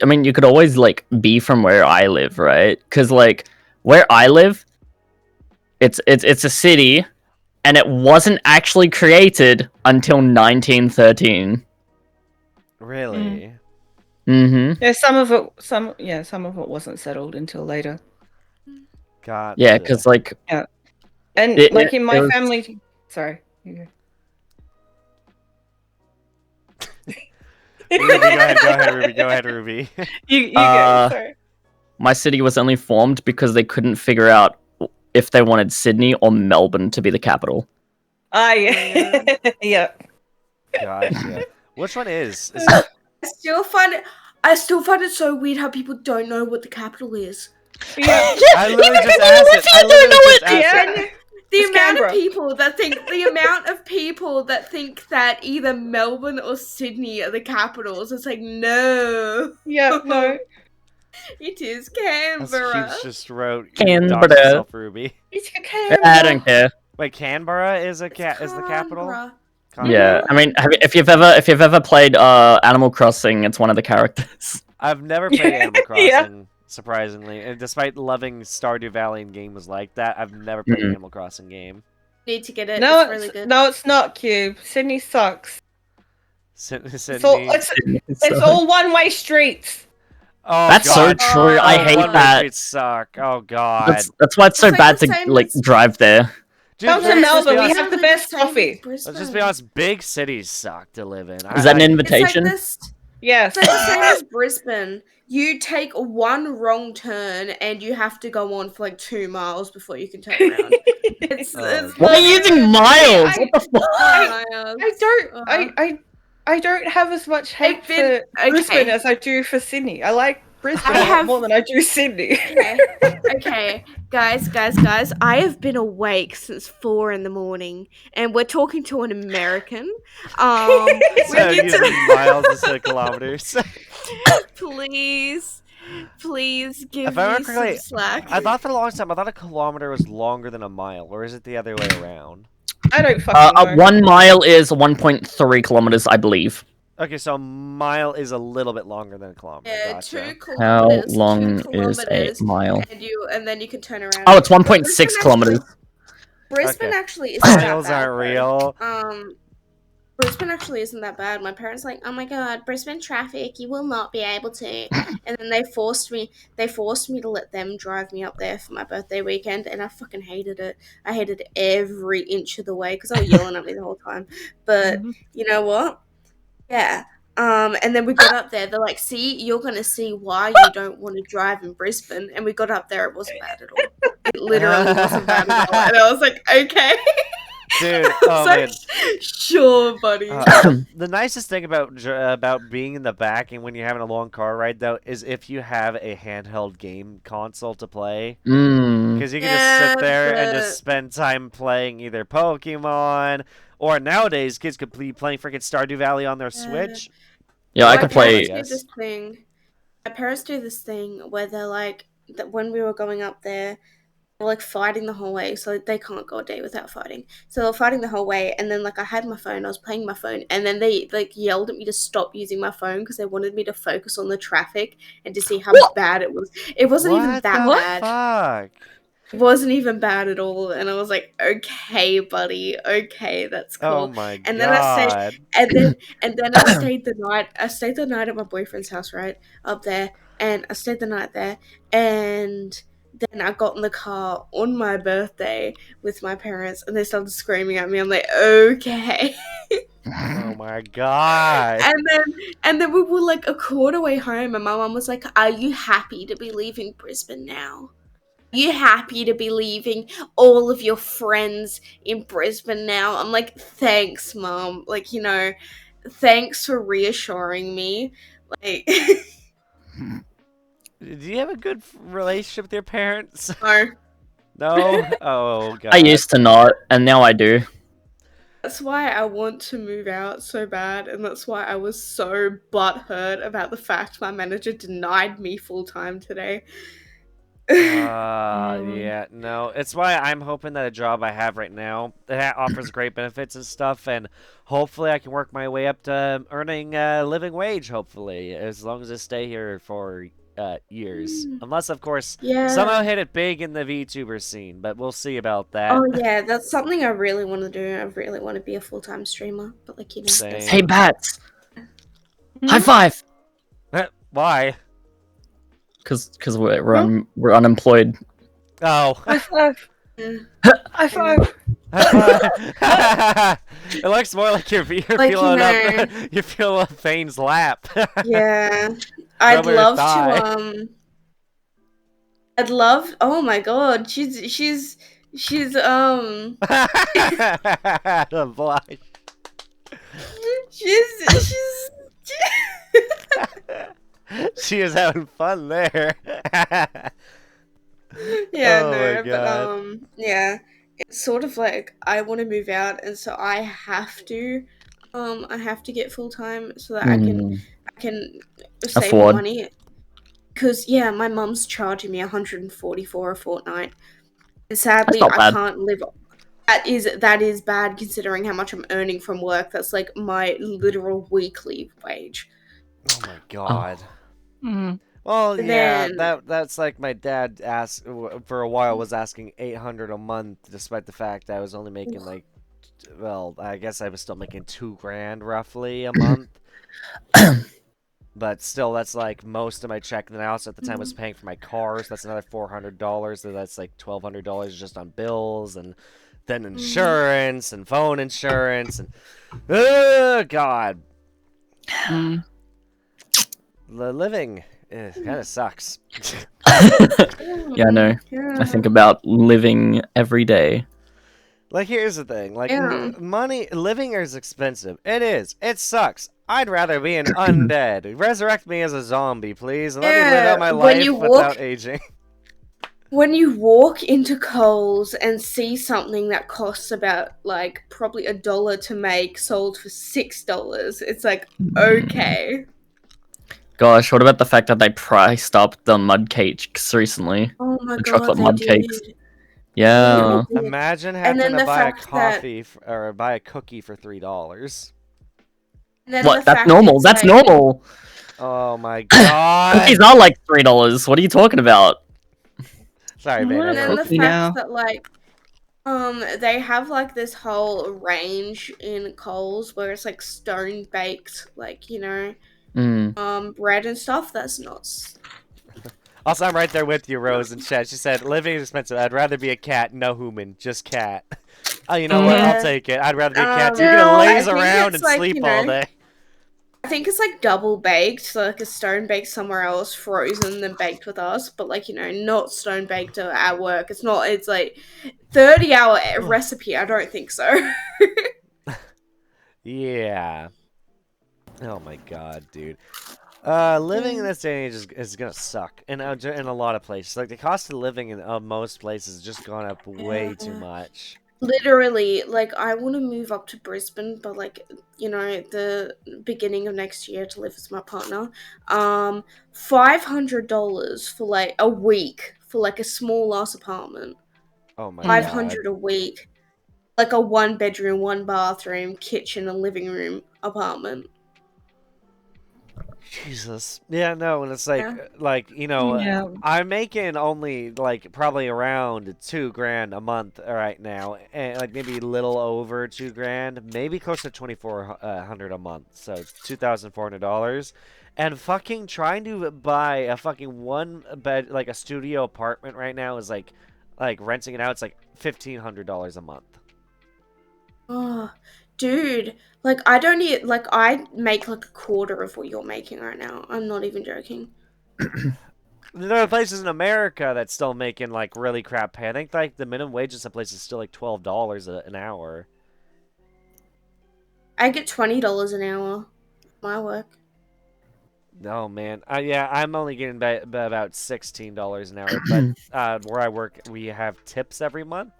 I mean, you could always like be from where I live, right? Because like where I live, it's a city, and it wasn't actually created until 1913. Really. Mm-hmm. Yeah, some of it wasn't settled until later. Gotcha. Yeah, because like And It- like it- in it my was- family, sorry. You Ruby, go ahead, Ruby. Go ahead, Ruby. You Uh, go. Sorry. my city was only formed because they couldn't figure out if they wanted Sydney or Melbourne to be the capital. Ah, yeah. Yeah. Gotcha. Which one is? Is I still find it so weird how people don't know what the capital is. Yeah. I literally just asked it. I literally just asked Yeah. it. The It's amount Canberra. of people that think that either Melbourne or Sydney are the capitals. It's like, no, Yeah, no. it is That's Canberra. Cubes just wrote. Canberra. Dox yourself, Ruby. It's I don't care. Wait, Canberra is the capital? Canberra. Yeah, I mean, if you've ever played Animal Crossing, it's one of the characters. I've never played Animal Yeah. Crossing, surprisingly. And despite loving Stardew Valley and games like that, I've never played an Mhm. Animal Crossing game. Need to get it. No, it's really good. no, it's not Cube. Sydney sucks. Sydney. It's all one-way streets. Oh, That's so God. true. I Oh, hate one-way that. streets suck. Oh God. That's why it's so It's like bad the to same like as- drive there. Dude, Come to let's just be Melbourne, we honest- have the best coffee. Let's just be honest. Big cities suck to live in. Is that an invitation? It's Yes. like the same as Brisbane. You take one wrong turn and you have to go on for like 2 miles before you can turn around. It's, Oh, it's God. Why are you using miles? I- What the fuck? I don't have as much hate I've been- for Brisbane okay. as I do for Sydney. I like Brisbane I a lot have- more than I do Sydney. Okay, guys, I have been awake since 4 a.m, and we're talking to an American. So We need using to miles instead of kilometers. please give If I remember me some correctly, slack. I thought for the longest time, I thought a kilometer was longer than a mile, or is it the other way around? I don't fucking know. 1 mile is 1.3 kilometers, I believe. Okay, so a mile is a little bit longer than a kilometer. Yeah, Gotcha. 2 How kilometers. long 2 is a kilometers, mile? and then you can turn around. Oh, it's 1.6 Brisbane kilometers. Brisbane Okay. actually isn't that Miles bad, aren't though. real. Brisbane actually isn't that bad. My parents like, oh my god, Brisbane traffic, you will not be able to. And then they forced me to let them drive me up there for my birthday weekend, and I fucking hated it. I hated every inch of the way because they were yelling at me the whole time. But you know what? Yeah. And then we got up there. They're like, see, you're gonna see why you don't want to drive in Brisbane. And we got up there. It wasn't bad at all. It literally wasn't bad at all. And I was like, okay. Dude, I oh was man. like, sure, buddy. The nicest thing about being in the back and when you're having a long car ride though is if you have a handheld game console to play, because you can just sit there and just spend time playing either Pokemon or nowadays kids could be playing freaking Stardew Valley on their Switch. Yeah, I My could play. parents do this thing. My parents do this thing where they're like, that when we were going up there, they were like fighting the whole way, so they can't go a day without fighting. So they were fighting the whole way, and then like I had my phone, I was playing my phone, and then they like yelled at me to stop using my phone because they wanted me to focus on the traffic and to see how bad it was. It wasn't even that bad. Fuck? It wasn't even bad at all, and I was like, okay, buddy, okay, that's cool. Oh my and god. then I stayed, and then I stayed the night. I stayed the night at my boyfriend's house, right up there, and I stayed the night there, and then I got in the car on my birthday with my parents, and they started screaming at me. I'm like, okay. Oh my god. And then we were like a quarter way home, and my mum was like, "Are you happy to be leaving Brisbane now? Are you happy to be leaving all of your friends in Brisbane now?" I'm like, "Thanks, Mum. Like, you know, thanks for reassuring me." Like, Do you have a good relationship with your parents? no. No? Oh god. I used to not, and now I do. That's why I want to move out so bad, and that's why I was so butthurt about the fact my manager denied me full time today. Yeah, no. It's why I'm hoping that a job I have right now that offers great benefits and stuff, and hopefully I can work my way up to earning a living wage, hopefully, as long as I stay here for years. Unless, of course, somehow hit it big in the VTuber scene, but we'll see about that. Oh yeah, that's something I really want to do. I really want to be a full-time streamer, but like, you know. Same. Hey, Bats! High five! Why? Because we're unemployed. Oh. High five. High five. It looks more like you're Like, feeling you up. You feel up Fane's lap. Yeah, I'd Rub her love thigh. to. I'd love. Oh my god, she's The blush. she's She is having fun there. yeah, Oh my no, God. but yeah, it's sort of like I want to move out, and so I have to get full time so that I can save Afford. money. Because yeah, my mum's charging me 144 a fortnight, and sadly That's not I bad. can't live. That is bad considering how much I'm earning from work. That's like my literal weekly wage. Oh my God. Mm. Well, And yeah, then- that's like my dad asked for a while was asking $800 a month, despite the fact I was only making like, well, I guess I was still making $2,000 roughly a month. But still, that's like most of my check. And then I also at the time was paying for my car, so that's another $400. So that's like $1,200 just on bills, and then insurance and phone insurance, and oh God, Mm. the living kind of sucks. Yeah, I know. I think about living every day. Like, here's the thing. Like, Yeah. money, living is expensive. It is. It sucks. I'd rather be an undead. Resurrect me as a zombie, please, and let me live out my when life you without aging. When you walk into Coles and see something that costs about like probably $1 to make sold for $6, it's like, okay. Gosh, what about the fact that they priced up the mud cakes recently? Oh my The god, chocolate they mud did. cakes. Yeah. They did. Imagine And having then to the buy a fact that- coffee or buy a cookie for $3. And then What? the That's fact normal. it's That's like- normal. Oh my God. Cookies are like $3. What are you talking about? Sorry, I man. wanna And then the Cookie fact now. that like They have like this whole range in Coles where it's like stone baked, like bread and stuff. That's nuts. Also, I'm right there with you, Rose, in chat. She said, living is expensive. I'd rather be a cat, no human, just cat. Oh, you know what? Yeah. I'll take it. I'd rather be a cat. You're No, gonna I laze think around it's and like, sleep all day. I think it's like double baked, so like a stone baked somewhere else, frozen, then baked with us. But like not stone baked at work. It's not. It's like 30-hour recipe. I don't think so. Yeah. Oh my god, dude. Living in this day and age is gonna suck in a lot of places. Like the cost of living in most places has just gone up way too much. Literally, like I want to move up to Brisbane, but like the beginning of next year to live with my partner. $500 for like a week for like a small ass apartment. Oh my Five god. hundred a week, like a 1 bedroom, 1 bathroom, kitchen, and living room apartment. Jesus. Yeah, no, and it's like, Yeah. I'm making only like probably around $2,000 a month right now, and like maybe a little over $2,000, maybe close to $2,400 a month, so $2,400, and fucking trying to buy a fucking one bed like a studio apartment right now is like renting it out. It's like $1,500 a month. Oh, dude, like I don't need like I make like a quarter of what you're making right now. I'm not even joking. There are places in America that's still making like really crap pay. I think like the minimum wage in some places is still like $12 an hour. I get $20 an hour. My work. No, man. Yeah, I'm only getting about $16 an hour. But where I work, we have tips every month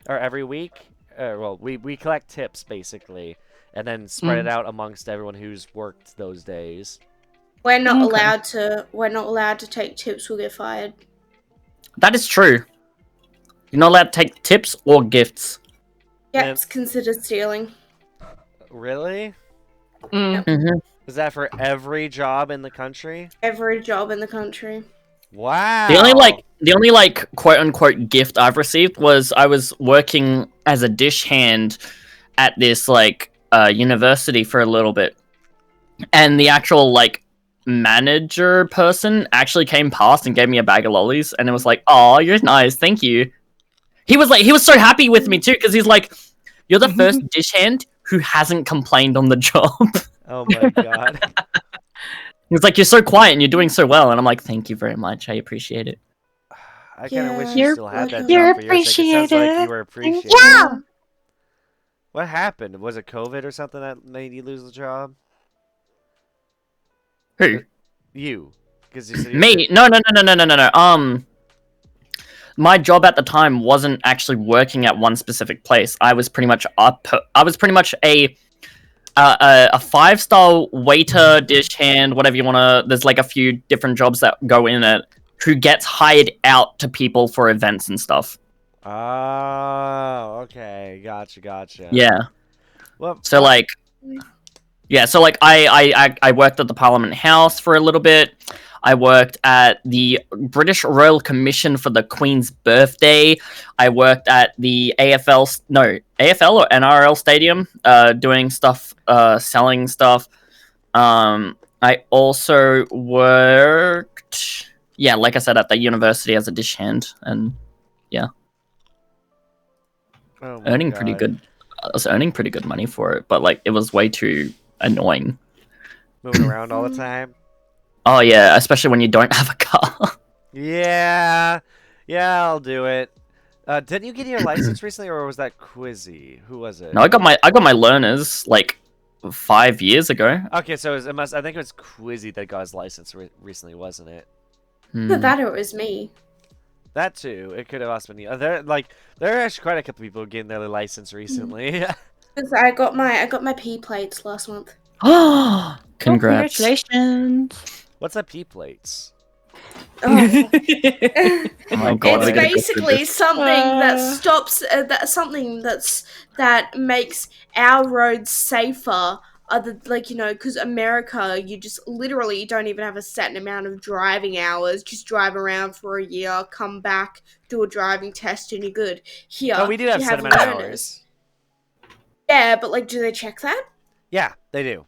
or every week. Well, we collect tips basically, and then spread it out amongst everyone who's worked those days. We're not Okay. allowed to. We're not allowed to take tips. We'll get fired. That is true. You're not allowed to take tips or gifts. Yeah, Man. it's considered stealing. Really? Mm. Is that for every job in the country? Every job in the country. Wow. The only quote unquote gift I've received was I was working as a dish hand at this university for a little bit, and the actual manager person actually came past and gave me a bag of lollies, and it was like, "Oh, you're nice, thank you." He was so happy with me too because he's like, "You're the first dish hand who hasn't complained on the job." Oh my god. He's like, "You're so quiet and you're doing so well," and I'm like, "Thank you very much. I appreciate it." I kind of wish Yeah. you You're still had that You're job for your sake. It sounds like you appreciated. were appreciated. Yeah. What happened? Was it COVID or something that made you lose the job? Who? You. Because you said Me? No. My job at the time wasn't actually working at one specific place. I was pretty much a 5-star waiter, dish hand, whatever you wanna. There's like a few different jobs that go in it. Who gets hired out to people for events and stuff. Oh, okay. Gotcha. Yeah. Well, So I worked at the Parliament House for a little bit. I worked at the British Royal Commission for the Queen's birthday. I worked at the AFL or NRL stadium, doing stuff, selling stuff. I also worked, like I said, at the university as a dish hand, and oh my earning God. pretty good. I was earning pretty good money for it, but it was way too annoying. Moving around all the time. Oh yeah, especially when you don't have a car. Yeah, I'll do it. Didn't you get your license recently, or was that Quizzy? Who was it? No, I got my learners 5 years ago. Okay, so I think it was Quizzy that got his license recently, wasn't it? Either that or it was me. That too. It could have also been you. There are actually quite a couple people getting their license recently. 'Cause I got my P plates last month. Oh, congrats! Congratulations. What's up, P plates? Oh my god! It's we're gonna go through basically this. something that stops that makes our roads safer other like because America, you just literally don't even have a set amount of driving hours. Just drive around for a year, come back, do a driving test, and you're good. Here, Oh, we do have you set have amount of learners. hours. Yeah, but like, do they check that? Yeah, they do.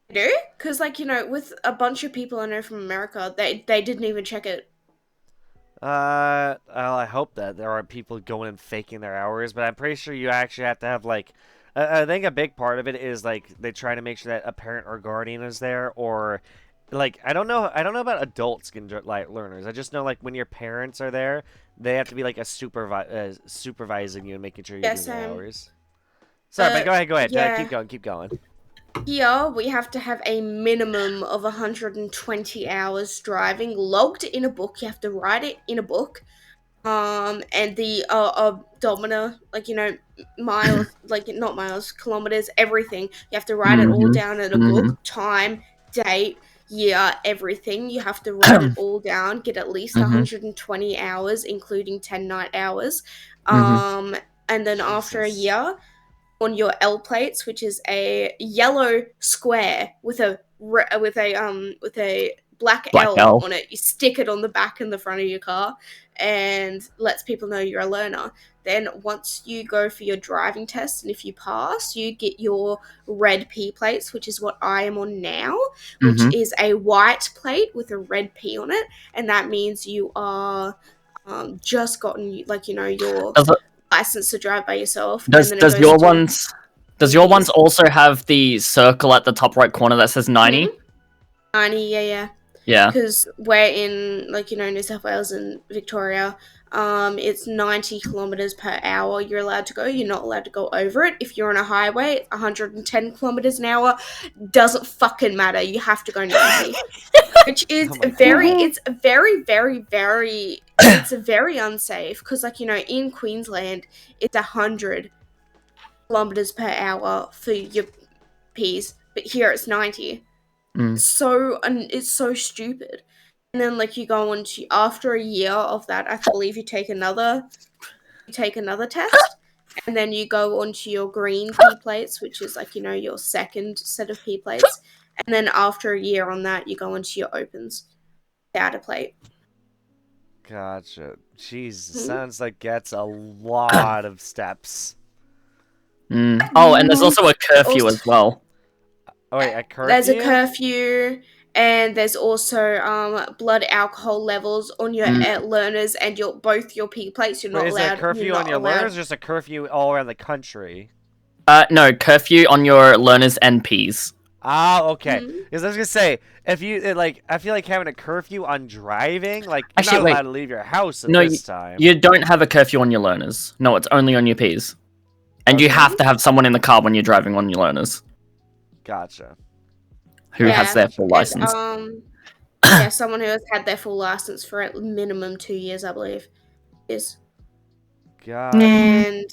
They do? Because like with a bunch of people I know from America, they didn't even check it. Well, I hope that there aren't people going and faking their hours, but I'm pretty sure you actually have to have like, I think a big part of it is like they try to make sure that a parent or guardian is there, or like I don't know about adults can like learners. I just know like when your parents are there, they have to be like a supervising you and making sure you're doing your hours. Sorry, but go ahead. Yeah. Keep going. Here, we have to have a minimum of 120 hours driving logged in a book. You have to write it in a book. And the odometer, like, miles, like, not miles, kilometers, everything. You have to write it all down in a book. Time, date, year, everything. You have to write it all down. Get at least 120 hours, including 10 night hours. And then after a year, on your L plates, which is a yellow square with a black L on it. You stick it on the back and the front of your car, and lets people know you're a learner. Then once you go for your driving test, and if you pass, you get your red P plates, which is what I am on now, which is a white plate with a red P on it, and that means you are just gotten your license to drive by yourself. Does your ones also have the circle at the top right corner that says 90? 90, yeah. Yeah. Because we're in New South Wales and Victoria, it's 90 kilometers per hour you're allowed to go. You're not allowed to go over it. If you're on a highway, it's 110 kilometers an hour. Doesn't fucking matter. You have to go 90, which is it's very unsafe. Because in Queensland, it's 100 kilometers per hour for your P's, but here it's 90. So it's so stupid. And then you go on to, after a year of that, I believe you take another test, and then you go on to your green P plates, which is your second set of P plates, and then after a year on that, you go into your opens, outer plate. Gotcha. Jesus, sounds like that's a lot of steps. Oh, and there's also a curfew as well. Oh wait, a curfew? There's a curfew, and there's also blood alcohol levels on your learners and both your P plates. You're not allowed. Is there a curfew on your learners, or just a curfew all around the country? No, curfew on your learners and Ps. Ah, okay. Because I was gonna say, if you I feel like having a curfew on driving, you're not allowed to leave your house at this time. You don't have a curfew on your learners. No, it's only on your Ps. And you have to have someone in the car when you're driving on your learners. Gotcha. Who has their full license? Someone who has had their full license for at minimum 2 years, I believe. Is. God. And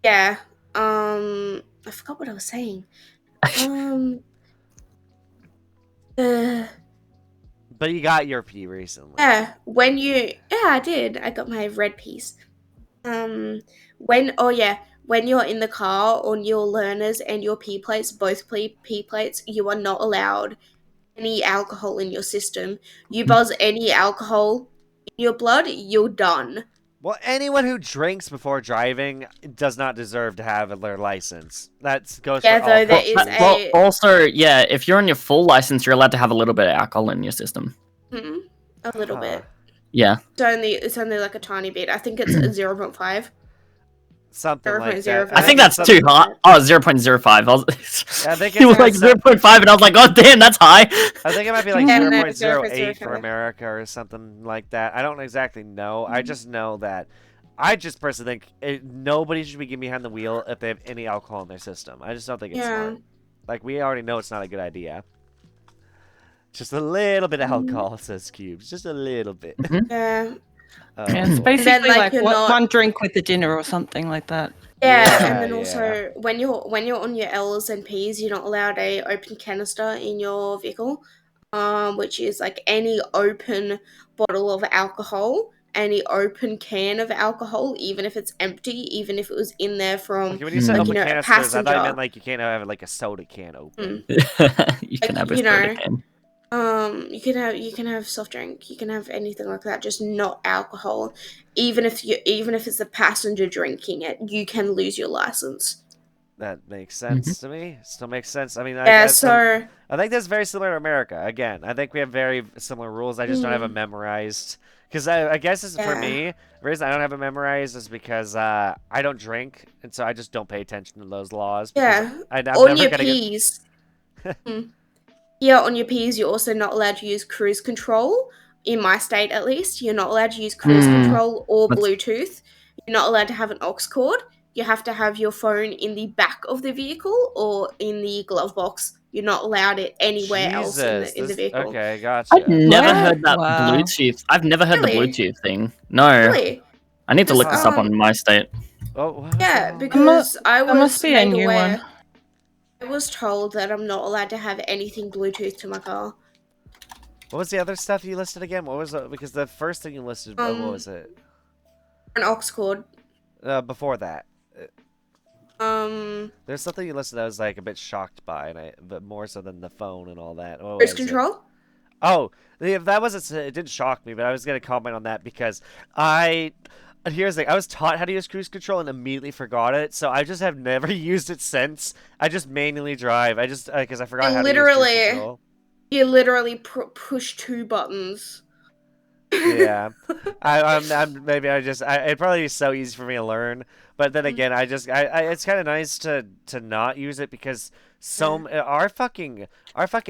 I forgot what I was saying. But you got your P recently. Yeah, I did. I got my red piece. When you're in the car on your learners and your P plates, both P plates, you are not allowed any alcohol in your system. You buzz any alcohol in your blood, you're done. Well, anyone who drinks before driving does not deserve to have their license. That goes for all. There is also, if you're on your full license, you're allowed to have a little bit of alcohol in your system. A little bit. Yeah. It's only like a tiny bit. I think it's 0.5. Something like that. I think that's too high. Oh, 0.05. I think it was like 0.5, and I was like, oh, damn, that's high. I think it might be like 0.08 for America or something like that. I don't exactly know. I just know that I just personally think nobody should be getting behind the wheel if they have any alcohol in their system. I just don't think it's smart. We already know it's not a good idea. Just a little bit of alcohol, says Cubes. Just a little bit. Yeah, it's basically like one drink with the dinner or something like that. Yeah, and then also when you're on your L's and P's, you're not allowed a open canister in your vehicle, which is like any open bottle of alcohol any open can of alcohol, even if it's empty, even if it was in there from Okay, when you said Like, open you know, a canisters, I thought you passenger. meant like you can't have like a soda can open. you can have a you soda know, can. you can have soft drink, you can have anything like that, just not alcohol. Even if it's a passenger drinking it, you can lose your license. That makes sense to me. Still makes sense. I mean, Yeah, so I think that's very similar to America. Again, I think we have very similar rules. I just don't have them memorized. Because I guess it's, for me, the reason I don't have it memorized is because I don't drink, and so I just don't pay attention to those laws. yeah, I'm on never your gonna P's. Yeah, on your P's, you're also not allowed to use cruise control. In my state, at least, you're not allowed to use cruise control or That's- Bluetooth. You're not allowed to have an aux cord. You have to have your phone in the back of the vehicle or in the glove box. You're not allowed it anywhere else in the vehicle. Okay, I've gotcha. never What? heard that Wow. Bluetooth. I've never heard Really? the Bluetooth thing. No. Really? I need to look this up Um, on my state. Oh, what was Yeah, that? because I That must was be a made new aware. one. I was told that I'm not allowed to have anything Bluetooth to my car. What was the other stuff you listed again? What was it? Because the first thing you listed, what was it? An aux cord. Before that. Um, There's something you listed I was like a bit shocked by, but more so than the phone and all that. What cruise was it? control. Oh, if that wasn't, it didn't shock me, but I was gonna comment on that because here's the thing, I was taught how to use cruise control and immediately forgot it, so I just have never used it since. I just manually drive. I just because I forgot how to use cruise control. You literally push two buttons. Yeah, I'm maybe it'd probably be so easy for me to learn, but then again, it's kind of nice to not use it because our fucking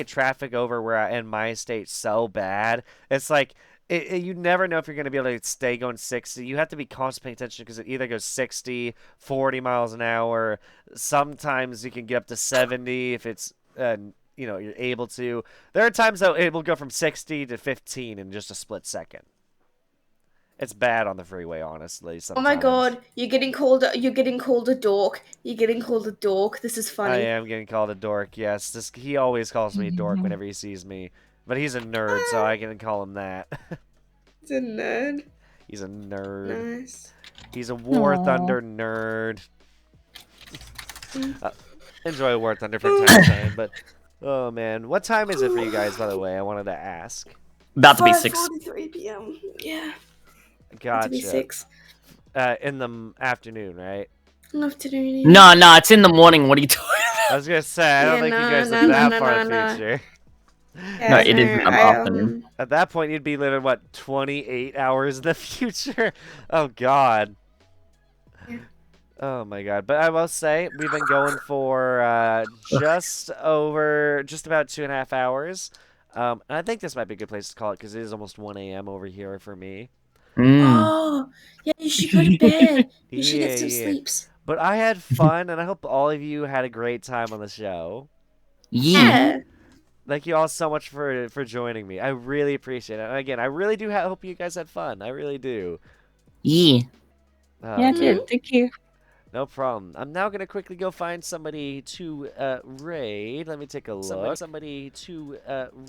traffic over where in my state so bad. It's like you never know if you're gonna be able to stay going 60. You have to be constantly paying attention because it either goes 60, 40 miles an hour. Sometimes you can get up to 70 if it's you're able to. There are times though it will go from 60 to 15 in just a split second. It's bad on the freeway, honestly. Sometimes. Oh my god, you're getting called a dork. You're getting called a dork. This is funny. I am getting called a dork. Yes, he always calls me a dork whenever he sees me. But he's a nerd, so I can call him that. He's a nerd. He's a nerd. Nice. He's a War Thunder nerd. Enjoy War Thunder from time to time, but oh man, what time is it for you guys? By the way, I wanted to ask. About to be 6. 5:43 p.m. Yeah. Gotcha. To be 6. In the afternoon, right? Afternoon. No, it's in the morning. What are you talking I was gonna say I don't Yeah, think you no, guys no, live no, that no, far in no, the no. future. No, it is in the afternoon. At that point, you'd be living what 28 hours in the future. Oh God. Yeah. Oh my God. But I will say we've been going for just about 2.5 hours. And I think this might be a good place to call it because it is almost 1 a.m. over here for me. Oh, yeah, you should go to bed. You should get some Yeah. sleeps. But I had fun, and I hope all of you had a great time on the show. Yeah. Thank you all so much for joining me. I really appreciate it. And again, I really do hope you guys had fun. I really do. Yeah. Yeah, I did. Thank you. No problem. I'm now gonna quickly go find somebody to raid. Let me take a look. Somebody to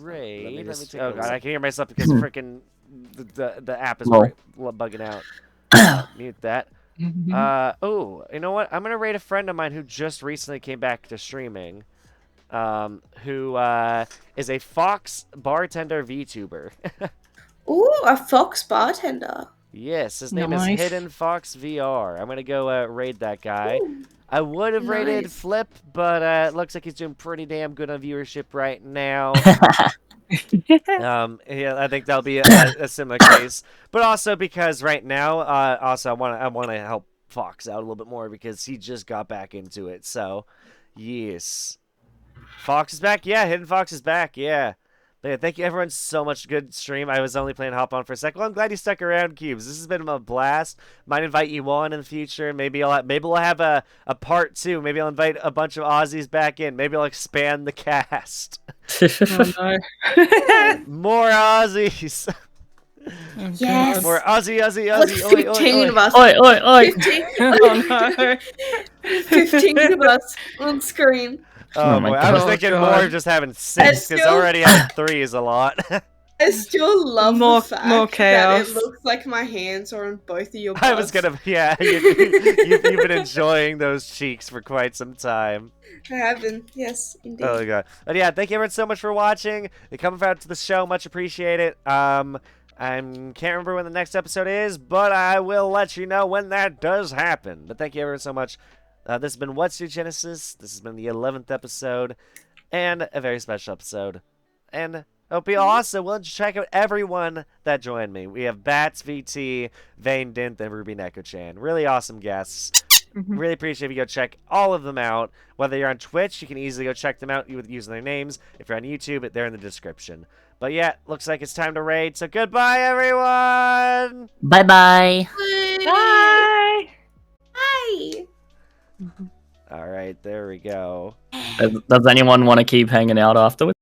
raid. Let me take a look. God, I can hear myself because freaking the app is bugging out. Mute that. Oh, you know what? I'm gonna raid a friend of mine who just recently came back to streaming. Who is a Fox bartender VTuber. Ooh, a Fox bartender. Yes, his name Nice. is Hidden Fox VR. I'm gonna go raid that guy. Ooh, I would have raided nice. Flip, but it looks like he's doing pretty damn good on viewership right now. Yeah, I think that'll be a similar case. But also because right now, also I want to help Fox out a little bit more because he just got back into it. So, yes. Fox is back? Yeah, Hidden Fox is back, yeah. But yeah, thank you everyone so much. Good stream. I was only playing Hop On for a second. Well, I'm glad you stuck around, Cubes. This has been a blast. Might invite you on in the future. Maybe we'll have a part 2. Maybe I'll invite a bunch of Aussies back in. Maybe I'll expand the cast. Oh, no. More Aussies. Yes. More Aussie. Like 15 of us. Oi, oi, oi. 15, Oh, no. 15 of us on screen. Oh, Oh my boy. I was God. thinking Oh, more God. of just having 6 That's because still- already having 3 is a lot. I still love More- the fact more that chaos. it looks like my hands are on both of your butts. I was gonna, yeah, you've been enjoying those cheeks for quite some time. I have been, yes, indeed. Oh my god. But yeah, thank you everyone so much for watching. You coming out to the show, much appreciated. I can't remember when the next episode is, but I will let you know when that does happen. But thank you everyone so much. This has been What's Your Genesis. This has been the 11th episode, and a very special episode. And it'll be awesome. We'll check out everyone that joined me. We have BatzVT, Vaindinth, and RubyNekoChan. Really awesome guests. Really appreciate if you go check all of them out. Whether you're on Twitch, you can easily go check them out using their names. If you're on YouTube, they're in the description. But yeah, looks like it's time to raid. So goodbye, everyone! Bye-bye. Bye. Bye! All right, there we go. Does anyone want to keep hanging out afterwards?